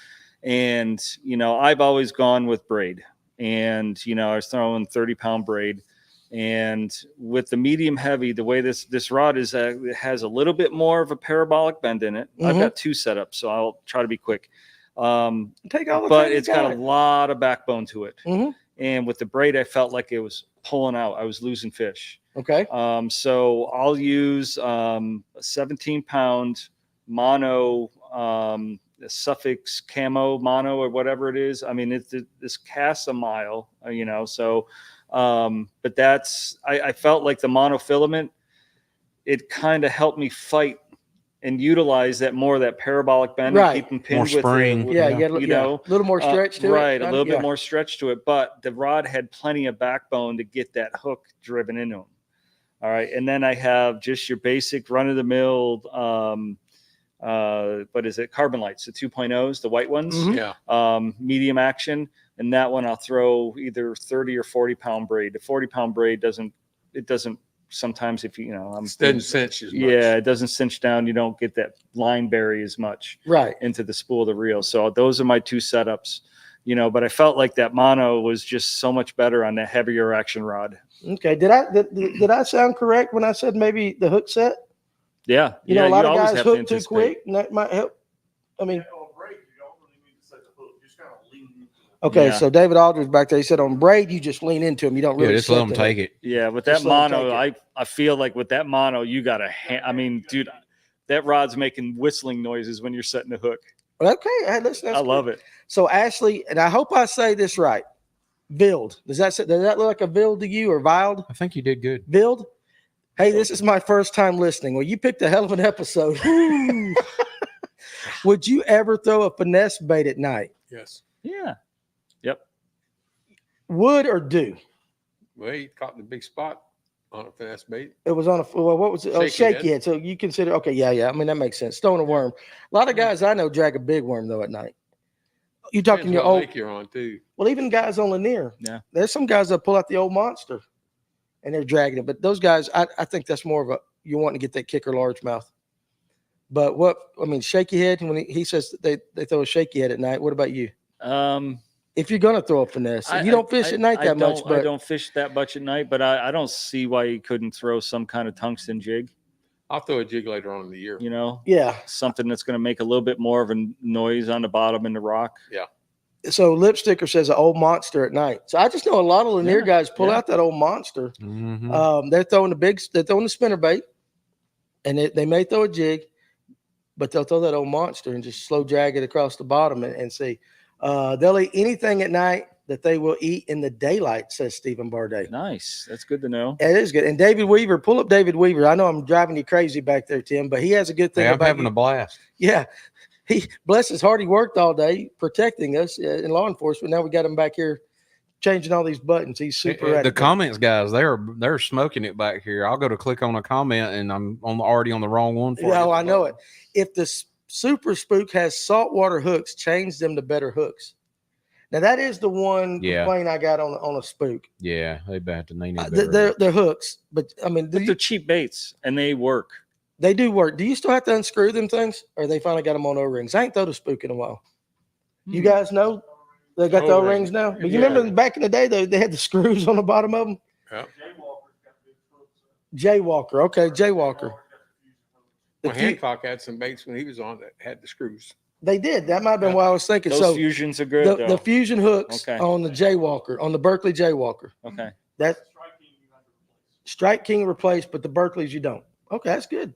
Speaker 5: And, I've always gone with braid, and, I was throwing 30-pound braid. And with the medium heavy, the way this rod is, it has a little bit more of a parabolic bend in it. I've got 2 setups, so I'll try to be quick.
Speaker 1: Take all the
Speaker 5: but
Speaker 1: time
Speaker 5: it's got a lot of backbone to it. And with the braid, I felt like it was pulling out. I was losing fish.
Speaker 1: Okay.
Speaker 5: So I'll use a 17-pound mono, suffix camo mono or whatever it is. I mean, this casts a mile, so, but I felt like the monofilament, it kind of helped me fight and utilize that parabolic bend, and keep them pinned
Speaker 4: more spring.
Speaker 5: with
Speaker 1: a little more stretch to it.
Speaker 5: Right. A little bit more stretch to it, but the rod had plenty of backbone to get that hook driven into them. All right. And then I have just your basic run of the mill, what is it? Carbon lights, the 2.0s, the white ones.
Speaker 2: Yeah.
Speaker 5: Medium action. And that one I'll throw either 30 or 40-pound braid. The 40-pound braid doesn't sometimes if it doesn't cinch as much. Yeah, it doesn't cinch down. You don't get that line bury as much into the spool of the reel. So those are my 2 setups, but I felt like that mono was just so much better on that heavier action rod.
Speaker 1: Okay. Did I sound correct when I said maybe the hook set?
Speaker 5: Yeah.
Speaker 1: A lot of guys hook too quick, and that might help. I mean, okay, so David Aldridge back there, he said on braid, you just lean into them. You don't really
Speaker 4: just let them take it.
Speaker 5: Yeah, with that mono, I feel like with that mono, you got dude, that rod's making whistling noises when you're setting the hook.
Speaker 1: Okay, hey, listen,
Speaker 5: I love it.
Speaker 1: So Ashley, and I hope I say this right, Vild. Does that look like a Vild to you, or Vild?
Speaker 4: I think you did good.
Speaker 1: Vild? Hey, this is my first time listening. Well, you picked a hell of an episode. Would you ever throw a finesse bait at night?
Speaker 2: Yes.
Speaker 5: Yeah.
Speaker 1: Would or do?
Speaker 2: Well, he caught the big spot on a finesse bait.
Speaker 1: It was on a, well, what was it? Oh,
Speaker 2: Shaky
Speaker 1: shaky
Speaker 2: head.
Speaker 1: head. So you consider, okay, yeah. I mean, that makes sense. Throwing a worm. A lot of guys I know drag a big worm, though, at night. You talking
Speaker 2: Depends
Speaker 1: your
Speaker 2: what
Speaker 1: old,
Speaker 2: lake you're on too.
Speaker 1: well, even guys on Lanier.
Speaker 5: Yeah.
Speaker 1: There's some guys that pull out the old monster and they're dragging it. But those guys, I think that's more of a, you want to get that kicker largemouth. But what, I mean, shaky head, when he says they throw a shaky head at night, what about you? If you're going to throw a finesse, you don't fish at night that much. But
Speaker 5: I don't fish that much at night, but I don't see why you couldn't throw some kind of tungsten jig,
Speaker 2: I'll throw a jig later on in the year.
Speaker 5: you know,
Speaker 1: yeah.
Speaker 5: something that's going to make a little bit more of a noise on the bottom in the rock.
Speaker 1: So Lipsticker says an old monster at night. So I just know a lot of Lanier
Speaker 5: Yeah,
Speaker 1: guys pull
Speaker 5: yeah.
Speaker 1: out that old monster.
Speaker 4: Mhm.
Speaker 1: They're throwing they're throwing the spinner bait, and they may throw a jig, but they'll throw that old monster and just slow drag it across the bottom and see. They'll eat anything at night that they will eat in the daylight, says Stephen Barday.
Speaker 5: Nice. That's good to know.
Speaker 1: It is good. And David Weaver, pull up David Weaver. I know I'm driving you crazy back there, Tim, but he has a good thing
Speaker 4: Hey, I'm
Speaker 1: about
Speaker 4: having
Speaker 1: you.
Speaker 4: a blast.
Speaker 1: Yeah. He, bless his heart, he worked all day protecting us in law enforcement. Now we got him back here changing all these buttons. He's super at
Speaker 4: The
Speaker 1: it.
Speaker 4: comments guys, they're smoking it back here. I'll go to click on a comment and I'm already on the wrong one.
Speaker 1: Yeah, I know it. If the Super Spook has saltwater hooks, change them to better hooks. Now that is the one
Speaker 4: Yeah.
Speaker 1: complaint I got on a Spook.
Speaker 4: Yeah, they have to need better.
Speaker 1: They're hooks, but I mean
Speaker 5: But they're cheap baits and they work.
Speaker 1: they do work. Do you still have to unscrew them things, or they finally got them on O-rings? I ain't thrown a Spook in a while. You guys know they got the O-rings now. But you
Speaker 2: Yeah.
Speaker 1: remember back in the day they had the screws on the bottom of them.
Speaker 2: Yeah.
Speaker 1: Jaywalker, okay, Jaywalker.
Speaker 2: Well, Hancock had some baits when he was on that had the screws.
Speaker 1: They did. That might have been what I was thinking.
Speaker 5: Those
Speaker 1: So
Speaker 5: fusions are good,
Speaker 1: the
Speaker 5: though.
Speaker 1: fusion hooks
Speaker 5: Okay.
Speaker 1: on the Jaywalker, on the Berkeley Jaywalker.
Speaker 5: Okay.
Speaker 1: That Strike King replaced, but the Berkeleys you don't. Okay, that's good.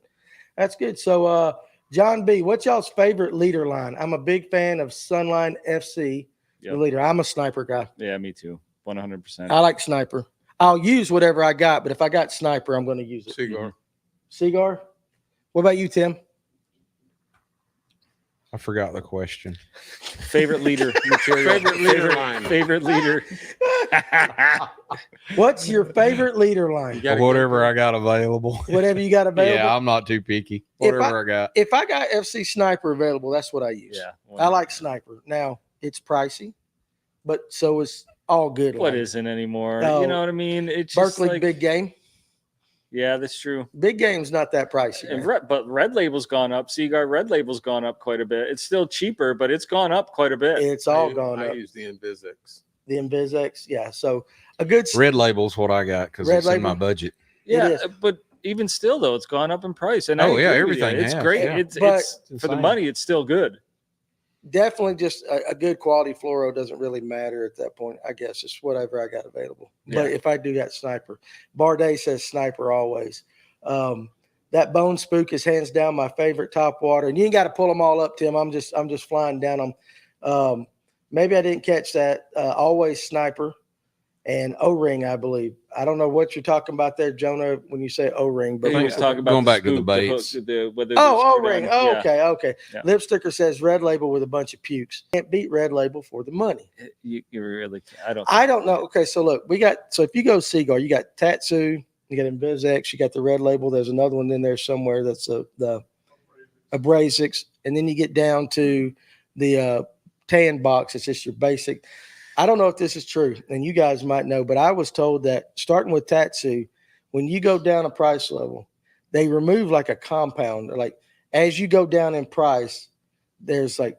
Speaker 1: That's good. So John B, what's y'all's favorite leader line? I'm a big fan of Sunline FC, the
Speaker 5: Yep.
Speaker 1: leader. I'm a sniper guy.
Speaker 5: Yeah, me too. 100%.
Speaker 1: I like sniper. I'll use whatever I got, but if I got sniper, I'm going to use it.
Speaker 2: Cigar.
Speaker 1: Cigar? What about you, Tim?
Speaker 4: I forgot the question.
Speaker 5: Favorite leader material.
Speaker 2: Favorite leader line.
Speaker 5: Favorite leader.
Speaker 1: What's your favorite leader line?
Speaker 2: You gotta
Speaker 4: Whatever I got available.
Speaker 1: Whatever you got available.
Speaker 4: Yeah, I'm not too picky.
Speaker 1: If
Speaker 4: Whatever I got.
Speaker 1: If I got FC Sniper available, that's what I use.
Speaker 5: Yeah.
Speaker 1: I like Sniper. Now, it's pricey, but so is all good.
Speaker 5: What
Speaker 1: line.
Speaker 5: isn't anymore?
Speaker 1: No.
Speaker 5: You know what I mean? It's just
Speaker 1: Berkeley
Speaker 5: like,
Speaker 1: Big Game?
Speaker 5: yeah, that's true.
Speaker 1: Big Game's not that pricey.
Speaker 5: And
Speaker 1: man.
Speaker 5: but Red Label's gone up. Seaguard Red Label's gone up quite a bit. It's still cheaper, but it's gone up quite a bit.
Speaker 1: It's all gone
Speaker 2: I
Speaker 1: up.
Speaker 2: use the Invisix.
Speaker 1: The Invisex, yeah. So a good
Speaker 4: Red Label's what I got because
Speaker 1: Red
Speaker 4: it's in my
Speaker 1: Label?
Speaker 4: budget.
Speaker 5: Yeah,
Speaker 1: is.
Speaker 5: but even still, though, it's gone up in price. And I
Speaker 4: Oh, yeah,
Speaker 5: agree with you.
Speaker 4: everything
Speaker 5: It's
Speaker 4: has,
Speaker 5: great.
Speaker 4: yeah.
Speaker 5: It's
Speaker 1: But-
Speaker 5: it's for the
Speaker 4: Insane.
Speaker 5: money. It's still good.
Speaker 1: definitely just a good quality fluoro doesn't really matter at that point. I guess it's whatever I got available. But if I do got Sniper, Barday says Sniper always. That Bone Spook is hands down my favorite Topwater, and you ain't got to pull them all up, Tim. I'm just flying down them. Maybe I didn't catch that. Always Sniper and O-ring, I believe. I don't know what you're talking about there, Jonah, when you say O-ring. But
Speaker 5: He was talking about
Speaker 4: Going
Speaker 5: the
Speaker 4: back to the
Speaker 5: scoop,
Speaker 4: baits.
Speaker 5: hook, whether they're
Speaker 1: Oh,
Speaker 5: screwed
Speaker 1: O-ring.
Speaker 5: on.
Speaker 1: Oh,
Speaker 5: Yeah.
Speaker 1: okay.
Speaker 5: Yeah.
Speaker 1: Lipsticker says Red Label with a bunch of pukes. Can't beat Red Label for the money.
Speaker 5: You really, I don't.
Speaker 1: I don't know. Okay, so look, so if you go Seaguar, you got Tatsu, you got Invisex, you got the Red Label. There's another one in there somewhere that's the Abrasics, and then you get down to the tan box. It's just your basic. I don't know if this is true, and you guys might know, but I was told that starting with Tatsu, when you go down a price level, they remove like a compound. Like as you go down in price, there's like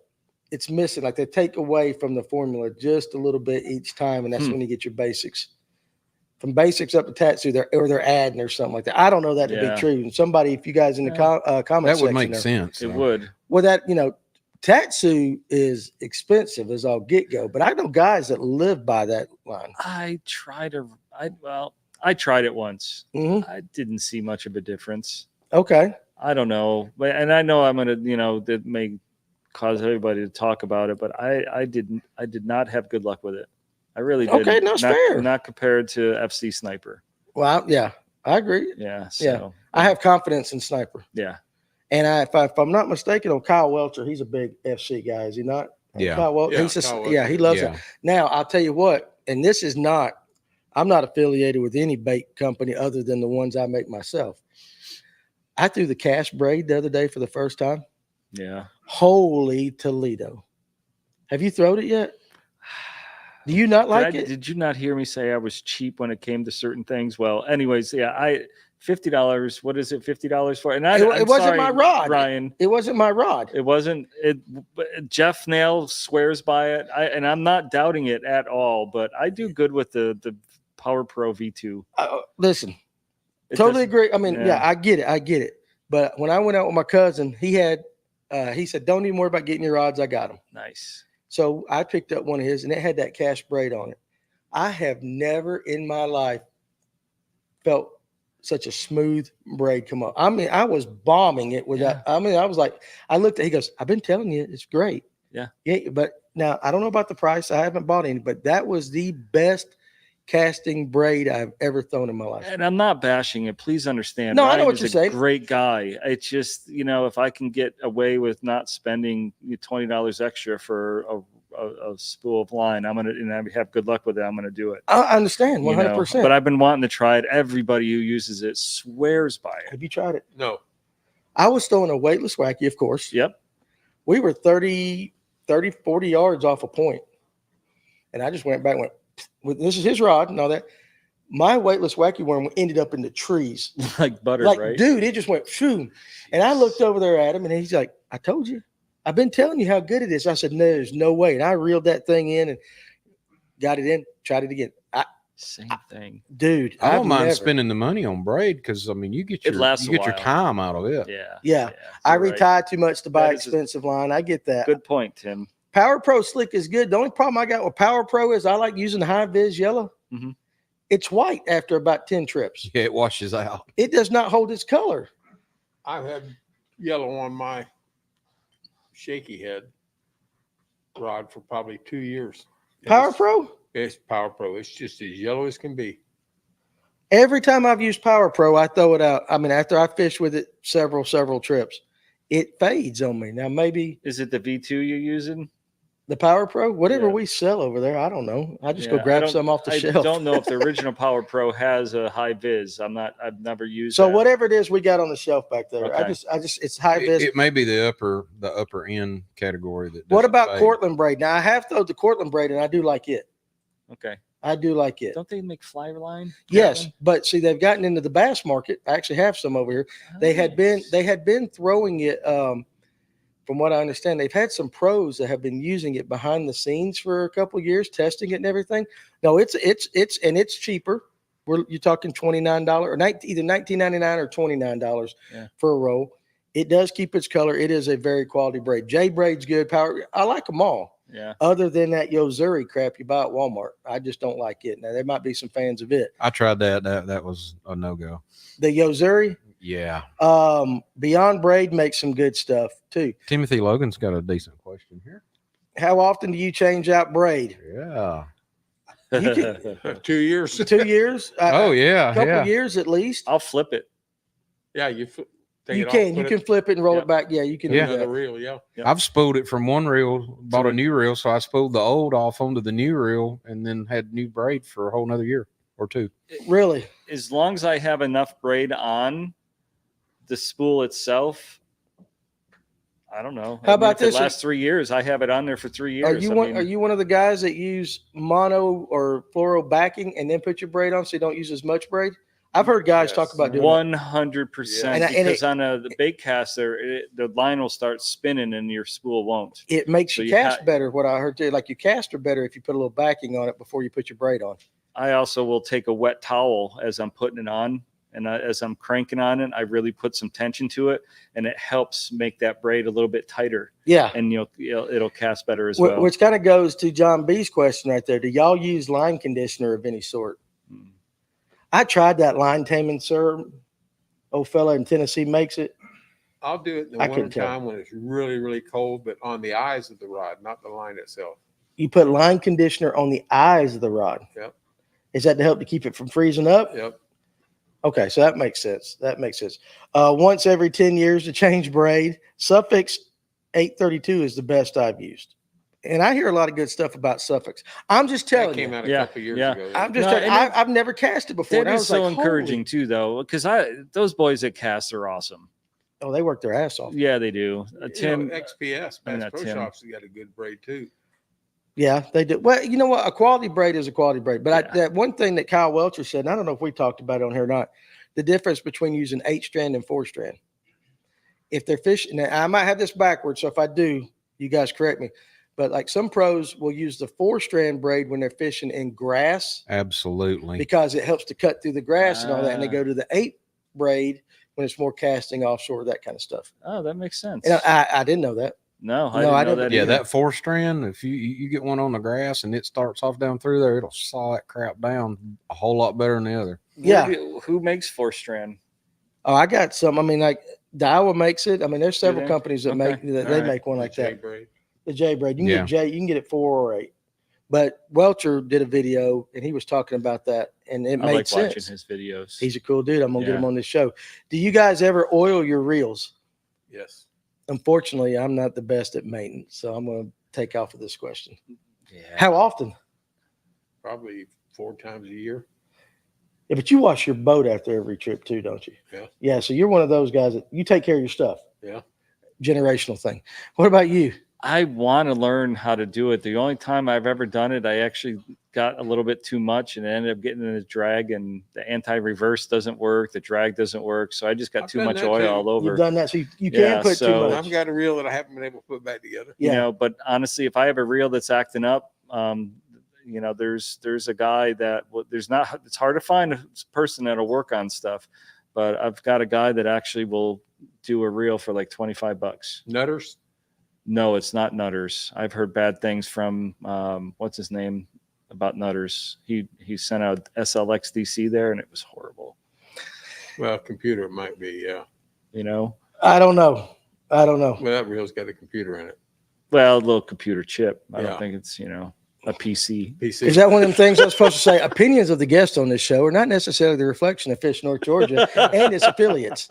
Speaker 1: it's missing. Like they take away from the formula just a little bit each time, and that's when you get your basics. From basics up to Tatsu, they're adding or something like that. I don't know that to
Speaker 5: Yeah.
Speaker 1: be true. And somebody, if you guys in the comment
Speaker 4: That would
Speaker 1: section
Speaker 4: make
Speaker 1: know.
Speaker 4: sense.
Speaker 5: It
Speaker 4: though.
Speaker 5: would.
Speaker 1: Well, that Tatsu is expensive as all get go, but I know guys that live by that line.
Speaker 5: I tried it once.
Speaker 1: Mhm.
Speaker 5: I didn't see much of a difference.
Speaker 1: Okay.
Speaker 5: I don't know, but and I know I'm gonna, that may cause everybody to talk about it, but I did not have good luck with it. I really did.
Speaker 1: Okay, no, it's fair.
Speaker 5: Not compared to FC Sniper.
Speaker 1: Well, yeah, I agree.
Speaker 5: Yeah. So
Speaker 1: Yeah. I have confidence in Sniper.
Speaker 5: yeah.
Speaker 1: And if I'm not mistaken, on Kyle Welcher, he's a big FC guy, is he not?
Speaker 4: Yeah.
Speaker 1: Kyle Welcher,
Speaker 2: Yeah,
Speaker 1: he's just,
Speaker 2: Kyle
Speaker 1: yeah,
Speaker 2: Welcher.
Speaker 1: he loves
Speaker 4: Yeah.
Speaker 1: it. Now, I'll tell you what, and this is not, I'm not affiliated with any bait company other than the ones I make myself. I threw the cast braid the other day for the first time.
Speaker 5: Yeah.
Speaker 1: Holy Toledo. Have you thrown it yet? Do you not like it?
Speaker 5: Did you not hear me say I was cheap when it came to certain things? Well, anyways, yeah, $50. What is it? $50 for? And
Speaker 1: It
Speaker 5: I'm
Speaker 1: wasn't
Speaker 5: sorry,
Speaker 1: my rod.
Speaker 5: Ryan.
Speaker 1: It wasn't my rod.
Speaker 5: It wasn't. Jeff Nail swears by it, and I'm not doubting it at all. But I do good with the Power Pro V2.
Speaker 1: Listen,
Speaker 5: It
Speaker 1: totally
Speaker 5: doesn't-
Speaker 1: agree. I mean, yeah, I get it. But when I went out with my cousin, he said, don't even worry about getting your rods. I got them.
Speaker 5: Nice.
Speaker 1: So I picked up one of his, and it had that cast braid on it. I have never in my life felt such a smooth braid come up. I mean, I was bombing it without. I mean, I was like, I looked at. He goes, "I've been telling you, it's great."
Speaker 5: Yeah.
Speaker 1: Yeah, but now I don't know about the price. I haven't bought any, but that was the best casting braid I've ever thrown in my life.
Speaker 5: And I'm not bashing it. Please understand.
Speaker 1: No, I know
Speaker 5: Ryan
Speaker 1: what
Speaker 5: is
Speaker 1: you're
Speaker 5: a
Speaker 1: saying.
Speaker 5: Great guy. It's just, if I can get away with not spending $20 extra for a spool of line, I'm gonna, and I have good luck with it. I'm gonna do it.
Speaker 1: I understand 100%.
Speaker 5: But I've been wanting to try it. Everybody who uses it swears by it.
Speaker 1: Have you tried it?
Speaker 2: No.
Speaker 1: I was throwing a weightless wacky, of course.
Speaker 5: Yep.
Speaker 1: We were 40 yards off a point. And I just went back and went, this is his rod and all that. My weightless wacky worm ended up in the trees.
Speaker 5: Like butter,
Speaker 1: Like,
Speaker 5: right?
Speaker 1: dude, it just went shoo. And I looked over there at him and he's like, I told you. I've been telling you how good it is. I said, no, there's no way. And I reeled that thing in and got it in, tried it again.
Speaker 5: Same thing.
Speaker 1: Dude,
Speaker 4: I don't
Speaker 1: I've
Speaker 4: mind
Speaker 1: never-
Speaker 4: spending the money on braid because I mean you get
Speaker 5: It
Speaker 4: your
Speaker 5: lasts
Speaker 4: you
Speaker 5: a
Speaker 4: get your
Speaker 5: while.
Speaker 4: time out of it.
Speaker 5: Yeah.
Speaker 1: Yeah. I
Speaker 5: you're right.
Speaker 1: retired too much to buy
Speaker 5: That is a
Speaker 1: expensive line. I get that.
Speaker 5: Good point, Tim.
Speaker 1: Power Pro Slick is good. The only problem I got with Power Pro is I like using the high vis yellow.
Speaker 5: Mhm.
Speaker 1: It's white after about 10 trips.
Speaker 4: Yeah, it washes out.
Speaker 1: It does not hold its color.
Speaker 2: I've had yellow on my shaky head rod for probably 2 years.
Speaker 1: Power Pro?
Speaker 2: It's Power Pro. It's just as yellow as can be.
Speaker 1: Every time I've used Power Pro, I throw it out. I mean, after I fish with it several trips, it fades on me. Now, maybe
Speaker 5: Is it the V2 you're using?
Speaker 1: the Power Pro, whatever
Speaker 5: Yeah.
Speaker 1: we sell over there, I don't know. I just
Speaker 5: Yeah,
Speaker 1: go grab
Speaker 5: I don't-
Speaker 1: some off the
Speaker 5: I
Speaker 1: shelf.
Speaker 5: don't know if the original Power Pro has a high vis. I've never used
Speaker 1: So
Speaker 5: that.
Speaker 1: whatever it is we got on the shelf back there, I
Speaker 5: Okay.
Speaker 1: just it's high vis.
Speaker 4: It may be the upper end category that.
Speaker 1: What
Speaker 4: doesn't
Speaker 1: about
Speaker 4: fade.
Speaker 1: Cortland braid? Now I have thrown the Cortland braid and I do like it.
Speaker 5: Okay.
Speaker 1: I do like it.
Speaker 5: Don't they make fly line?
Speaker 1: Yes, but see, they've gotten into the bass market. I actually have some over here. They had been throwing it. From what I understand, they've had some pros that have been using it behind the scenes for a couple of years, testing it and everything. No, it's cheaper. You're talking $29 or either $19.99 or $29 for a roll. It does keep its color. It is a very quality braid. J braid's good. Power. I like them all.
Speaker 5: Yeah.
Speaker 1: Other than that Yozuri crap you buy at Walmart, I just don't like it. Now there might be some fans of it.
Speaker 4: I tried that. That was a no go.
Speaker 1: The Yozuri,
Speaker 4: Yeah.
Speaker 1: Beyond Braid makes some good stuff too.
Speaker 4: Timothy Logan's got a decent question here.
Speaker 1: How often do you change out braid?
Speaker 4: Yeah.
Speaker 1: You can,
Speaker 2: 2 years.
Speaker 1: 2 years?
Speaker 4: Oh yeah.
Speaker 1: a couple
Speaker 4: Yeah.
Speaker 1: years at least.
Speaker 5: I'll flip it.
Speaker 2: Yeah, take
Speaker 1: You
Speaker 2: it off,
Speaker 1: can.
Speaker 2: put
Speaker 1: You
Speaker 2: it
Speaker 1: can flip it and roll
Speaker 5: Yep.
Speaker 1: it back. Yeah, you can
Speaker 4: Yeah.
Speaker 1: do
Speaker 2: another
Speaker 1: that.
Speaker 2: reel. Yeah.
Speaker 5: Yep.
Speaker 4: I've spooled it from one reel, bought
Speaker 5: So
Speaker 4: a new reel, so I spooled the old off onto the new reel, and then had new braid for a whole nother year or two.
Speaker 1: Really?
Speaker 5: As long as I have enough braid on the spool itself, I don't know.
Speaker 1: How about
Speaker 5: if it
Speaker 1: this?
Speaker 5: last 3 years, I have it on there for 3 years.
Speaker 1: Are you one of the guys that use mono or fluoro backing and then put your braid on so you don't use as much braid? I've heard guys talk about doing that.
Speaker 5: 100%?
Speaker 1: And
Speaker 5: Because on the bait caster, the line will start spinning and your spool won't.
Speaker 1: It makes
Speaker 5: So
Speaker 1: you
Speaker 5: you
Speaker 1: cast
Speaker 5: ha-
Speaker 1: better. What I heard too, like you cast her better if you put a little backing on it before you put your braid on.
Speaker 5: I also will take a wet towel as I'm putting it on. And as I'm cranking on it, I really put some tension to it, and it helps make that braid a little bit tighter.
Speaker 1: Yeah.
Speaker 5: And it'll cast better as well.
Speaker 1: Which kind of goes to John B's question right there. Do y'all use line conditioner of any sort?
Speaker 5: Mm.
Speaker 1: I tried that line taming, sir. Old fella in Tennessee makes it.
Speaker 2: I'll do it in the
Speaker 1: I couldn't
Speaker 2: winter
Speaker 1: tell.
Speaker 2: time when it's really, really cold, but on the eyes of the rod, not the line itself.
Speaker 1: You put line conditioner on the eyes of the rod.
Speaker 2: Yep.
Speaker 1: Is that to help to keep it from freezing up?
Speaker 2: Yep.
Speaker 1: Okay, so that makes sense. That makes sense. Once every 10 years to change braid. Suffix 832 is the best I've used. And I hear a lot of good stuff about Suffix. I'm just
Speaker 2: That
Speaker 1: telling
Speaker 2: came
Speaker 1: you.
Speaker 2: out a
Speaker 5: Yeah,
Speaker 2: couple years
Speaker 5: yeah.
Speaker 2: ago.
Speaker 1: I'm just
Speaker 5: No,
Speaker 1: telling you,
Speaker 5: and
Speaker 1: I've never cast it before.
Speaker 5: That
Speaker 1: And I
Speaker 5: is
Speaker 1: was
Speaker 5: so
Speaker 1: like,
Speaker 5: encouraging
Speaker 1: holy-
Speaker 5: too, though, because those boys that cast are awesome.
Speaker 1: Oh, they work their ass off.
Speaker 5: Yeah, they do. Tim,
Speaker 2: XPS,
Speaker 5: I mean,
Speaker 2: Bass
Speaker 5: not
Speaker 2: Pro
Speaker 5: Tim.
Speaker 2: Shops, has got a good braid too.
Speaker 1: Yeah, they do. Well, you know what? A quality braid is a quality braid. But
Speaker 5: Yeah.
Speaker 1: that one thing that Kyle Welcher said, and I don't know if we talked about it on here or not, the difference between using 8-strand and 4-strand. If they're fishing, now I might have this backwards, so if I do, you guys correct me. But like some pros will use the 4-strand braid when they're fishing in grass
Speaker 4: Absolutely.
Speaker 1: because it helps to cut through the grass and all that. And they
Speaker 5: Ah.
Speaker 1: go to the 8 braid when it's more casting offshore, that kind of stuff.
Speaker 5: Oh, that makes sense.
Speaker 1: And I didn't know that.
Speaker 5: No, I
Speaker 1: No, I
Speaker 5: didn't know
Speaker 1: never-
Speaker 5: that.
Speaker 4: Yeah,
Speaker 5: either.
Speaker 4: that 4-strand, if you get one on the grass and it starts off down through there, it'll saw that crap down a whole lot better than the other.
Speaker 1: Yeah.
Speaker 5: Who makes 4-strand?
Speaker 1: Oh, I got some. I mean, like Daiwa makes it. I mean, there's several
Speaker 5: they?
Speaker 1: companies that
Speaker 5: Okay.
Speaker 1: make that
Speaker 5: All
Speaker 1: they
Speaker 5: right.
Speaker 1: make one
Speaker 2: The
Speaker 1: like
Speaker 2: J
Speaker 1: that.
Speaker 2: braid.
Speaker 1: The J braid. You can
Speaker 4: Yeah.
Speaker 1: get J. You can get it 4 or 8. But Welcher did a video and he was talking about that, and it
Speaker 5: I
Speaker 1: made
Speaker 5: like watching
Speaker 1: sense.
Speaker 5: his videos.
Speaker 1: He's a cool dude. I'm gonna get
Speaker 5: Yeah.
Speaker 1: him on this show. Do you guys ever oil your reels?
Speaker 2: Yes.
Speaker 1: Unfortunately, I'm not the best at maintenance, so I'm gonna take off of this question.
Speaker 5: yeah.
Speaker 1: How often?
Speaker 2: Probably 4 times a year.
Speaker 1: Yeah, but you wash your boat after every trip too, don't you?
Speaker 2: Yeah.
Speaker 1: Yeah. So you're one of those guys that you take care of your stuff.
Speaker 2: Yeah.
Speaker 1: Generational thing. What about you?
Speaker 5: I want to learn how to do it. The only time I've ever done it, I actually got a little bit too much and ended up getting in a drag, and the anti-reverse doesn't work. The drag doesn't work. So I just got
Speaker 2: I've
Speaker 5: too
Speaker 2: done
Speaker 5: much
Speaker 2: that
Speaker 5: oil
Speaker 2: too.
Speaker 5: all over.
Speaker 1: You've done that, so you
Speaker 5: Yeah,
Speaker 1: can't put
Speaker 5: so-
Speaker 1: too much.
Speaker 2: I've got a reel that I haven't been able to put back together.
Speaker 5: You
Speaker 1: Yeah.
Speaker 5: know, but honestly, if I have a reel that's acting up, you know, there's a guy that it's hard to find a person that'll work on stuff, but I've got a guy that actually will do a reel for like $25.
Speaker 2: Nutters.
Speaker 5: No, it's not Nutters. I've heard bad things from what's his name about Nutters. He sent out SLXDC there, and it was horrible.
Speaker 2: Well, computer might be, yeah.
Speaker 5: You know,
Speaker 1: I don't know.
Speaker 2: Well, that reel's got a computer in it.
Speaker 5: well, a little computer chip. I
Speaker 2: Yeah.
Speaker 5: don't think it's a PC.
Speaker 2: PC.
Speaker 1: Is that one of them things I'm supposed to say? Opinions of the guests on this show are not necessarily the reflection of Fish North Georgia and its affiliates.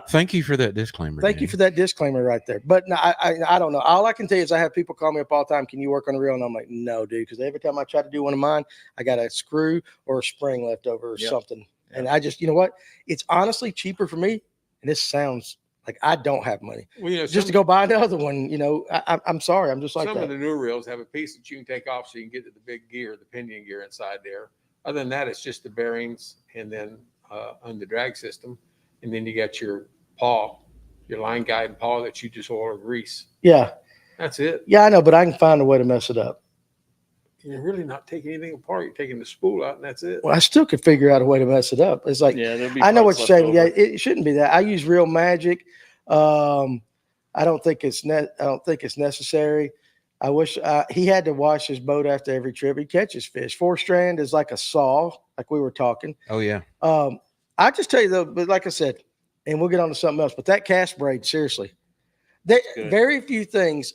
Speaker 4: Thank you for that disclaimer.
Speaker 1: Thank you for that disclaimer right there. But no, I don't know. All I can tell you is I have people call me up all the time. Can you work on a reel? And I'm like, no, dude, because every time I try to do one of mine, I got a screw or a spring left over or
Speaker 5: Yep.
Speaker 1: something. And I just, you know what? It's honestly cheaper for me. And this sounds like I don't have money
Speaker 2: Well, you know,
Speaker 1: just to go buy another one. You know, I'm sorry. I'm just like
Speaker 2: some
Speaker 1: that.
Speaker 2: of the new reels have a piece that you can take off so you can get to the big gear, the pinion gear inside there. Other than that, it's just the bearings and then on the drag system. And then you got your paw, your line guide and paw that you just oil or grease.
Speaker 1: Yeah.
Speaker 2: That's it.
Speaker 1: Yeah, I know, but I can find a way to mess it up.
Speaker 2: You're really not taking anything apart. You're taking the spool out and that's it.
Speaker 1: Well, I still could figure out a way to mess it up. It's like,
Speaker 5: Yeah, there'll be
Speaker 1: I know what
Speaker 5: parts
Speaker 1: you're
Speaker 5: left
Speaker 1: saying. Yeah,
Speaker 5: over.
Speaker 1: it shouldn't be that. I use Real Magic. I don't think it's necessary. I wish he had to wash his boat after every trip. He catches fish. 4-strand is like a saw, like we were talking.
Speaker 4: Oh yeah.
Speaker 1: I just tell you though, but like I said, and we'll get on to something else. But that cast braid, seriously, there
Speaker 5: good.
Speaker 1: very few things.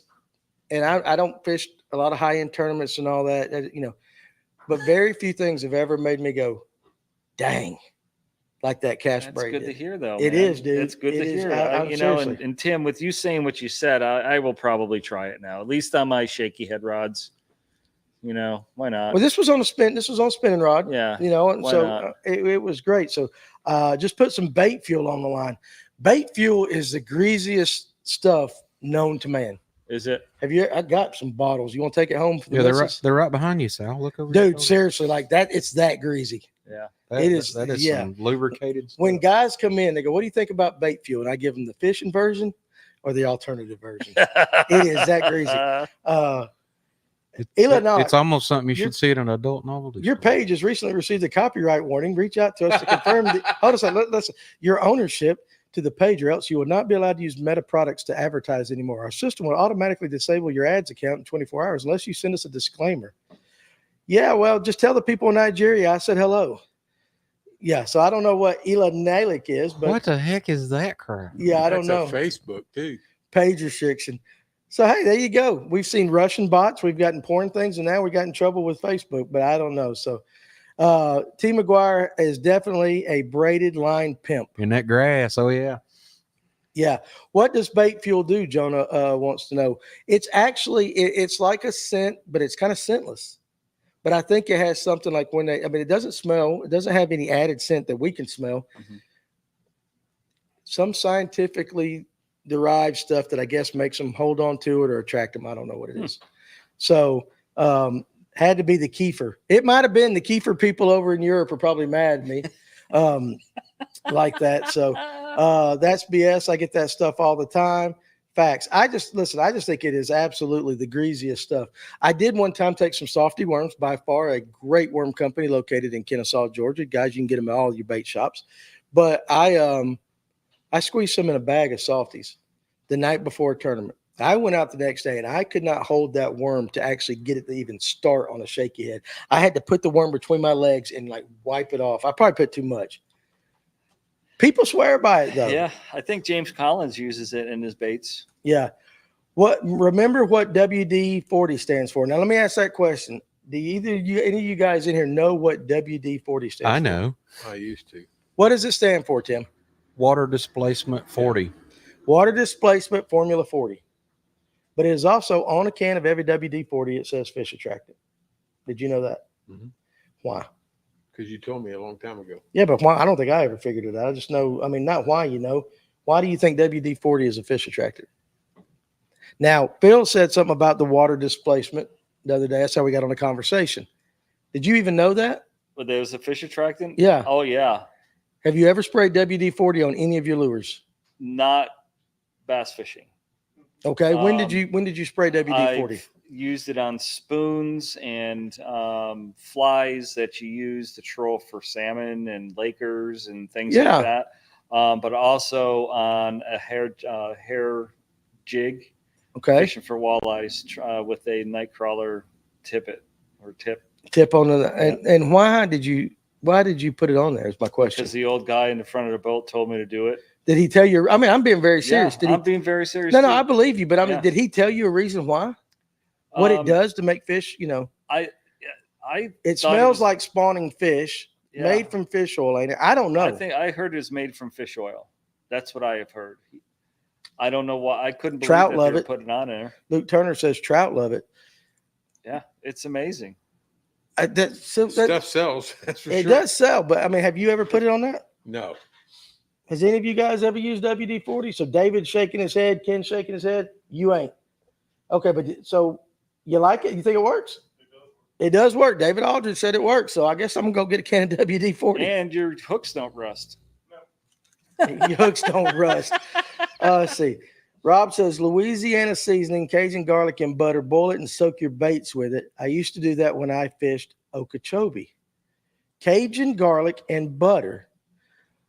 Speaker 1: And I don't fish a lot of high end tournaments and all that, you know, but very few things have ever made me go, dang, like that cast
Speaker 5: That's
Speaker 1: braid.
Speaker 5: good to
Speaker 1: did.
Speaker 5: hear, though.
Speaker 1: It
Speaker 5: man.
Speaker 1: is, dude.
Speaker 5: It's good
Speaker 1: It
Speaker 5: to
Speaker 1: is.
Speaker 5: hear.
Speaker 1: I'm
Speaker 5: You know,
Speaker 1: seriously.
Speaker 5: and Tim, with you saying what you said, I will probably try it now. At least on my shaky head rods. You know, why not?
Speaker 1: Well, this was on a spin. This was on spinning rod.
Speaker 5: Yeah.
Speaker 1: You know, and
Speaker 5: Why
Speaker 1: so
Speaker 5: not?
Speaker 1: it was great. So just put some bait fuel on the line. Bait fuel is the greasiest stuff known to man.
Speaker 5: Is it?
Speaker 1: I got some bottles. You want to take it home for the
Speaker 4: Yeah,
Speaker 1: missus?
Speaker 4: they're right behind you, Sal. Look over. your
Speaker 1: Dude,
Speaker 4: shoulder.
Speaker 1: seriously, like that. It's that greasy.
Speaker 5: Yeah.
Speaker 4: That
Speaker 1: it is-
Speaker 4: That is
Speaker 1: yeah.
Speaker 4: some lubricated.
Speaker 1: When
Speaker 4: stuff.
Speaker 1: guys come in, they go, "What do you think about bait fuel?" And I give them the fishing version or the alternative version. It is that greasy. Illinois,
Speaker 4: It's almost something you
Speaker 1: Your-
Speaker 4: should see in an adult novel.
Speaker 1: your page has recently received a copyright warning. Reach out to us to confirm. Hold on a second. Listen, your ownership to the page, or else you will not be allowed to use Meta products to advertise anymore. Our system will automatically disable your ads account in 24 hours unless you send us a disclaimer. Yeah, well, just tell the people in Nigeria I said hello. Yeah, so I don't know what Ilanalik is, but
Speaker 4: What the heck is that crap?
Speaker 1: yeah, I don't know.
Speaker 2: That's a Facebook too.
Speaker 1: Page restriction. So hey, there you go. We've seen Russian bots, we've gotten porn things, and now we got in trouble with Facebook. But I don't know. So T. McGuire is definitely a braided line pimp.
Speaker 4: In that grass. Oh yeah.
Speaker 1: Yeah. What does bait fuel do? Jonah wants to know. It's actually, it's like a scent, but it's kind of scentless. But I think it has something like it doesn't smell. It doesn't have any added scent that we can smell.
Speaker 3: Mhm.
Speaker 1: Some scientifically derived stuff that I guess makes them hold on to it or attract them. I don't know what it is. So had to be the kefir. It might have been the kefir people over in Europe are probably mad at me like that. So that's BS. I get that stuff all the time. Facts. I just think it is absolutely the greasiest stuff. I did one time take some Softy worms, by far a great worm company located in Kennesaw, Georgia. Guys, you can get them at all your bait shops. But I squeezed some in a bag of Softies the night before a tournament. I went out the next day and I could not hold that worm to actually get it to even start on a shaky head. I had to put the worm between my legs and like wipe it off. I probably put too much. People swear by it though.
Speaker 5: Yeah, I think James Collins uses it in his baits.
Speaker 1: Yeah. Remember what WD-40 stands for? Now let me ask that question. Do any of you guys in here know what WD-40 stands for?
Speaker 4: I know.
Speaker 2: I used to.
Speaker 1: What does it stand for, Tim?
Speaker 4: Water displacement 40.
Speaker 1: Water displacement formula 40. But it is also on a can of every WD-40. It says fish attractant. Did you know that?
Speaker 2: Mhm.
Speaker 1: Why?
Speaker 2: Because you told me a long time ago.
Speaker 1: Yeah, but why? I don't think I ever figured it out. I just know. I mean, not why. Why do you think WD-40 is a fish attractant? Now, Phil said something about the water displacement the other day. That's how we got on a conversation. Did you even know that?
Speaker 5: But there's a fish attractant?
Speaker 1: Yeah.
Speaker 5: Oh, yeah.
Speaker 1: Have you ever sprayed WD-40 on any of your lures?
Speaker 5: Not bass fishing.
Speaker 1: Okay. When did you spray WD-40?
Speaker 5: I've used it on spoons and flies that you use to troll for salmon and lakers and things like that. But also on a hair jig.
Speaker 1: Okay.
Speaker 5: Fishing for walleyes with a night crawler tip
Speaker 1: on the and why did you put it on there is my question.
Speaker 5: Because the old guy in the front of the boat told me to do it.
Speaker 1: Did he tell you? I mean, I'm being very serious.
Speaker 5: Yeah, I'm being very serious.
Speaker 1: No, I believe you, but I mean, did he tell you a reason why? What it does to make fish, it smells like spawning fish made from fish oil, ain't it? I don't know.
Speaker 5: I think I heard it's made from fish oil. That's what I have heard. I don't know why. I couldn't believe
Speaker 1: Trout
Speaker 5: that
Speaker 1: love
Speaker 5: they were
Speaker 1: it.
Speaker 5: putting it on there.
Speaker 1: Luke Turner says trout love it.
Speaker 5: Yeah, it's amazing.
Speaker 1: That
Speaker 2: Stuff sells. That's for
Speaker 1: it
Speaker 2: sure.
Speaker 1: does sell, but I mean, have you ever put it on that?
Speaker 2: No.
Speaker 1: Has any of you guys ever used WD-40? So David's shaking his head, Ken's shaking his head. You ain't. Okay, but so you like it? You think it works? It does work. David Aldridge said it works. So I guess I'm gonna go get a can of WD-40.
Speaker 5: And your hooks don't rust.
Speaker 1: Your hooks don't rust. Let's see. Rob says Louisiana seasoning, Cajun garlic and butter. Boil it and soak your baits with it. I used to do that when I fished Okeechobee. Cajun garlic and butter.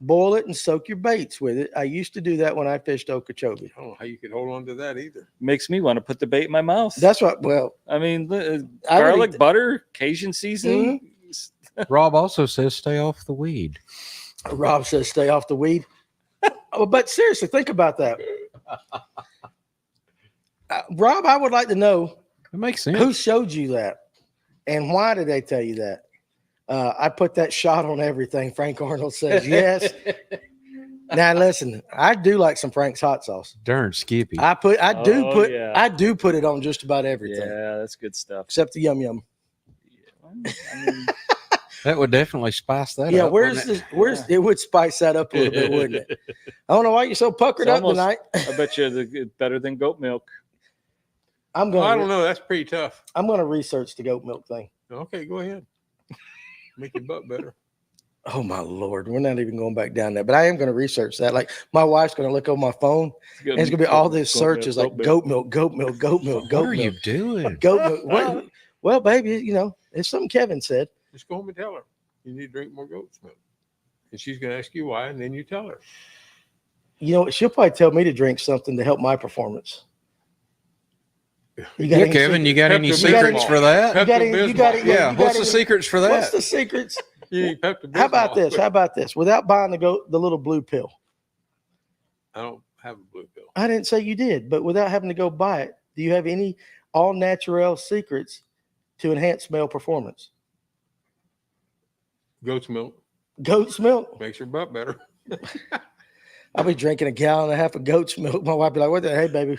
Speaker 1: Boil it and soak your baits with it. I used to do that when I fished Okeechobee.
Speaker 2: I don't know how you could hold on to that either.
Speaker 5: Makes me want to put the bait in my mouth.
Speaker 1: That's what. Well,
Speaker 5: I mean,
Speaker 1: I would
Speaker 5: garlic,
Speaker 1: eat
Speaker 5: butter, Cajun seasoning.
Speaker 4: Rob also says stay off the weed.
Speaker 1: Rob says stay off the weed. But seriously, think about that. Rob, I would like to know
Speaker 4: It makes sense.
Speaker 1: who showed you that and why did they tell you that? I put that shot on everything. Frank Arnold says yes. Now listen, I do like some Frank's hot sauce.
Speaker 4: Darn Skippy.
Speaker 1: I do put it on just about everything.
Speaker 5: Yeah, that's good stuff.
Speaker 1: Except the yum yum.
Speaker 5: I mean,
Speaker 4: That would definitely spice that
Speaker 1: Yeah,
Speaker 4: up.
Speaker 1: it would spice that up a little bit, wouldn't it? I don't know why you're so puckered
Speaker 5: It's
Speaker 1: up
Speaker 5: almost-
Speaker 1: tonight.
Speaker 5: I bet you it's better than goat milk.
Speaker 2: I don't know. That's pretty tough.
Speaker 1: I'm gonna research the goat milk thing.
Speaker 2: Okay, go ahead. Make your butt better.
Speaker 1: Oh my Lord, we're not even going back down there. But I am gonna research that. Like my wife's gonna look on my phone and it's gonna be all these searches like goat milk, goat milk, goat milk,
Speaker 4: What
Speaker 1: goat
Speaker 4: are you
Speaker 1: milk,
Speaker 4: doing?
Speaker 1: goat milk. Well, baby, it's something Kevin said.
Speaker 2: Just go home and tell her you need to drink more goat's milk. And she's going to ask you why, and then you tell her.
Speaker 1: She'll probably tell me to drink something to help my performance. You got
Speaker 4: Yeah,
Speaker 1: any
Speaker 4: Kevin, you got any
Speaker 2: Pepto-Bismol.
Speaker 4: secrets for that?
Speaker 1: You got any- you got any-
Speaker 4: Yeah,
Speaker 1: you got
Speaker 4: what's the
Speaker 1: any-
Speaker 4: secrets for
Speaker 1: What's
Speaker 4: that?
Speaker 1: the secrets?
Speaker 2: You need Pepto-Bismol.
Speaker 1: How about this? Without buying the little blue pill.
Speaker 2: I don't have a blue pill.
Speaker 1: I didn't say you did, but without having to go buy it, do you have any all natural secrets to enhance male performance?
Speaker 2: Goat's milk
Speaker 1: Goat's milk.
Speaker 2: makes your butt better.
Speaker 1: I'll be drinking a gallon and a half of goat's milk. My wife be like, "What the hey, baby?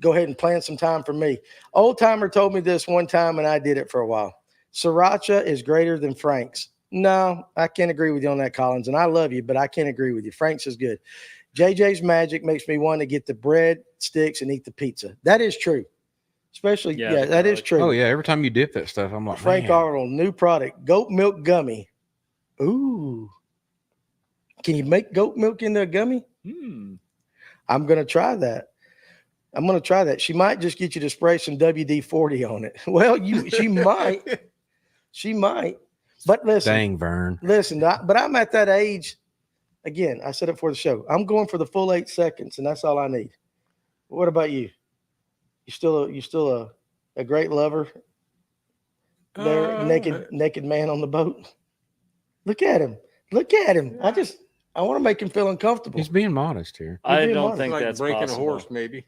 Speaker 1: Go ahead and plan some time for me." Old timer told me this one time, and I did it for a while. Sriracha is greater than Frank's. No, I can't agree with you on that, Collins. And I love you, but I can't agree with you. Frank's is good. JJ's Magic makes me want to get the bread sticks and eat the pizza. That is true. Especially, yeah, that is true.
Speaker 4: Oh yeah, every time you dip that stuff, I'm like,
Speaker 1: Frank
Speaker 4: man.
Speaker 1: Arnold, new product, goat milk gummy. Ooh. Can you make goat milk into a gummy? I'm going to try that. She might just get you to spray some WD-40 on it. Well, she might. She might. But listen.
Speaker 4: Dang, Vern.
Speaker 1: Listen, but I'm at that age. Again, I said it for the show. I'm going for the full 8 seconds, and that's all I need. What about you? You still a great lover? There, naked man on the boat. Look at him. I want to make him feel uncomfortable.
Speaker 4: He's being modest here.
Speaker 5: I
Speaker 1: being
Speaker 5: don't
Speaker 1: modest.
Speaker 5: think
Speaker 2: Like
Speaker 5: that's
Speaker 2: breaking
Speaker 5: possible.
Speaker 2: a horse, maybe.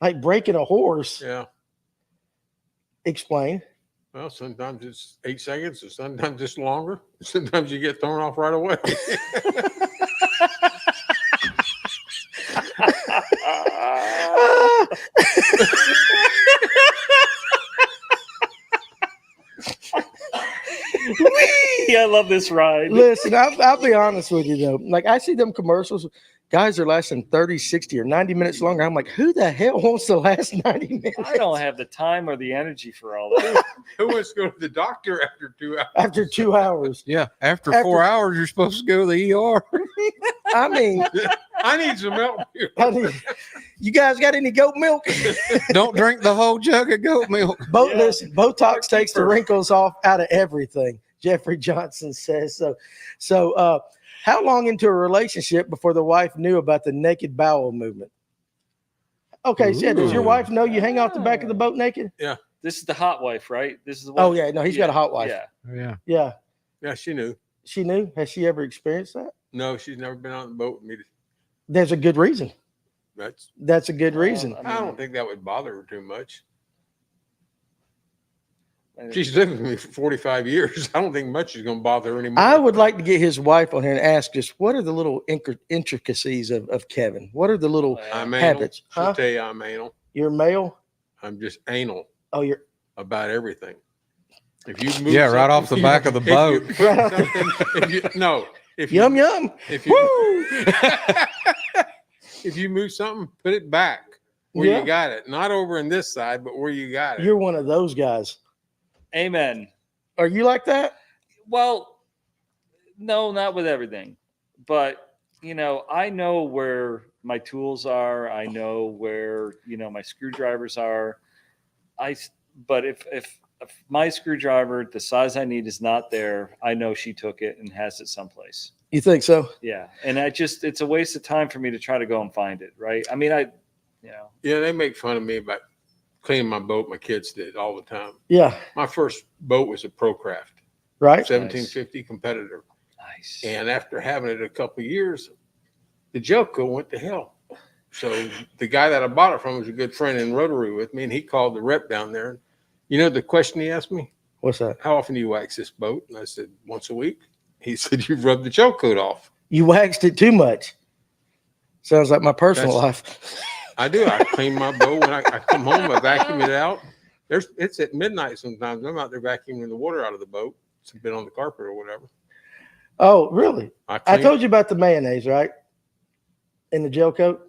Speaker 1: Like breaking a horse.
Speaker 2: Yeah.
Speaker 1: Explain.
Speaker 2: Well, sometimes it's 8 seconds, or sometimes it's longer. Sometimes you get thrown off right away.
Speaker 5: I love this ride.
Speaker 1: Listen, I'll be honest with you though. Like I see them commercials, guys are lasting 30, 60, or 90 minutes longer. I'm like, who the hell wants to last 90 minutes?
Speaker 5: I don't have the time or the energy for all that.
Speaker 2: Who wants to go to the doctor after 2 hours?
Speaker 1: After 2 hours.
Speaker 4: Yeah, after 4 hours, you're supposed to go to the ER.
Speaker 1: I mean,
Speaker 2: I need some help here.
Speaker 1: you guys got any goat milk?
Speaker 4: Don't drink the whole jug of goat milk.
Speaker 1: Listen, Botox takes the wrinkles off out of everything. Jeffrey Johnson says so. So, how long into a relationship before the wife knew about the naked bowel movement? Okay, so yeah, does your
Speaker 4: Ooh.
Speaker 1: wife know you hang off the back of the boat naked?
Speaker 5: This is the hot wife, right? This is the
Speaker 1: Oh
Speaker 5: one.
Speaker 1: yeah, no, he's got a hot wife.
Speaker 5: Yeah.
Speaker 4: Yeah.
Speaker 1: Yeah,
Speaker 2: Yeah, she knew.
Speaker 1: she knew. Has she ever experienced that?
Speaker 2: No, she's never been on the boat with me.
Speaker 1: There's a good reason. That's a good reason.
Speaker 2: I don't think that would bother her too much. She's lived with me for 45 years. I don't think much is going to bother her anymore.
Speaker 1: I would like to get his wife on here and ask just what are the little intricacies of Kevin? What are the little
Speaker 2: I'm anal.
Speaker 1: habits?
Speaker 2: She'll
Speaker 1: Huh?
Speaker 2: tell you I'm anal.
Speaker 1: You're male?
Speaker 2: I'm just anal
Speaker 1: Oh, you're
Speaker 2: about everything. If you move
Speaker 4: Yeah, right off the back of the boat.
Speaker 2: If
Speaker 1: yum yum.
Speaker 2: If you if you move something, put it back where
Speaker 1: Yeah.
Speaker 2: you got it. Not over in this side, but where you got it.
Speaker 1: You're one of those guys.
Speaker 5: Amen.
Speaker 1: Are you like that?
Speaker 5: Well, no, not with everything, but I know where my tools are. I know where my screwdrivers are. But if my screwdriver, the size I need, is not there, I know she took it and has it someplace.
Speaker 1: You think so?
Speaker 5: Yeah, and it's a waste of time for me to try to go and find it. Right? I mean,
Speaker 2: Yeah, they make fun of me about cleaning my boat. My kids did all the time.
Speaker 1: Yeah.
Speaker 2: My first boat was a Procraft,
Speaker 1: Right.
Speaker 2: 1750 competitor.
Speaker 5: Nice.
Speaker 2: And after having it a couple of years, the Jelco went to hell. So the guy that I bought it from was a good friend in Rotary with me, and he called the rep down there. You know the question he asked me?
Speaker 1: What's that?
Speaker 2: How often do you wax this boat? And I said, once a week. He said, you've rubbed the gel coat off.
Speaker 1: You waxed it too much. Sounds like my personal life.
Speaker 2: I do. I clean my boat when I come home. I vacuum it out. It's at midnight sometimes. I'm out there vacuuming the water out of the boat. It's been on the carpet or whatever.
Speaker 1: Oh, really? I
Speaker 2: clean-
Speaker 1: told you about the mayonnaise, right? In the gel coat.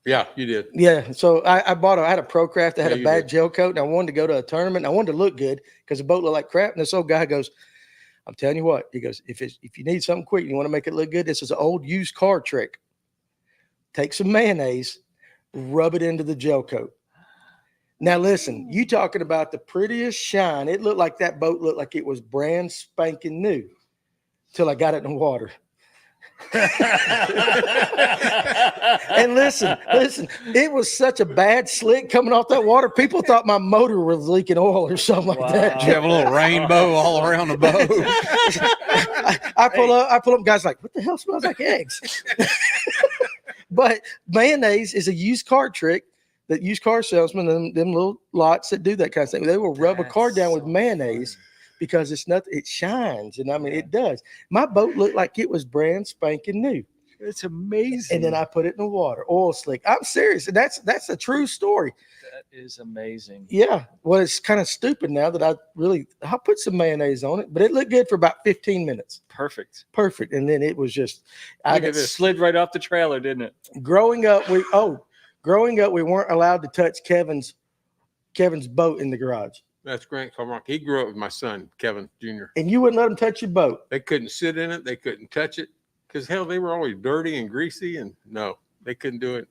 Speaker 2: Yeah, you did.
Speaker 1: Yeah. So I had a Procraft that had
Speaker 2: Yeah,
Speaker 1: a
Speaker 2: you
Speaker 1: bad
Speaker 2: did.
Speaker 1: gel coat, and I wanted to go to a tournament. And I wanted to look good because the boat looked like crap. And this old guy goes, I'm telling you what, he goes, if you need something quick, you want to make it look good, this is an old used car trick. Take some mayonnaise, rub it into the gel coat. Now listen, you talking about the prettiest shine. It looked like that boat looked like it was brand spanking new till I got it in the water. And listen, it was such a bad slick coming off that water. People thought my motor was leaking oil or something like that.
Speaker 4: You have a little rainbow all around the boat.
Speaker 1: I pull up, guys like, what the hell smells like eggs? But mayonnaise is a used car trick that used car salesmen, them little lots that do that kind of thing. They will rub a car down with mayonnaise because it's nothing. It shines, and I mean it does. My boat looked like it was brand spanking new.
Speaker 5: It's amazing.
Speaker 1: And then I put it in the water, oil slick. I'm serious. And that's a true story.
Speaker 5: That is amazing.
Speaker 1: Yeah. Well, it's kind of stupid now that I'll put some mayonnaise on it, but it looked good for about 15 minutes.
Speaker 5: Perfect.
Speaker 1: And then it was just,
Speaker 5: It slid right off the trailer, didn't it?
Speaker 1: Growing up, we weren't allowed to touch Kevin's boat in the garage.
Speaker 2: That's Grant Carmichael. He grew up with my son, Kevin Jr.
Speaker 1: And you wouldn't let him touch your boat.
Speaker 2: They couldn't sit in it. They couldn't touch it because, hell, they were always dirty and greasy. And no, they couldn't do it.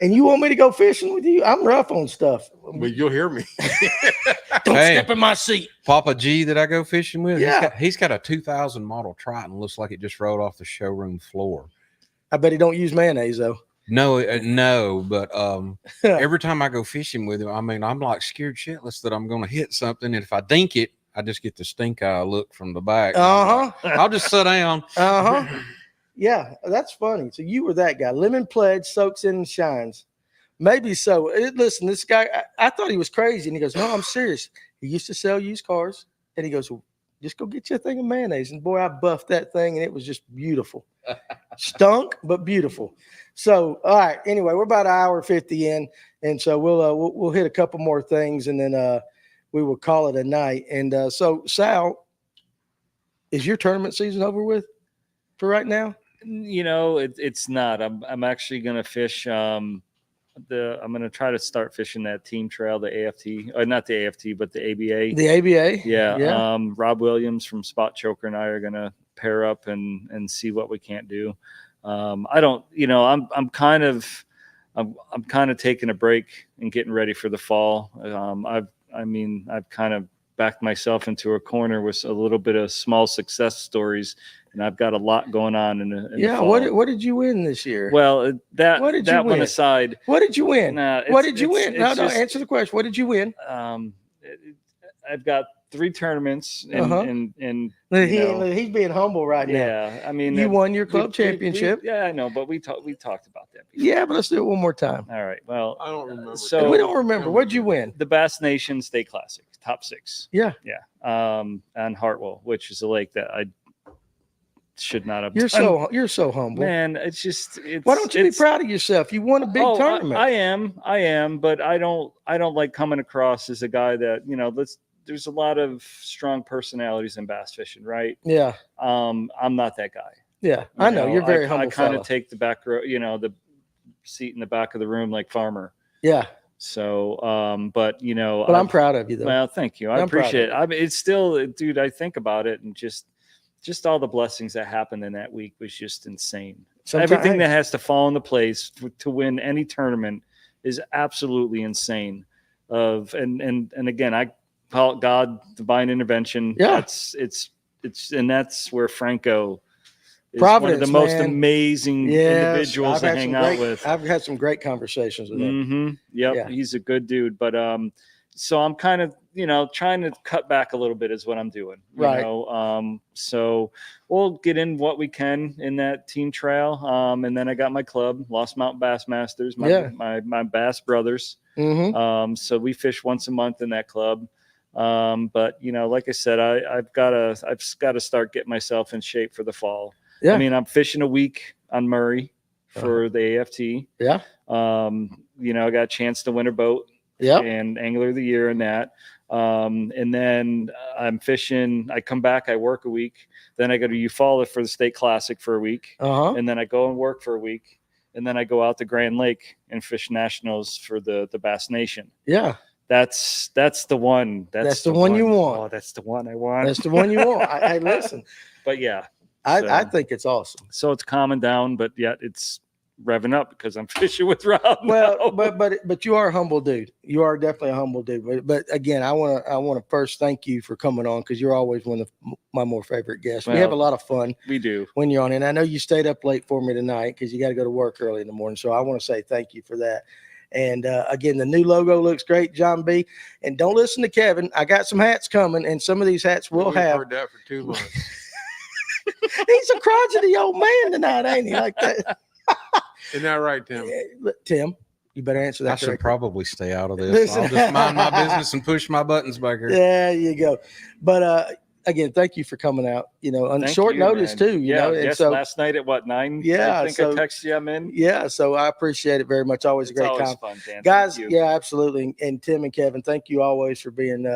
Speaker 1: And you want me to go fishing with you? I'm rough on stuff.
Speaker 2: But you'll hear me.
Speaker 1: Don't step in my seat.
Speaker 4: Papa G that I go fishing with,
Speaker 1: Yeah.
Speaker 4: he's got a 2000 model Triton. Looks like it just rolled off the showroom floor.
Speaker 1: I bet he don't use mayonnaise, though.
Speaker 4: No, but every time I go fishing with him, I mean, I'm like scared shitless that I'm going to hit something. And if I dink it, I just get the stink eye look from the back. I'll just sit down.
Speaker 1: Yeah, that's funny. So you were that guy. Lemon pledge, soaks in and shines. Maybe so. Listen, this guy, I thought he was crazy. And he goes, no, I'm serious. He used to sell used cars. And he goes, well, just go get you a thing of mayonnaise. And boy, I buffed that thing and it was just beautiful. Stunk, but beautiful. So, all right. Anyway, we're about an hour 50 in. And so we'll hit a couple more things and then we will call it a night. And so, Sal, is your tournament season over with for right now?
Speaker 5: You know, it's not. I'm actually going to fish. I'm going to try to start fishing that team trail, the AFT, not the AFT, but the ABA.
Speaker 1: The ABA.
Speaker 5: Yeah. Rob Williams from Spot Choker and I are going to pair up and see what we can't do. I don't, you know, I'm kind of taking a break and getting ready for the fall. I've kind of backed myself into a corner with a little bit of small success stories, and I've got a lot going on in the fall.
Speaker 1: What did you win this year?
Speaker 5: Well, that one aside,
Speaker 1: what did you win? What did you win? No, answer the question. What did you win?
Speaker 5: I've got 3 tournaments, and
Speaker 1: he's being humble right now.
Speaker 5: Yeah, I mean,
Speaker 1: you won your club championship.
Speaker 5: Yeah, I know, but we talked about that before.
Speaker 1: Yeah, but let's do it one more time.
Speaker 5: All right. Well,
Speaker 2: I don't remember.
Speaker 5: So
Speaker 1: we don't remember. What'd you win?
Speaker 5: The Bass Nation State Classic, top 6.
Speaker 1: Yeah.
Speaker 5: On Hartwell, which is a lake that I should not have.
Speaker 1: You're so humble,
Speaker 5: man. It's
Speaker 1: why don't you be proud of yourself? You won a big tournament.
Speaker 5: I am, but I don't like coming across as a guy that, you know, there's a lot of strong personalities in bass fishing, right?
Speaker 1: Yeah.
Speaker 5: I'm not that guy.
Speaker 1: Yeah, I know. You're very humble.
Speaker 5: I kind of take the back row, you know, the seat in the back of the room like Farmer.
Speaker 1: Yeah.
Speaker 5: So, but you know,
Speaker 1: I'm proud of you though.
Speaker 5: Well, thank you. I appreciate it. I mean, it's still, dude, I think about it and just all the blessings that happened in that week was just insane. Everything that has to fall into place to win any tournament is absolutely insane. And again, I call it God, divine intervention.
Speaker 1: Yeah.
Speaker 5: That's where FNGO is
Speaker 1: Providence,
Speaker 5: one of the most amazing individuals to hang out with.
Speaker 1: I've had some great conversations with him.
Speaker 5: Mm-hmm. Yep. Yeah. He's a good dude. But so I'm kind of, you know, trying to cut back a little bit is what I'm doing. You know? So we'll get in what we can in that team trail. And then I got my club, Lost Mountain Bass Masters, my Bass Brothers.
Speaker 1: Mm-hmm.
Speaker 5: So we fish once a month in that club. But you know, like I said, I've got to start getting myself in shape for the fall.
Speaker 1: Yeah.
Speaker 5: I mean, I'm fishing a week on Murray for the AFT.
Speaker 1: Yeah.
Speaker 5: You know, I got a chance to win a boat.
Speaker 1: Yeah.
Speaker 5: And Angler of the Year in that. And then I'm fishing. I come back. I work a week. Then I go to Eufaula for the State Classic for a week. And then I go and work for a week. And then I go out to Grand Lake and fish nationals for the Bass Nation.
Speaker 1: Yeah.
Speaker 5: That's the one.
Speaker 1: That's the one you want.
Speaker 5: Oh, that's the one I want.
Speaker 1: That's the one you want. I listen.
Speaker 5: But yeah.
Speaker 1: I think it's awesome.
Speaker 5: So it's calming down, but yet it's revving up because I'm fishing with Rob.
Speaker 1: Well, but you are a humble dude. You are definitely a humble dude. But again, I want to first thank you for coming on because you're always one of my more favorite guests. We have a lot of fun.
Speaker 5: We do
Speaker 1: when you're on, and I know you stayed up late for me tonight because you got to go to work early in the morning. So I want to say thank you for that. And again, the new logo looks great, John B. And don't listen to Kevin. I got some hats coming, and some of these hats will have.
Speaker 2: Heard that for 2 months.
Speaker 1: He's a crotchety old man tonight, ain't he? Like that.
Speaker 2: Isn't that right, Tim?
Speaker 1: Tim, You better answer that.
Speaker 4: I should
Speaker 1: correctly.
Speaker 4: probably stay out of this.
Speaker 1: Listen.
Speaker 4: I'll just mind my business and push my buttons back here.
Speaker 1: There you go. But again, thank you for coming out. On
Speaker 3: Thank
Speaker 1: short
Speaker 3: you,
Speaker 1: notice
Speaker 3: man.
Speaker 1: too.
Speaker 3: Yeah,
Speaker 1: And
Speaker 3: yes.
Speaker 1: so
Speaker 3: Last night at what 9?
Speaker 1: Yeah,
Speaker 3: I think
Speaker 1: so-
Speaker 3: I texted you. I'm in.
Speaker 1: yeah, so I appreciate it very much. Always
Speaker 3: It's
Speaker 1: a great
Speaker 3: always
Speaker 1: time,
Speaker 3: fun, Dan.
Speaker 1: guys.
Speaker 3: Thank you.
Speaker 1: Yeah, absolutely. And Tim and Kevin, thank you always for being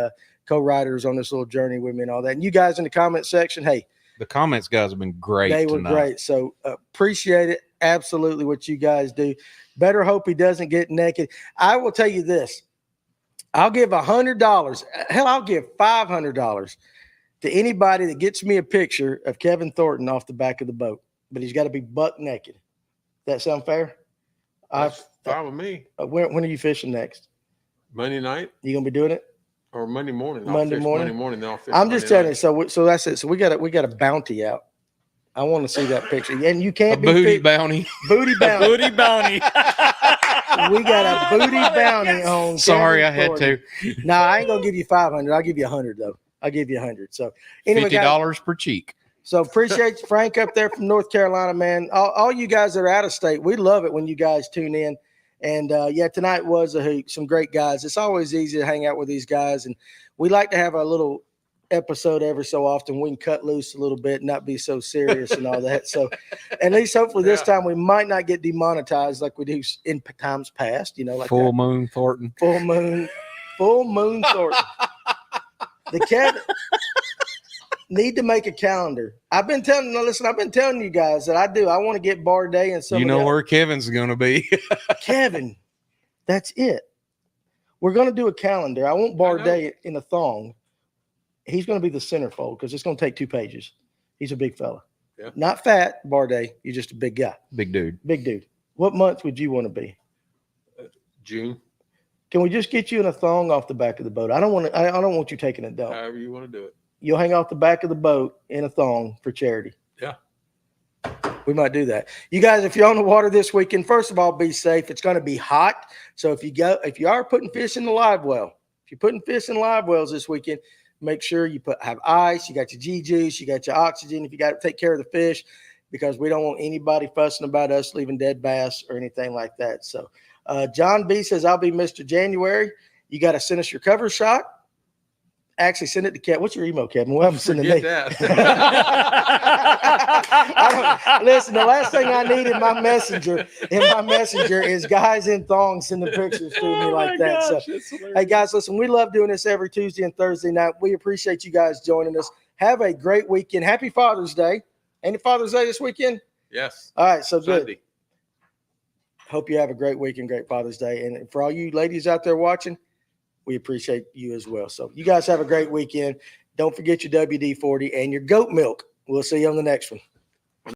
Speaker 1: co-writers on this little journey with me and all that. And you guys in the comment section, hey,
Speaker 4: The comments guys have been great.
Speaker 1: they were
Speaker 4: tonight.
Speaker 1: great. So appreciate it. Absolutely what you guys do. Better hope he doesn't get naked. I will tell you this. I'll give $100. Hell, I'll give $500 to anybody that gets me a picture of Kevin Thornton off the back of the boat. But he's got to be buck naked. That sound fair?
Speaker 2: That's fine with me.
Speaker 1: When are you fishing next?
Speaker 2: Monday night
Speaker 1: You gonna be doing it?
Speaker 2: or Monday morning. I'll
Speaker 1: Monday
Speaker 2: fish
Speaker 1: morning?
Speaker 2: Monday morning. Then I'll fish
Speaker 1: I'm just
Speaker 2: Monday
Speaker 1: telling
Speaker 2: night.
Speaker 1: you. So that's it. So we got a bounty out. I want to see that picture. And you
Speaker 4: A
Speaker 1: can't be
Speaker 4: booty bounty.
Speaker 1: booty bounty.
Speaker 3: Booty bounty.
Speaker 1: We got a booty bounty on.
Speaker 4: Sorry,
Speaker 1: Kevin
Speaker 4: I had
Speaker 1: Thornton.
Speaker 4: to.
Speaker 1: No, I ain't gonna give you 500. I'll give you 100 though. I'll give you 100. So anyway, guys,
Speaker 4: $50 per cheek.
Speaker 1: so appreciate Frank up there from North Carolina, man. All you guys that are out of state, we love it when you guys tune in. And yeah, tonight was a hoot. Some great guys. It's always easy to hang out with these guys, and we like to have a little episode every so often. We can cut loose a little bit, and not be so serious and all that. So at least hopefully this time we might not get demonetized like we do in times past. Like
Speaker 4: Full
Speaker 1: that.
Speaker 4: moon Thornton.
Speaker 1: Full moon Thornton. The Kevin need to make a calendar. I've been telling you guys that I want to get Bar Day and some.
Speaker 4: You know where Kevin's going to be.
Speaker 1: Kevin, that's it. We're going to do a calendar. I want Bar
Speaker 2: know.
Speaker 1: Day in a thong. He's going to be the centerfold because it's going to take 2 pages. He's a big fella.
Speaker 2: Yeah.
Speaker 1: Not fat, Bar Day. You're just a big guy.
Speaker 4: Big dude.
Speaker 1: Big dude. What month would you want to be?
Speaker 2: June,
Speaker 1: Can we just get you in a thong off the back of the boat? I don't want you taking it down.
Speaker 2: however you want to do it.
Speaker 1: You'll hang off the back of the boat in a thong for charity.
Speaker 2: Yeah.
Speaker 1: We might do that. You guys, if you're on the water this weekend, first of all, be safe. It's going to be hot. So if you are putting fish in the live well, if you're putting fish in live wells this weekend, make sure you have ice, you got your G juice, you got your oxygen. If you got to take care of the fish, because we don't want anybody fussing about us leaving dead bass or anything like that. So John B says, I'll be Mr. January. You got to send us your cover shot. Actually, send it to Kevin. What's your email, Kevin? We'll have him send it to
Speaker 2: Forget
Speaker 1: me.
Speaker 2: that.
Speaker 1: Listen, the last thing I need in my messenger is guys in thongs sending pictures to me like that. So, hey, guys, listen, we love doing this every Tuesday and Thursday night. We appreciate you guys joining us. Have a great weekend. Happy Father's Day. Ain't it Father's Day this weekend?
Speaker 2: Yes.
Speaker 1: All right, so good.
Speaker 2: Sunday.
Speaker 1: Hope you have a great weekend, great Father's Day. And for all you ladies out there watching, we appreciate you as well. So you guys have a great weekend. Don't forget your WD-40 and your goat milk. We'll see you on the next one.